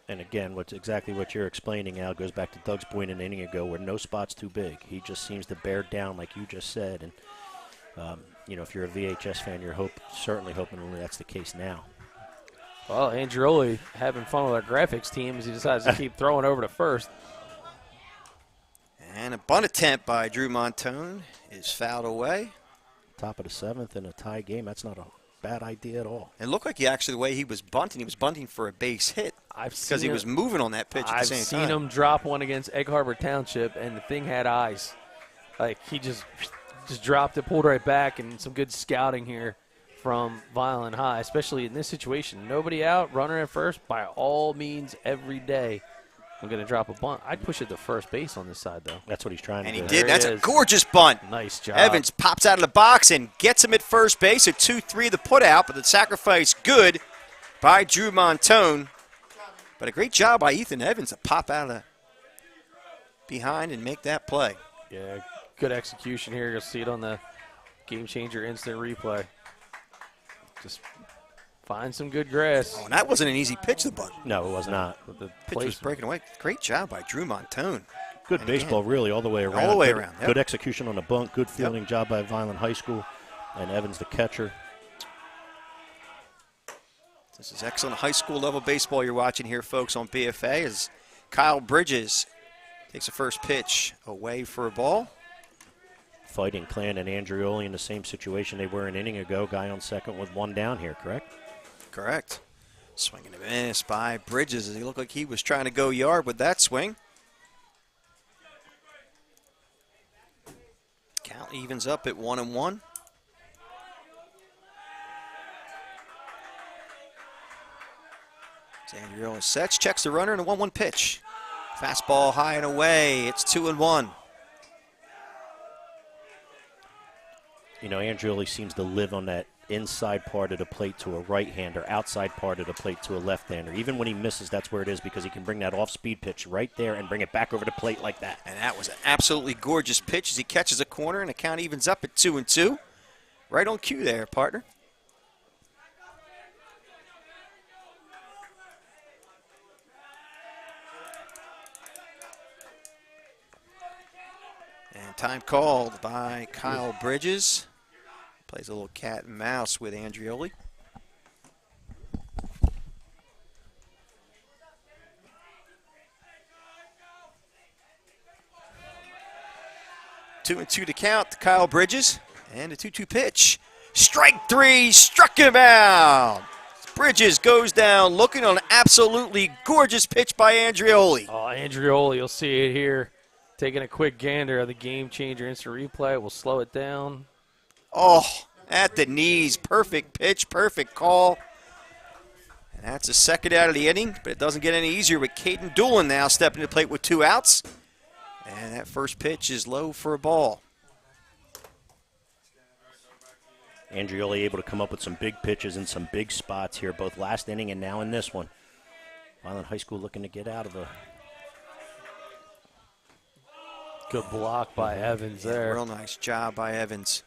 Speaker 13: And again, exactly what you're explaining, Al, goes back to Doug's point an inning ago where no spot's too big. He just seems to bear down like you just said. And, if you're a VHS fan, you're certainly hoping that's the case now.
Speaker 2: Well, Andreoli having fun with our graphics team as he decides to keep throwing over to first.
Speaker 1: And a bunt attempt by Drew Montone is fouled away.
Speaker 13: Top of the 7th in a tie game, that's not a bad idea at all.
Speaker 1: It looked like the way he was bunting for a base hit. Because he was moving on that pitch at the same time.
Speaker 2: I've seen him drop one against Egg Harbor Township, and the thing had eyes. Like, he just dropped it, pulled right back, and some good scouting here from Vineland High, especially in this situation. Nobody out, runner at first, by all means, every day. I'm going to drop a bunt. I'd push it to first base on this side, though.
Speaker 13: That's what he's trying to do.
Speaker 1: And he did. That's a gorgeous bunt.
Speaker 2: Nice job.
Speaker 1: Evans pops out of the box and gets him at first base. A 2-3 the put out, but the sacrifice good by Drew Montone. But a great job by Ethan Evans to pop out of behind and make that play.
Speaker 2: Yeah, good execution here. You'll see it on the GameChanger instant replay. Just find some good grass.
Speaker 1: Oh, and that wasn't an easy pitch, the bunt.
Speaker 13: No, it was not.
Speaker 1: The pitch was breaking away. Great job by Drew Montone.
Speaker 13: Good baseball, really, all the way around.
Speaker 1: All the way around.
Speaker 13: Good execution on the bunt. Good fielding job by Vineland High School. And Evans, the catcher.
Speaker 1: This is excellent high school level baseball you're watching here, folks, on BFA, as Kyle Bridges takes the first pitch away for a ball.
Speaker 13: Fighting Clan and Andreoli in the same situation they were an inning ago. Guy on second with one down here, correct?
Speaker 1: Correct. Swing and a miss by Bridges as he looked like he was trying to go yard with that swing. Count evens up at 1-1. Andreoli sets, checks the runner, and a 1-1 pitch. Fastball high and away. It's 2-1.
Speaker 13: Andreoli seems to live on that inside part of the plate to a right-hander, outside part of the plate to a left-hander. Even when he misses, that's where it is, because he can bring that off-speed pitch right there and bring it back over the plate like that.
Speaker 1: And that was an absolutely gorgeous pitch as he catches a corner, and the count evens up at 2-2. Right on cue there, partner. And time called by Kyle Bridges. Plays a little cat and mouse with Andreoli. Two and two to count to Kyle Bridges. And a 2-2 pitch. Strike three, struck him out. Bridges goes down looking on an absolutely gorgeous pitch by Andreoli.
Speaker 2: Oh, Andreoli, you'll see it here. Taking a quick gander of the GameChanger instant replay. We'll slow it down.
Speaker 1: Oh, at the knees. Perfect pitch, perfect call. And that's the second out of the inning, but it doesn't get any easier with Caden Doolin now stepping to the plate with 2 outs. And that first pitch is low for a ball.
Speaker 13: Andreoli able to come up with some big pitches in some big spots here, both last inning and now in this one. Vineland High School looking to get out of a
Speaker 2: good block by Evans there.
Speaker 1: Real nice job by Evans.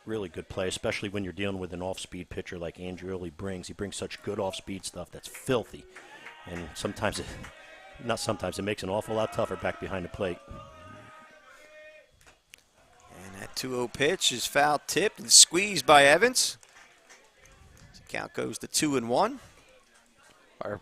Speaker 13: Really good play, especially when you're dealing with an off-speed pitcher like Andreoli brings. He brings such good off-speed stuff that's filthy. And sometimes, it makes it an awful lot tougher back behind the plate.
Speaker 1: And that 2-0 pitch is foul tipped and squeezed by Evans. The count goes to 2-1.
Speaker 2: Our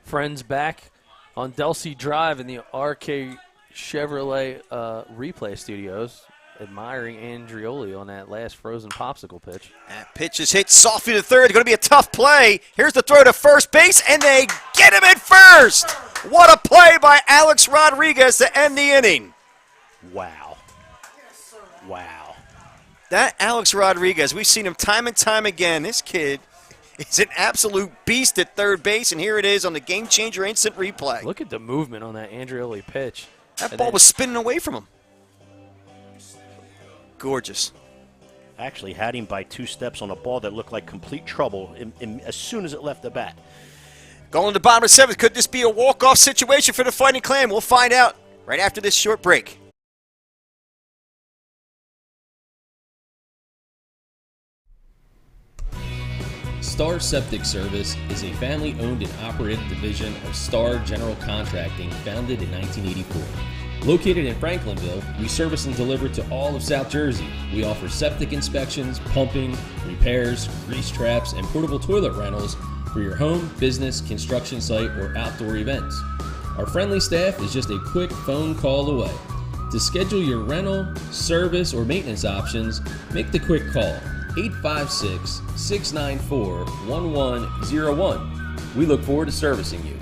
Speaker 2: friends back on Delsey Drive in the RK Chevrolet replay studios, admiring Andreoli on that last frozen popsicle pitch.
Speaker 1: That pitch is hit softly to third. It's going to be a tough play. Here's the throw to first base, and they get him at first. What a play by Alex Rodriguez to end the inning.
Speaker 13: Wow. Wow.
Speaker 1: That Alex Rodriguez, we've seen him time and time again. This kid is an absolute beast at third base, and here it is on the GameChanger instant replay.
Speaker 2: Look at the movement on that Andreoli pitch.
Speaker 1: That ball was spinning away from him. Gorgeous.
Speaker 13: Actually had him by 2 steps on a ball that looked like complete trouble as soon as it left the bat.
Speaker 1: Going to the bottom of the 7th. Could this be a walk-off situation for the Fighting Clan? We'll find out right after this short break.
Speaker 14: Star Septic Service is a family-owned and operated division of Star General Contracting founded in 1984. Located in Franklinville, we service and deliver to all of South Jersey. We offer septic inspections, pumping, repairs, grease traps, and portable toilet rentals for your home, business, construction site, or outdoor events. Our friendly staff is just a quick phone call away. To schedule your rental, service, or maintenance options, make the quick call, 856-694-1101. We look forward to servicing you.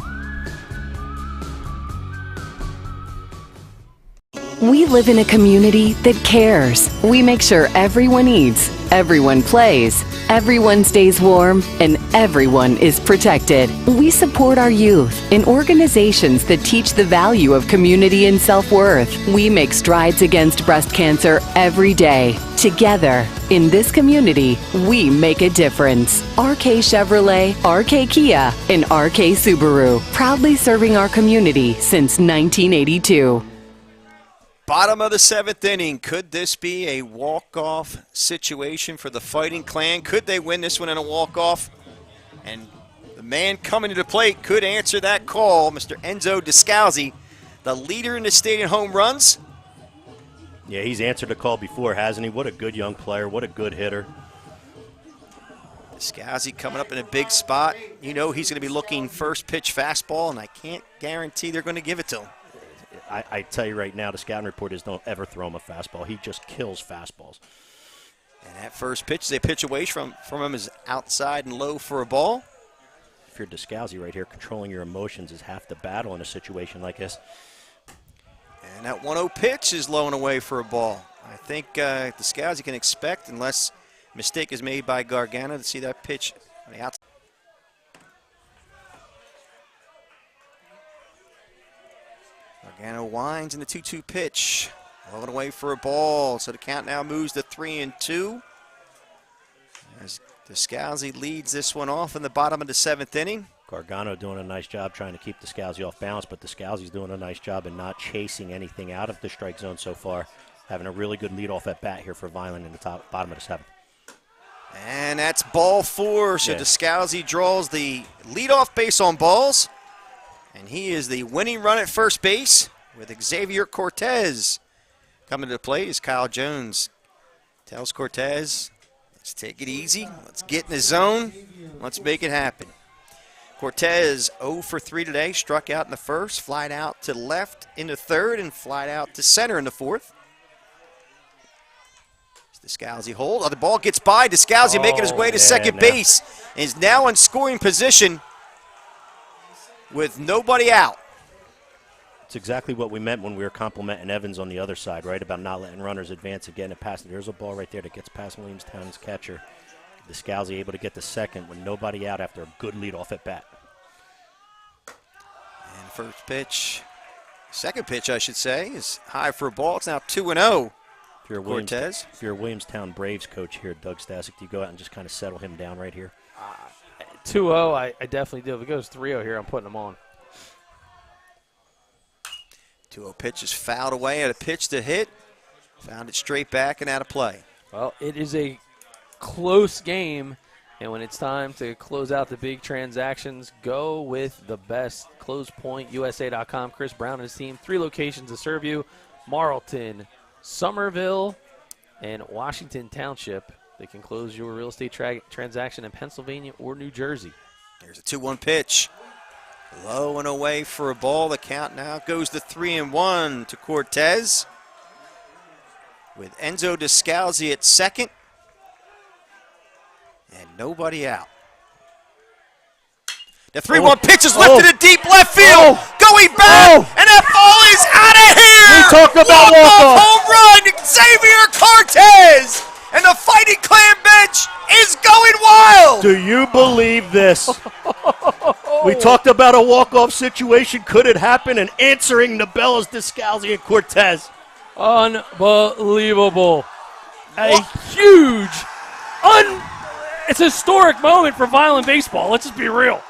Speaker 9: We live in a community that cares. We make sure everyone eats, everyone plays, everyone stays warm, and everyone is protected. We support our youth in organizations that teach the value of community and self-worth. We make strides against breast cancer every day. Together, in this community, we make a difference. RK Chevrolet, RK Kia, and RK Subaru, proudly serving our community since 1982.
Speaker 1: Bottom of the 7th inning. Could this be a walk-off situation for the Fighting Clan? Could they win this one in a walk-off? And the man coming to the plate could answer that call, Mr. Njsiaa, the leader in the state in home runs.
Speaker 13: Yeah, he's answered the call before, hasn't he? What a good young player. What a good hitter.
Speaker 1: Njsiaa coming up in a big spot. You know he's going to be looking first pitch fastball, and I can't guarantee they're going to give it to him.
Speaker 13: I tell you right now, the scouting report is don't ever throw him a fastball. He just kills fastballs.
Speaker 1: And that first pitch, they pitch away from him, is outside and low for a ball.
Speaker 13: If you're Njsiaa right here, controlling your emotions is half the battle in a situation like this.
Speaker 1: And that 1-0 pitch is low and away for a ball. I think Njsiaa can expect, unless mistake is made by Gargano, to see that pitch on the outside. Gargano winds in the 2-2 pitch. Low and away for a ball, so the count now moves to 3-2. As Njsiaa leads this one off in the bottom of the 7th inning.
Speaker 13: Gargano doing a nice job trying to keep Njsiaa off balance, but Njsiaa's doing a nice job in not chasing anything out of the strike zone so far. Having a really good leadoff at bat here for Vineland in the bottom of the 7th.
Speaker 1: And that's ball 4, so
Speaker 13: yeah.
Speaker 1: Njsiaa draws the leadoff base on balls. And he is the winning run at first base with Xavier Cortez. Coming to the plate is Kyle Jones. Tells Cortez, let's take it easy. Let's get in the zone. Let's make it happen. Cortez 0 for 3 today. Struck out in the first, flied out to left in the third, and flied out to center in the fourth. Njsiaa hold. Oh, the ball gets by. Njsiaa making his way to second base. And is now in scoring position with nobody out.
Speaker 13: It's exactly what we meant when we were complimenting Evans on the other side, right, about not letting runners advance and getting it past. There's a ball right there that gets past Williamstown's catcher. Njsiaa able to get the second with nobody out after a good leadoff at bat.
Speaker 1: And first pitch, second pitch, I should say, is high for a ball. It's now 2-0. Cortez.
Speaker 13: If you're a Williamstown Braves coach here, Doug Stasic, do you go out and just kind of settle him down right here?
Speaker 2: 2-0, I definitely do. If it goes 3-0 here, I'm putting him on.
Speaker 1: 2-0 pitch is fouled away at a pitch to hit. Found it straight back and out of play.
Speaker 2: Well, it is a close game, and when it's time to close out the big transactions, go with the best. ClosePointUSA.com. Chris Brown and his team. 3 locations to serve you. Marlton, Somerville, and Washington Township. They can close your real estate transaction in Pennsylvania or New Jersey.
Speaker 1: There's a 2-1 pitch. Low and away for a ball. The count now goes to 3-1 to Cortez. With Njsiaa at second. And nobody out. The 3-1 pitch is lifted in deep left field. Going back, and that ball is out of here.
Speaker 13: We talked about walk-off.
Speaker 1: Home run, Xavier Cortez. And the Fighting Clan bench is going wild.
Speaker 13: Do you believe this? We talked about a walk-off situation. Could it happen? And answering the bell is Njsiaa and Cortez.
Speaker 2: Unbelievable. A huge, it's a historic moment for Vineland baseball. Let's just be real.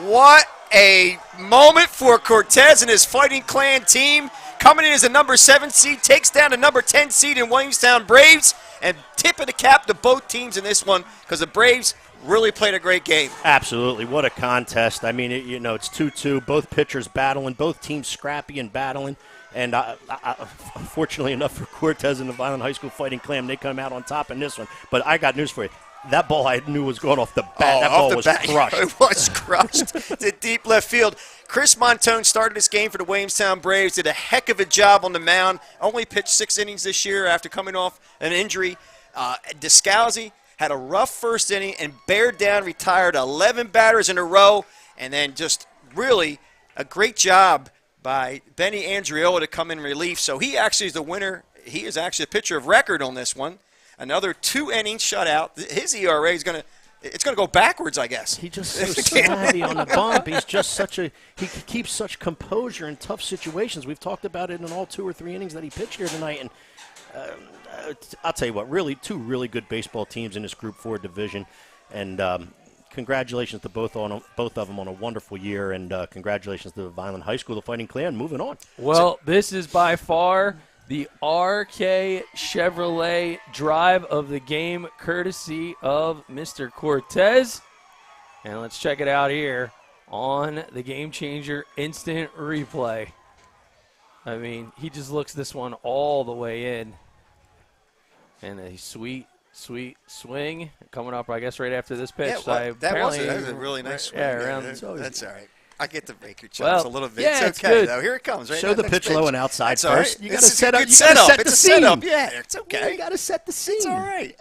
Speaker 1: What a moment for Cortez and his Fighting Clan team. Coming in as a number 7 seed, takes down the number 10 seed in Williamstown Braves. And tip of the cap to both teams in this one, because the Braves really played a great game.
Speaker 13: Absolutely. What a contest. I mean, it's 2-2. Both pitchers battling, both teams scrappy and battling. And fortunately enough for Cortez and the Vineland High School Fighting Clan, they come out on top in this one. But I got news for you. That ball I knew was going off the bat. That ball was crushed.
Speaker 1: It was crushed to deep left field. Chris Montone started this game for the Williamstown Braves, did a heck of a job on the mound. Only pitched 6 innings this year after coming off an injury. Njsiaa had a rough first inning and bared down, retired 11 batters in a row, and then just really a great job by Benny Andreoli to come in relief. So he actually is the winner. He is actually a pitcher of record on this one. Another 2 innings shutout. His ERA is going to go backwards, I guess.
Speaker 13: He's just so savvy on the bump. He's just he keeps such composure in tough situations. We've talked about it in all 2 or 3 innings that he pitched here tonight. And I'll tell you what, really 2 really good baseball teams in this Group 4 division. And congratulations to both of them on a wonderful year. And congratulations to the Vineland High School, the Fighting Clan, moving on.
Speaker 2: Well, this is by far the RK Chevrolet drive of the game, courtesy of Mr. Cortez. And let's check it out here on the Game Changer instant replay. I mean, he just looks this one all the way in. And a sweet swing coming up, I guess, right after this pitch.
Speaker 1: Yeah, well, that was a really nice swing.
Speaker 2: Yeah,
Speaker 1: that's all right. I get to break your chops
Speaker 2: Well,
Speaker 1: a little bit.
Speaker 2: yeah,
Speaker 1: it's okay,
Speaker 2: good.
Speaker 1: though. Here it comes. Right
Speaker 13: Show the pitch low and outside
Speaker 1: That's
Speaker 13: first.
Speaker 1: Right.
Speaker 13: You got to set up. You got to set the
Speaker 1: It's a
Speaker 13: scene.
Speaker 1: setup. Yeah, it's okay.
Speaker 13: You got to set the scene.
Speaker 1: It's all right.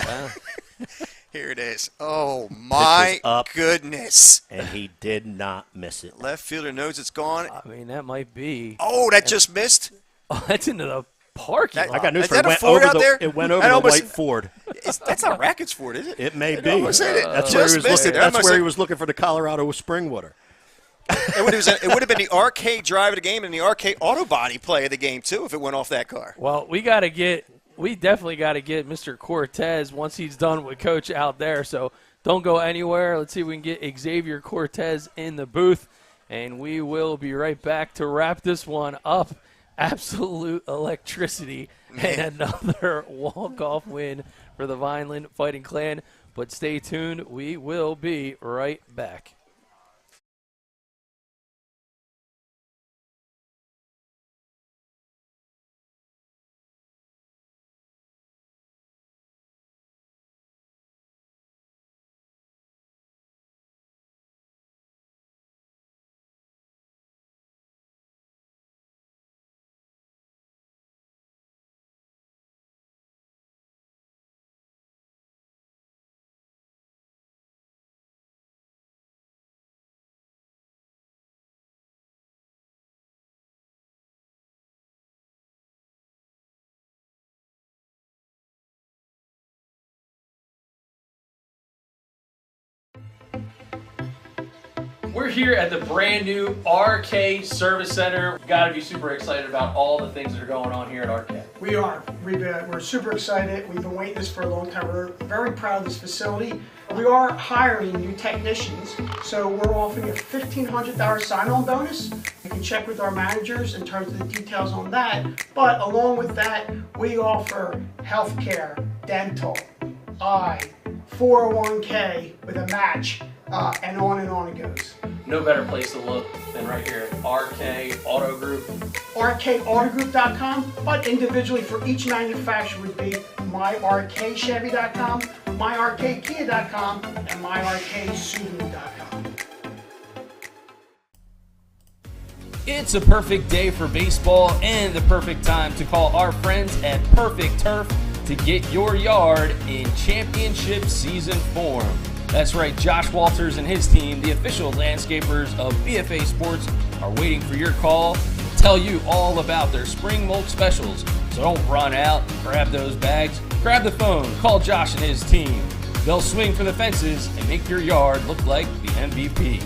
Speaker 1: Here it is. Oh, my goodness.
Speaker 13: And he did not miss it.
Speaker 1: Left fielder knows it's gone.
Speaker 2: I mean, that might be.
Speaker 1: Oh, that just missed.
Speaker 2: Oh, that's into the parking lot.
Speaker 13: I got news
Speaker 1: Is
Speaker 13: for
Speaker 1: that
Speaker 13: it.
Speaker 1: a Ford out there?
Speaker 13: It went over the white Ford.
Speaker 1: That's not Rackets Ford, is it?
Speaker 13: It may be.
Speaker 1: almost hit it.
Speaker 13: That's
Speaker 1: Just
Speaker 13: where he was
Speaker 1: missed
Speaker 13: looking.
Speaker 1: it.
Speaker 13: That's where he was looking for the Colorado spring water.
Speaker 1: It would have been the arcade drive of the game and the arcade auto body play of the game, too, if it went off that car.
Speaker 2: Well, we definitely got to get Mr. Cortez once he's done with Coach out there. So don't go anywhere. Let's see if we can get Xavier Cortez in the booth, and we will be right back to wrap this one up. Absolute electricity and another walk-off win for the Vineland Fighting Clan. But stay tuned. We will be right back. We're here at the brand new RK Service Center. We've got to be super excited about all the things that are going on here at RK.
Speaker 3: We are. We're super excited. We've been waiting this for a long time. We're very proud of this facility. We are hiring new technicians, so we're offering a $1,500 sign-on bonus. You can check with our managers in terms of the details on that. But along with that, we offer healthcare, dental, eye, 401k with a match, and on it goes.
Speaker 2: No better place to look than right here at RK Auto Group.
Speaker 3: RKAutogroup.com, but individually for each manufacturer would be myrkchevy.com, myrkkia.com, and myrksubaru.com.
Speaker 4: It's a perfect day for baseball and the perfect time to call our friends at Perfect Turf to get your yard in championship season form. That's right, Josh Walters and his team, the official landscapers of BFA Sports, are waiting for your call to tell you all about their spring mulch specials. So don't run out and grab those bags. Grab the phone, call Josh and his team. They'll swing for the fences and make your yard look like the MVP.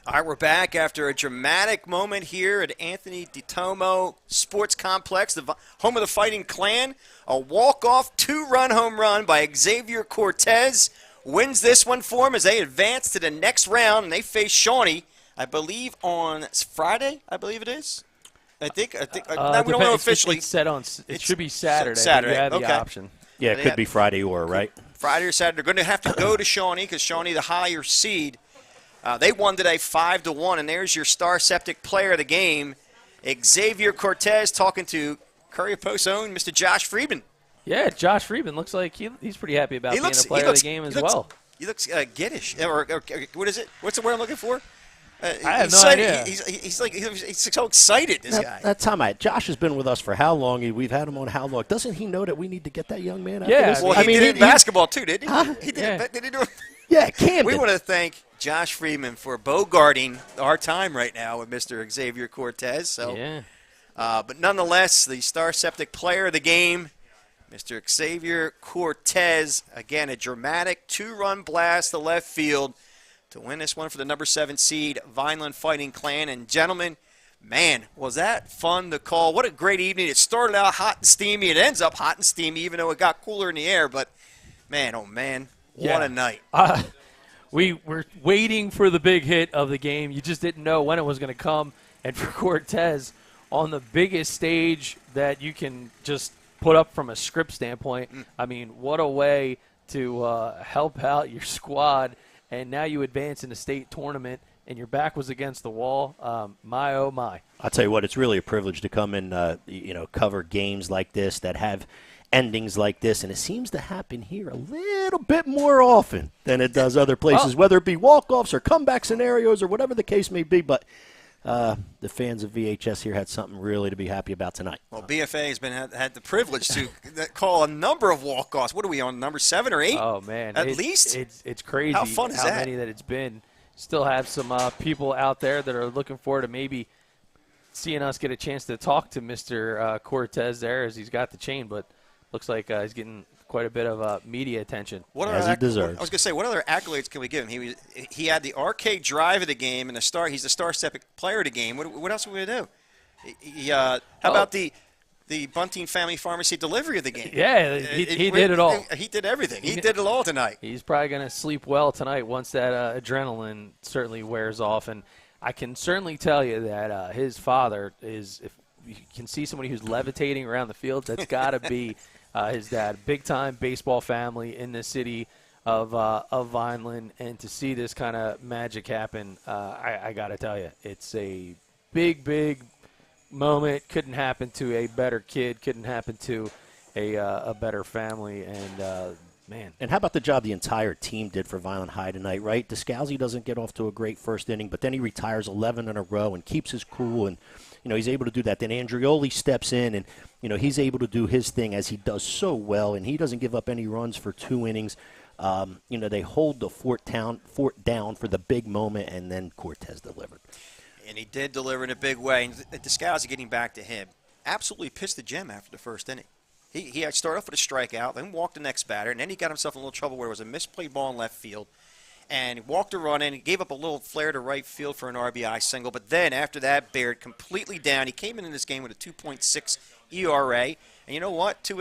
Speaker 1: All right, we're back after a dramatic moment here at Anthony DiTomo Sports Complex, the home of the Fighting Clan. A walk-off 2-run home run by Xavier Cortez wins this one for him as they advance to the next round, and they face Shawnee, I believe, on Friday, I believe it is. I think. We don't
Speaker 2: Depends-
Speaker 1: know officially.
Speaker 2: It's set on. It should be Saturday.
Speaker 1: Saturday.
Speaker 2: But you have
Speaker 1: Okay.
Speaker 2: the option.
Speaker 13: Yeah, it could be Friday or, right?
Speaker 1: Friday or Saturday. They're going to have to go to Shawnee because Shawnee, the higher seed, they won today 5-1, and there's your Star Septic player of the game, Xavier Cortez, talking to Courier Post's own Mr. Josh Friedman.
Speaker 2: Yeah, Josh Friedman looks like he's pretty happy about being a player of the game as well.
Speaker 1: He looks giddish, or what is it? What's the word I'm looking for?
Speaker 2: I have no idea.
Speaker 1: He's so excited, this guy.
Speaker 13: That's time out. Josh has been with us for how long? We've had him on how long? Doesn't he know that we need to get that young man out?
Speaker 2: Yeah.
Speaker 1: Well, he did it in basketball too, didn't he?
Speaker 13: Huh?
Speaker 1: He did it. Did he do it?
Speaker 13: Yeah, Camden.
Speaker 1: We want to thank Josh Friedman for bogarting our time right now with Mr. Xavier Cortez. So,
Speaker 2: yeah.
Speaker 1: But nonetheless, the Star Septic player of the game, Mr. Xavier Cortez, again, a dramatic 2-run blast to left field to win this one for the number 7 seed, Vineland Fighting Clan. And gentlemen, man, was that fun to call. What a great evening. It started out hot and steamy. It ends up hot and steamy, even though it got cooler in the air. But, man, oh, man, what a night.
Speaker 2: We were waiting for the big hit of the game. You just didn't know when it was going to come. And for Cortez, on the biggest stage that you can just put up from a script standpoint, I mean, what a way to help out your squad. And now you advance in the state tournament, and your back was against the wall. My, oh, my.
Speaker 13: I'll tell you what, it's really a privilege to come and, cover games like this that have endings like this, and it seems to happen here a little bit more often than it does other places, whether it be walk-offs or comeback scenarios or whatever the case may be. But the fans of VHS here had something really to be happy about tonight.
Speaker 1: Well, BFA has had the privilege to call a number of walk-offs. What are we on, number 7 or 8?
Speaker 2: Oh, man.
Speaker 1: At least?
Speaker 2: It's crazy
Speaker 1: how fun is
Speaker 2: how
Speaker 1: that?
Speaker 2: many that it's been. Still have some people out there that are looking forward to maybe seeing us get a chance to talk to Mr. Cortez there as he's got the chain, but looks like he's getting quite a bit of media attention.
Speaker 13: As he deserves.
Speaker 1: I was going to say, what other accolades can we give him? He had the arcade drive of the game, and he's the Star Septic player of the game. What else are we going to do? How about the Bunting Family Pharmacy delivery of the game?
Speaker 2: Yeah, he did it all.
Speaker 1: He did everything. He did it all tonight.
Speaker 2: He's probably going to sleep well tonight once that adrenaline certainly wears off. And I can certainly tell you that his father is, if you can see somebody who's levitating around the field, that's got to be his dad. Big-time baseball family in the city of Vineland. And to see this kind of magic happen, I got to tell you, it's a big moment. Couldn't happen to a better kid. Couldn't happen to a better family. And, man.
Speaker 13: And how about the job the entire team did for Vineland High tonight, right? Descalzi doesn't get off to a great first inning, but then he retires 11 in a row and keeps his cool, and he's able to do that. Then Andreoli steps in, and he's able to do his thing as he does so well, and he doesn't give up any runs for 2 innings. They hold the fort down for the big moment, and then Cortez delivered.
Speaker 1: And he did deliver in a big way. And Descalzi, getting back to him, absolutely pissed the gym after the first inning. He had started off with a strikeout, then walked the next batter, and then he got himself in a little trouble where it was a misplayed ball in left field. And he walked a run in. He gave up a little flare to right field for an RBI single. But then after that, bared completely down. He came in this game with a 2.6 ERA. And you know what? 2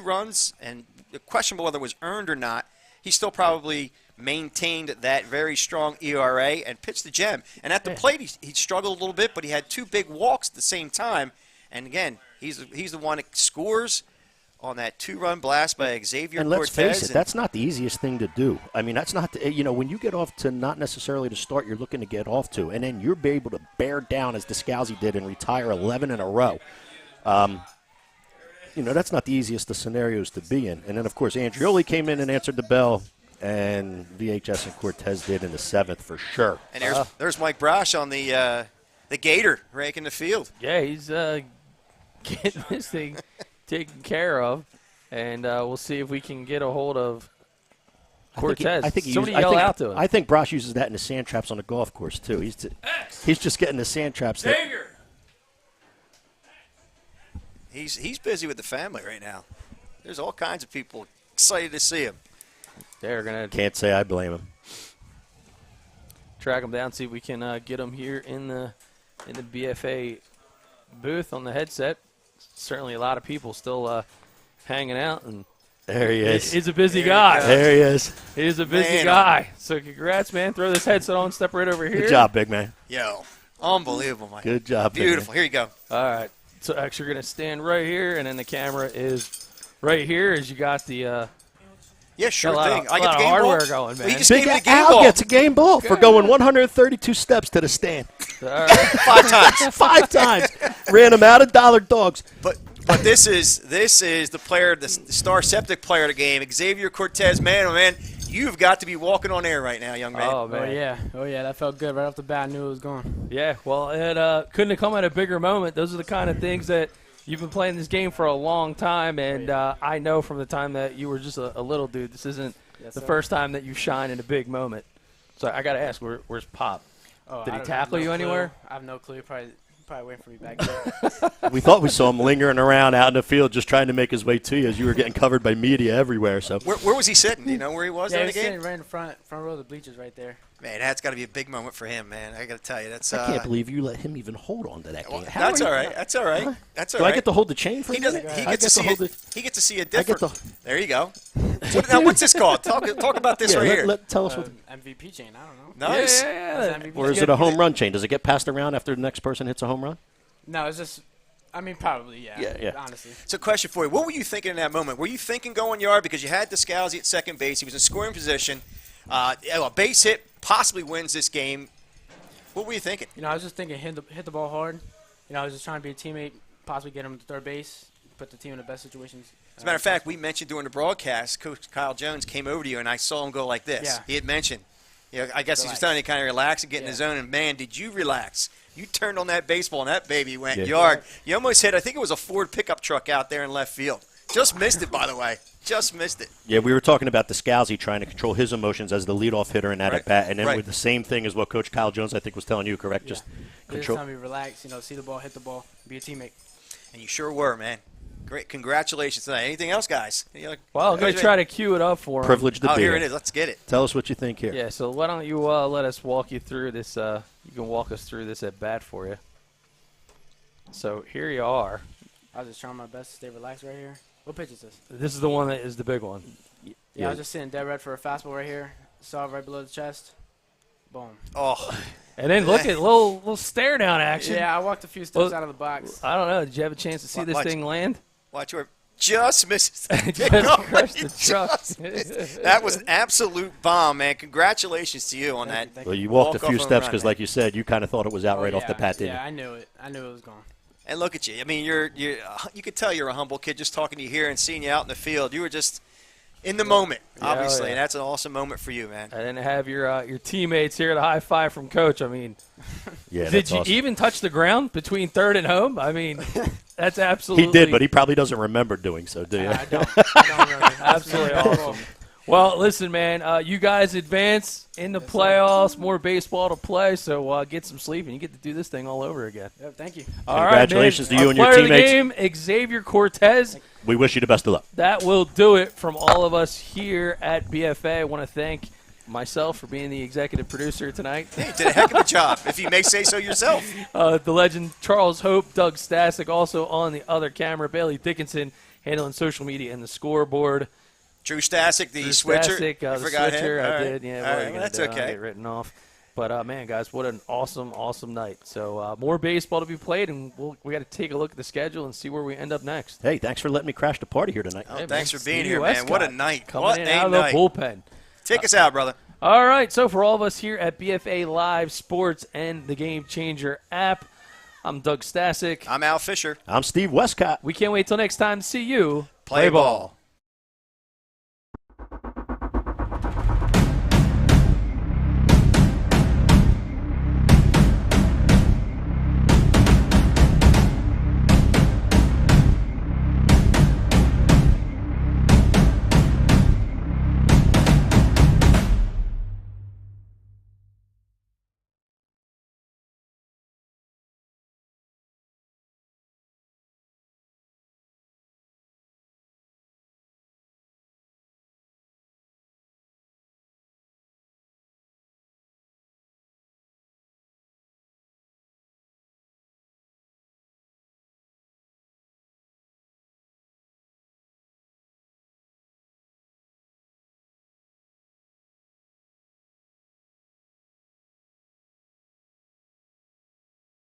Speaker 1: runs, and questionable whether it was earned or not. He still probably maintained that very strong ERA and pitched the gem. And at the plate, he struggled a little bit, but he had 2 big walks at the same time. And again, he's the one that scores on that 2-run blast by Xavier Cortez.
Speaker 13: And let's face it, that's not the easiest thing to do. I mean, that's not, when you get off to not necessarily to start you're looking to get off to, and then you're able to bear down as Descalzi did and retire 11 in a row. That's not the easiest of scenarios to be in. And then, of course, Andreoli came in and answered the bell, and VHS and Cortez did in the 7th for sure.
Speaker 1: And there's Mike Brosh on the Gator raking the field.
Speaker 2: Yeah, he's getting this thing taken care of, and we'll see if we can get a hold of Cortez. Somebody yell out to him.
Speaker 13: I think Brosh uses that in the sand traps on the golf course, too. He's just getting the sand traps.
Speaker 1: He's busy with the family right now. There's all kinds of people excited to see him.
Speaker 2: They're gonna
Speaker 13: can't say I blame him.
Speaker 2: Track him down, see if we can get him here in the BFA booth on the headset. Certainly a lot of people still hanging out, and
Speaker 13: there he is.
Speaker 2: He's a busy guy.
Speaker 13: There he is.
Speaker 2: He's a busy guy. So congrats, man. Throw this headset on. Step right over here.
Speaker 13: Good job, big man.
Speaker 1: Yo, Unbelievable, Mike.
Speaker 13: Good job.
Speaker 1: Beautiful. Here you go.
Speaker 2: All right. So actually, you're going to stand right here, and then the camera is right here as you got the
Speaker 1: Yeah, sure
Speaker 2: got a lot
Speaker 1: thing.
Speaker 2: of-
Speaker 1: I
Speaker 2: lot
Speaker 1: get the
Speaker 2: of
Speaker 1: game
Speaker 2: hardware
Speaker 1: ball.
Speaker 2: going, man.
Speaker 1: Well, he just
Speaker 13: Big
Speaker 1: gave me the game
Speaker 13: Al
Speaker 1: ball.
Speaker 13: gets a game ball for going 132 steps to the stand.
Speaker 2: All right.
Speaker 1: 5 times.
Speaker 13: 5 times. Ran him out of dollar dogs.
Speaker 1: But this is the player, the star septic player of the game, Xavier Cortez. Man, oh man, you've got to be walking on air right now, young man.
Speaker 2: Oh, man.
Speaker 15: Oh yeah, that felt good right off the bat. I knew it was going.
Speaker 2: Yeah, well, it couldn't have come at a bigger moment. Those are the kind of things that you've been playing this game for a long time, and I know from the time that you were just a little dude, this isn't the first time that you shine in a big moment. So I got to ask, where's Pop?
Speaker 15: Oh,
Speaker 2: Did
Speaker 15: I
Speaker 2: he
Speaker 15: don't-
Speaker 2: tackle
Speaker 15: no
Speaker 2: you
Speaker 15: clue.
Speaker 2: anywhere?
Speaker 15: I have no clue. Probably waiting for me back there.
Speaker 13: We thought we saw him lingering around out in the field just trying to make his way to you as you were getting covered by media everywhere. So
Speaker 1: Where was he sitting? Do you know where he was
Speaker 15: Yeah,
Speaker 1: during
Speaker 15: he's
Speaker 1: the game?
Speaker 15: sitting right in the front row of the bleachers right there.
Speaker 1: Man, that's got to be a big moment for him, man. I got to tell you, that's.
Speaker 13: I can't believe you let him even hold on to that game. How
Speaker 1: That's
Speaker 13: are
Speaker 1: all
Speaker 13: you-
Speaker 1: right. That's all right. That's all
Speaker 13: Do
Speaker 1: right.
Speaker 13: I get to hold the chain for
Speaker 1: He
Speaker 13: a
Speaker 1: doesn't.
Speaker 13: minute?
Speaker 1: He
Speaker 13: I
Speaker 1: gets to
Speaker 13: get
Speaker 1: see
Speaker 13: hold
Speaker 1: it.
Speaker 13: the-
Speaker 1: He gets to see a
Speaker 13: I get
Speaker 1: different.
Speaker 13: to-
Speaker 1: There you go. So now, what's this called? Talk about this
Speaker 13: Yeah,
Speaker 1: right here.
Speaker 13: tell us what.
Speaker 15: MVP chain. I don't know.
Speaker 1: Nice.
Speaker 15: That's MVP
Speaker 13: Or is
Speaker 15: chain.
Speaker 13: it a home run chain? Does it get passed around after the next person hits a home run?
Speaker 15: No, it's just. I mean, probably, yeah.
Speaker 13: Yeah.
Speaker 15: Honestly.
Speaker 1: So, question for you: what were you thinking in that moment? Were you thinking going yard because you had Scalzi at second base? He was in scoring position. A base hit possibly wins this game. What were you thinking?
Speaker 15: You know, I was just thinking hit the ball hard. You know, I was just trying to be a teammate, possibly get him to third base, put the team in the best situations.
Speaker 1: As a matter of fact, we mentioned during the broadcast, Coach Kyle Jones came over to you, and I saw him go like this.
Speaker 15: Yeah.
Speaker 1: He had mentioned, I guess he was
Speaker 15: Relax.
Speaker 1: telling you kind of relax and get in the
Speaker 15: Yeah.
Speaker 1: zone, and, man, did you relax. You turned on that baseball, and that baby went
Speaker 13: Yeah.
Speaker 1: yard. You almost hit, I think it was a Ford pickup truck out there in left field. Just missed it, by the way. Just missed it.
Speaker 13: Yeah, we were talking about Scalzi trying to control his emotions as the leadoff hitter in that
Speaker 1: Right.
Speaker 13: at bat, and then
Speaker 1: Right.
Speaker 13: with the same thing as what Coach Kyle Jones I think was telling you, correct?
Speaker 15: Yeah.
Speaker 13: Just
Speaker 15: Just
Speaker 13: control.
Speaker 15: trying to be relaxed, you know, see the ball, hit the ball, be a teammate.
Speaker 1: And you sure were, man. Great. Congratulations tonight. Anything else, guys?
Speaker 2: Well, I'm going to try to cue it up for him.
Speaker 13: Privileged to be
Speaker 1: here
Speaker 13: here.
Speaker 1: it is. Let's get it.
Speaker 13: Tell us what you think here.
Speaker 2: Yeah, so why don't you let us walk you through this. You can walk us through this at bat for you. So here you are.
Speaker 15: I was just trying my best to stay relaxed right here. What pitch is this?
Speaker 2: This is the one that is the big one.
Speaker 15: Yeah, I was just sitting dead red for a fastball right here. Saw it right below the chest. Boom.
Speaker 1: Oh.
Speaker 2: And then look at little stare down action.
Speaker 15: Yeah, I walked a few steps
Speaker 2: Well,
Speaker 15: out of the box.
Speaker 2: I don't know. Did you have a chance to see this
Speaker 1: Watch.
Speaker 2: thing land?
Speaker 1: Watch where just misses.
Speaker 2: Just crushed the truck.
Speaker 1: That was an absolute bomb, man. Congratulations to you on that.
Speaker 13: Well, you walked a
Speaker 1: Walk-off
Speaker 13: few
Speaker 1: home
Speaker 13: steps
Speaker 1: run,
Speaker 13: because,
Speaker 1: man.
Speaker 13: like you said, you kind of thought it was out right off the
Speaker 15: Yeah,
Speaker 13: bat, didn't
Speaker 15: yeah,
Speaker 13: you?
Speaker 15: I knew it. I knew it was gone.
Speaker 1: And look at you. I mean, you could tell you're a humble kid just talking to you here and seeing you out in the field. You were just in the moment, obviously,
Speaker 2: yeah.
Speaker 1: and that's an awesome moment for you, man.
Speaker 2: And then have your teammates here, the high five from Coach. I mean,
Speaker 13: Yeah,
Speaker 2: did
Speaker 13: that's
Speaker 2: you
Speaker 13: awesome.
Speaker 2: even touch the ground between third and home? I mean, that's absolutely.
Speaker 13: He did, but he probably doesn't remember doing so, do you?
Speaker 15: I don't remember.
Speaker 2: Absolutely awesome. Well, listen, man, you guys advance in the playoffs, more baseball to play, so get some sleep, and you get to do this thing all over again.
Speaker 15: Yep, thank you.
Speaker 2: All right,
Speaker 13: Congratulations
Speaker 2: man.
Speaker 13: to you
Speaker 2: Our
Speaker 13: and your
Speaker 2: player of
Speaker 13: teammates.
Speaker 2: the game, Xavier Cortez.
Speaker 13: We wish you the best of luck.
Speaker 2: That will do it from all of us here at BFA. I want to thank myself for being the executive producer tonight.
Speaker 1: You did a heck of a job, if you may say so yourself.
Speaker 2: The legend Charles Hope, Doug Stasic, also on the other camera, Bailey Dickinson handling social media and the scoreboard.
Speaker 1: Drew Stasic, the
Speaker 2: Drew
Speaker 1: switcher.
Speaker 2: Stasic,
Speaker 1: You
Speaker 2: the
Speaker 1: forgot
Speaker 2: switcher,
Speaker 1: him?
Speaker 2: I
Speaker 1: All right.
Speaker 2: did. Yeah,
Speaker 1: All
Speaker 2: what are
Speaker 1: right,
Speaker 2: you gonna
Speaker 1: that's
Speaker 2: do? I'll
Speaker 1: okay.
Speaker 2: get written off. But, man, guys, what an awesome night. So more baseball to be played, and we got to take a look at the schedule and see where we end up next.
Speaker 13: Hey, thanks for letting me crash the party here tonight.
Speaker 1: Oh,
Speaker 2: Hey,
Speaker 1: thanks
Speaker 2: man,
Speaker 1: for being
Speaker 2: Stevie
Speaker 1: here, man. What a
Speaker 2: Westcott
Speaker 1: night.
Speaker 2: Coming
Speaker 1: What
Speaker 2: in
Speaker 1: a
Speaker 2: out of
Speaker 1: night.
Speaker 2: the bullpen.
Speaker 1: Take us out, brother.
Speaker 2: All right, so for all of us here at BFA Live Sports and the GameChanger app, I'm Doug Stasic.
Speaker 1: I'm Al Fisher.
Speaker 13: I'm Steve Westcott.
Speaker 2: We can't wait till next time to see you
Speaker 1: Play ball.